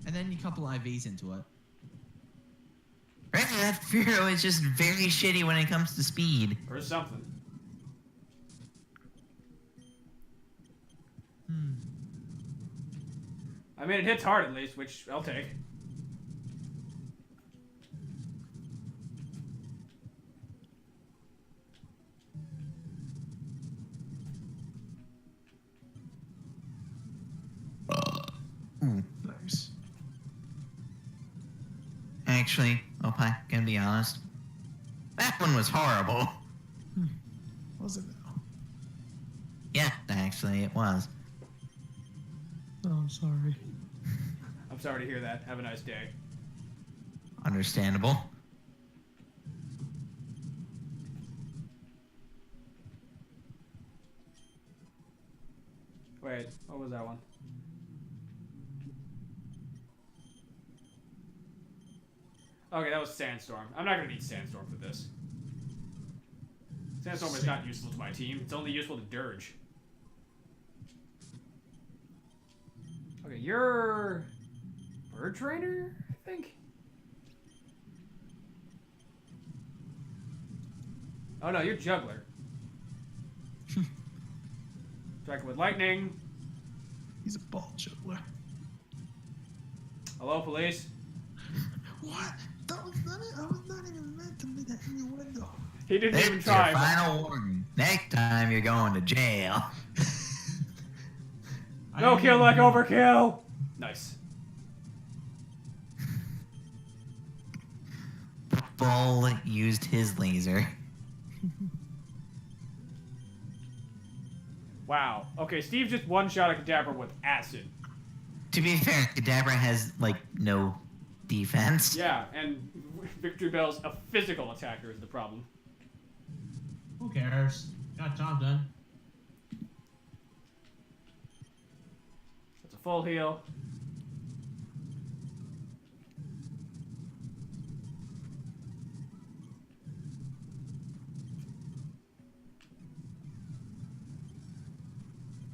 And then you couple IVs into it. Right, that Firo is just very shitty when it comes to speed. Or something. I mean, it hits hard at least, which I'll take. Nice. Actually, Opie, gonna be honest. That one was horrible. Was it now? Yeah, actually, it was. Oh, I'm sorry. I'm sorry to hear that. Have a nice day. Understandable. Wait, what was that one? Okay, that was Sandstorm. I'm not gonna need Sandstorm for this. Sandstorm is not useful to my team. It's only useful to Dirge. Okay, you're... Bird Trainer, I think? Oh no, you're Juggler. Strike with Lightning. He's a ball juggler. Hello, police. What? That was not it. I was not even meant to be that innuendo. He didn't even There's try. your final warning. Next time you're going to jail. No kill like overkill! Nice. Bull used his laser. Wow. Okay, Steve just one-shot a Kadabra with acid. To be fair, Kadabra has, like, no defense. Yeah, and Victory Bell's a physical attacker is the problem. Who cares? Got job done. That's a full heal.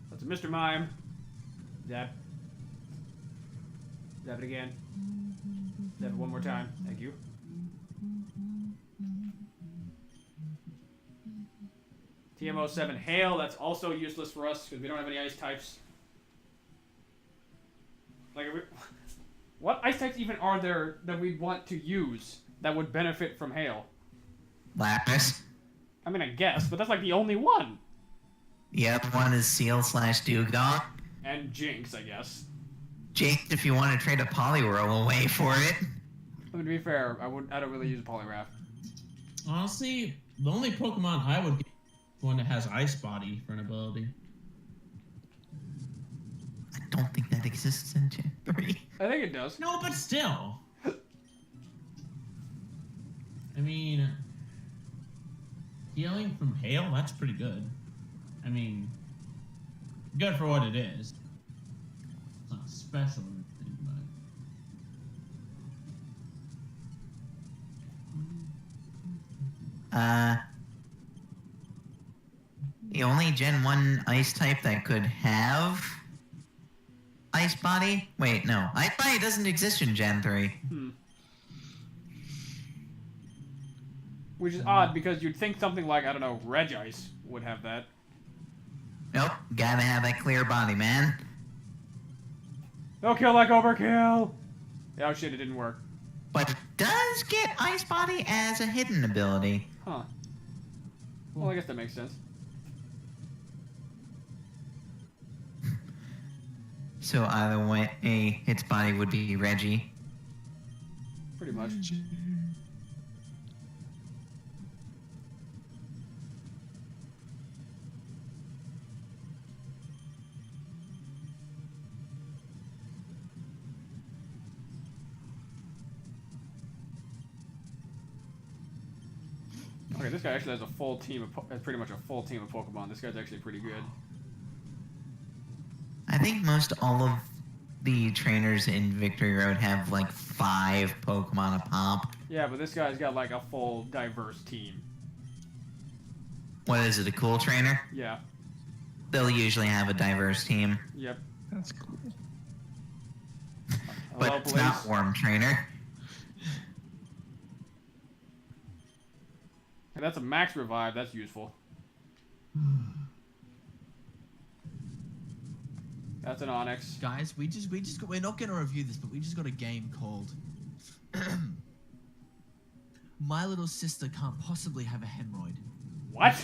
That's a Mr. Mime. Zap. Zap it again. Zap it one more time. Thank you. TMO7 Hail, that's also useless for us because we don't have any ice types. Like, what ice types even are there that we'd want to use that would benefit from Hail? Lapras. I mean, I guess, but that's like the only one. The other one is Seal/Dugong. And Jinx, I guess. Jake, if you want to trade a Poliwhirl away for it. I mean, to be fair, I don't really use Poliwrath. Honestly, the only Pokemon I would get is one that has Ice Body for an ability. I don't think that exists in Gen 3. I think it does. No, but still. I mean, healing from hail, that's pretty good. I mean, good for what it is. It's not special or anything, but... The only Gen 1 ice type that could have Ice Body? Wait, no. Ice Body doesn't exist in Gen 3. Which is odd because you'd think something like, I don't know, Regice would have that. Nope, gotta have that clear body, man. No kill like overkill! Oh shit, it didn't work. But it does get Ice Body as a hidden ability. Huh. Well, I guess that makes sense. So either way, its body would be Reggie. Pretty much. Okay, this guy actually has a full team of has pretty much a full team of Pokemon. This guy's actually pretty good. I think most all of the trainers in Victory Road have like 5 Pokemon a pop. Yeah, but this guy's got like a full diverse team. What is it, a cool trainer? Yeah. They'll usually have a diverse team. Yep. That's cool. But Hello, it's police. not Worm Trainer. And that's a max revive. That's useful. That's an Onyx. Guys, we're not gonna review this, but we just got a game called My Little Sister Can't Possibly Have a Hemorrhoid. What?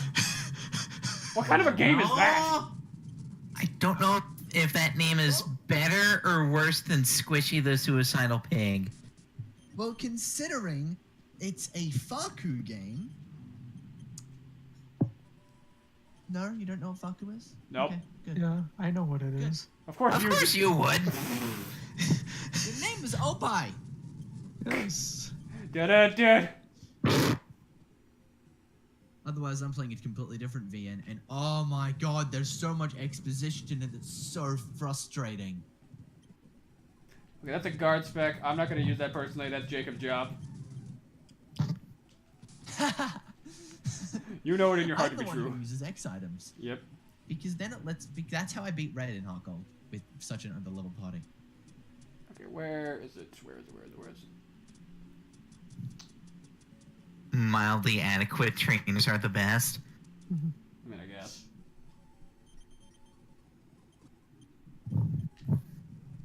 What kind of a game is that? I don't know if that name is better or worse than Squishy the Suicidal Pig. Well, considering it's a Faku game. No, you don't know what Faku is? Nope. Okay, good. Yeah, I know what it is. Of course Of you. course you would. Your name is Opie. Yes. Da-da-da. Otherwise, I'm playing a completely different VN, and oh my god, there's so much exposition in it that's so frustrating. Okay, that's a guard spec. I'm not going to use that personally. That's Jacob's job. You know it in your heart I'm to the be one true. who uses X items. Yep. Because then it lets. That's how I beat Red in Heart Gold with such an underleveled party. Okay, where is it? Where is it? Mildly adequate trainers are the best. I mean, I guess.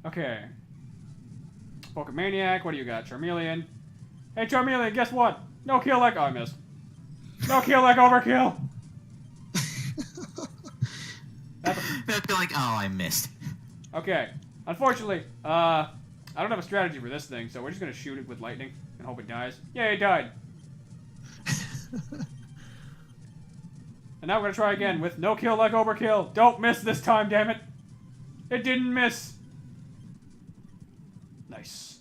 Okay. Pokemaniac, what do you got? Charmeleon. Hey, Charmeleon, guess what? No kill like... Oh, I missed. No kill like overkill. They'll be like, oh, I missed. Okay. Unfortunately, I don't have a strategy for this thing, so we're just gonna shoot it with lightning and hope it dies. Yay, it died. And now we're gonna try again with no kill like overkill. Don't miss this time, damn it. It didn't miss. Nice.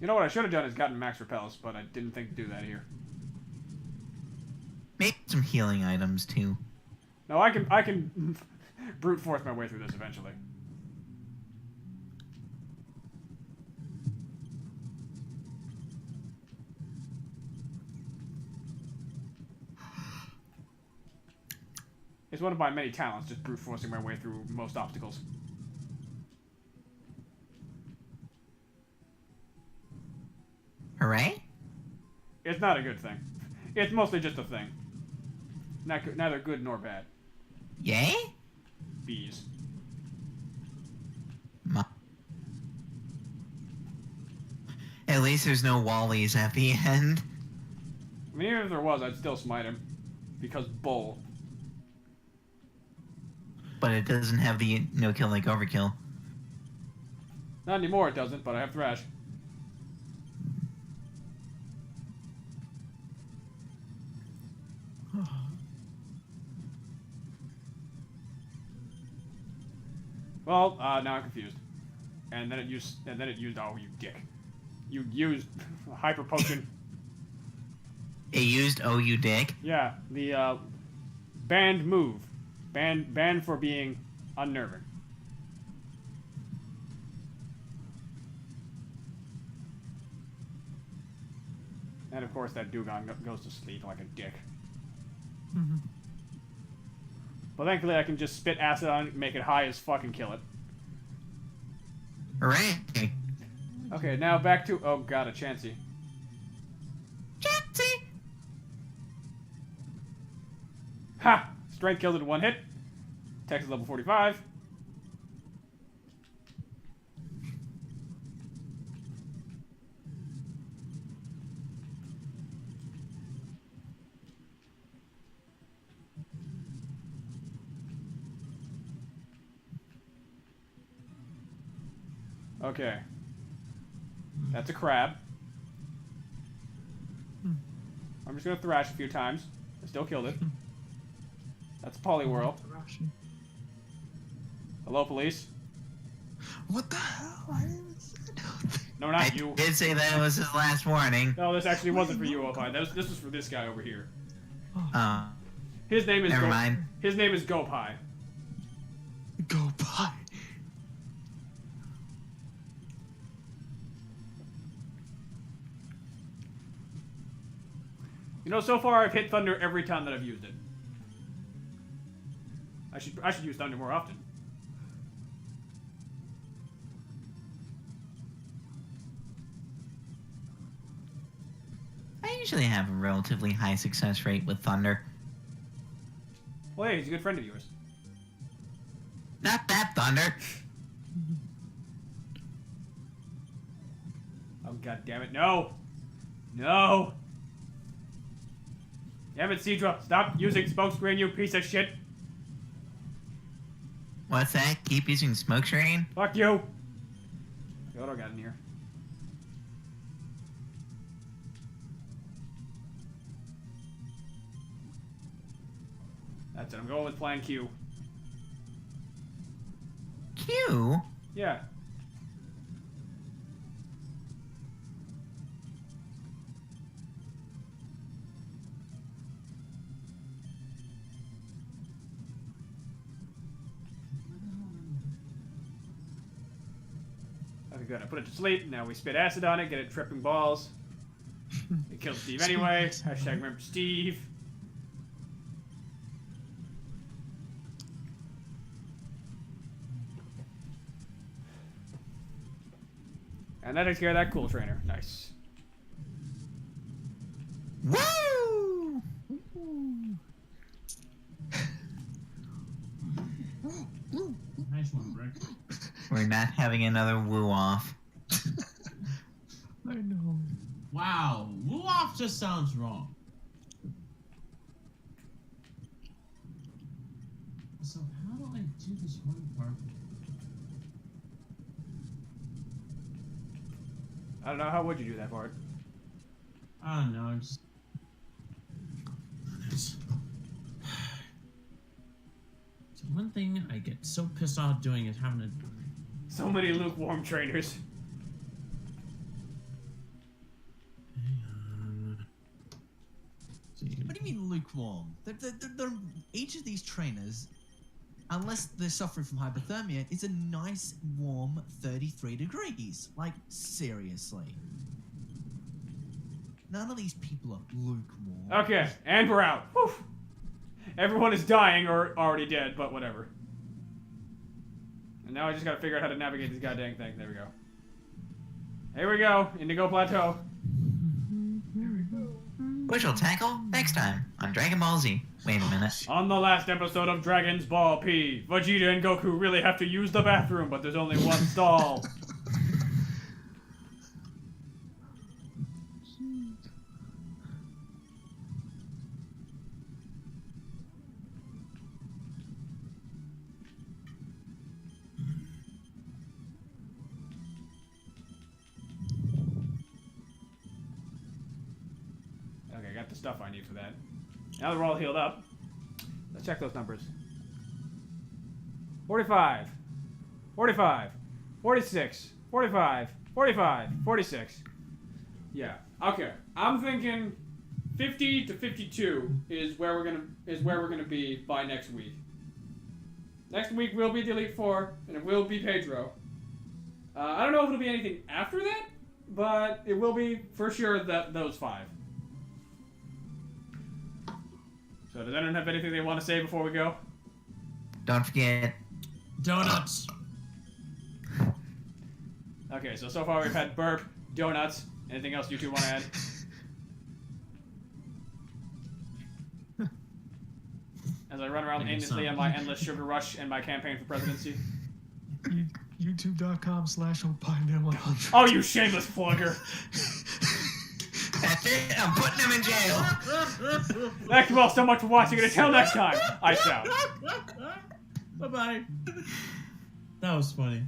You know what I should have done is gotten max repels, but I didn't think to do that here. Maybe some healing items too. No, I can brute force my way through this eventually. It's one of my many talents, just brute forcing my way through most obstacles. Hooray? It's not a good thing. It's mostly just a thing. Neither good nor bad. Yay? Bees. At least there's no Wallies at the end. I mean, even if there was, I'd still smite him. Because bull. But it doesn't have the no kill like overkill. Not anymore, it doesn't, but I have Thrash. Well, now I'm confused. And then it used, oh, you dick. You used Hyper Potion. It used Oh You Dick. Yeah, the, banned move. Banned for being unnerving. And of course that Dugong goes to sleep like a dick. But thankfully I can just spit acid on it, make it high as fuck and kill it. Hooray! Okay, now back to, oh god, a Chansey. Chansey! Ha! Strength kills it in one hit. Texas level 45. Okay. That's a crab. I'm just gonna thrash a few times. I still killed it. That's a Poliwhirl. Hello, police. What the hell? I didn't even say nothing. No, not I you. did say that was his last warning. No, this actually wasn't for you, Opine. This was for this guy over here. His name is Never mind. His name is Gopai. Go by. You know, so far I've hit Thunder every time that I've used it. I should use Thunder more often. I usually have a relatively high success rate with Thunder. Well, hey, he's a good friend of yours. Not that Thunder. Oh, god damn it. No! No! Damn it, Seadra. Stop using smokescreen, you piece of shit. What's that? Keep using smoke screen? Fuck you! What do I got in here? That's it. I'm going with plan Q. Q? Yeah. Okay, good. I put it to sleep. Now we spit acid on it, get it tripping balls. It killed Steve anyway. Hashtag remember Steve. And that takes care of that cool trainer. Nice. Woo! Nice one, Rick. We're not having another woo off. I know. Wow, woo off just sounds wrong. So how do I do this one part? I don't know. How would you do that part? I don't know. Just... So one thing I get so pissed off doing is having to. So many lukewarm trainers. What do you mean lukewarm? Each of these trainers, unless they're suffering from hypothermia, is a nice warm 33 degrees. Like, seriously. None of these people are lukewarm. Okay, and we're out. Whew. Everyone is dying or already dead, but whatever. And now I just gotta figure out how to navigate this goddamn thing. There we go. Here we go, Indigo Plateau. Which will tackle next time on Dragon Ball Z. Wait a minute. On the last episode of Dragon's Ball P, Vegeta and Goku really have to use the bathroom, but there's only one stall. got the stuff I need for that. Now that we're all healed up, let's check those numbers. 45, 45, 46, 45, 45, 46. Yeah. Okay. I'm thinking 50 to 52 is where we're gonna be by next week. Next week will be the Elite Four, and it will be Pedro. I don't know if it'll be anything after that, but it will be for sure those 5. So does anyone have anything they want to say before we go? Don't forget. Donuts. Okay, so far we've had burp, donuts. Anything else you two want to add? As I run around aimlessly on my endless sugar rush and my campaign for presidency. YouTube.com/opinedam100. Oh, you shameless plugger! That's it. I'm putting him in jail. Thank you all so much for watching, and until next time, I out. Bye-bye. That was funny.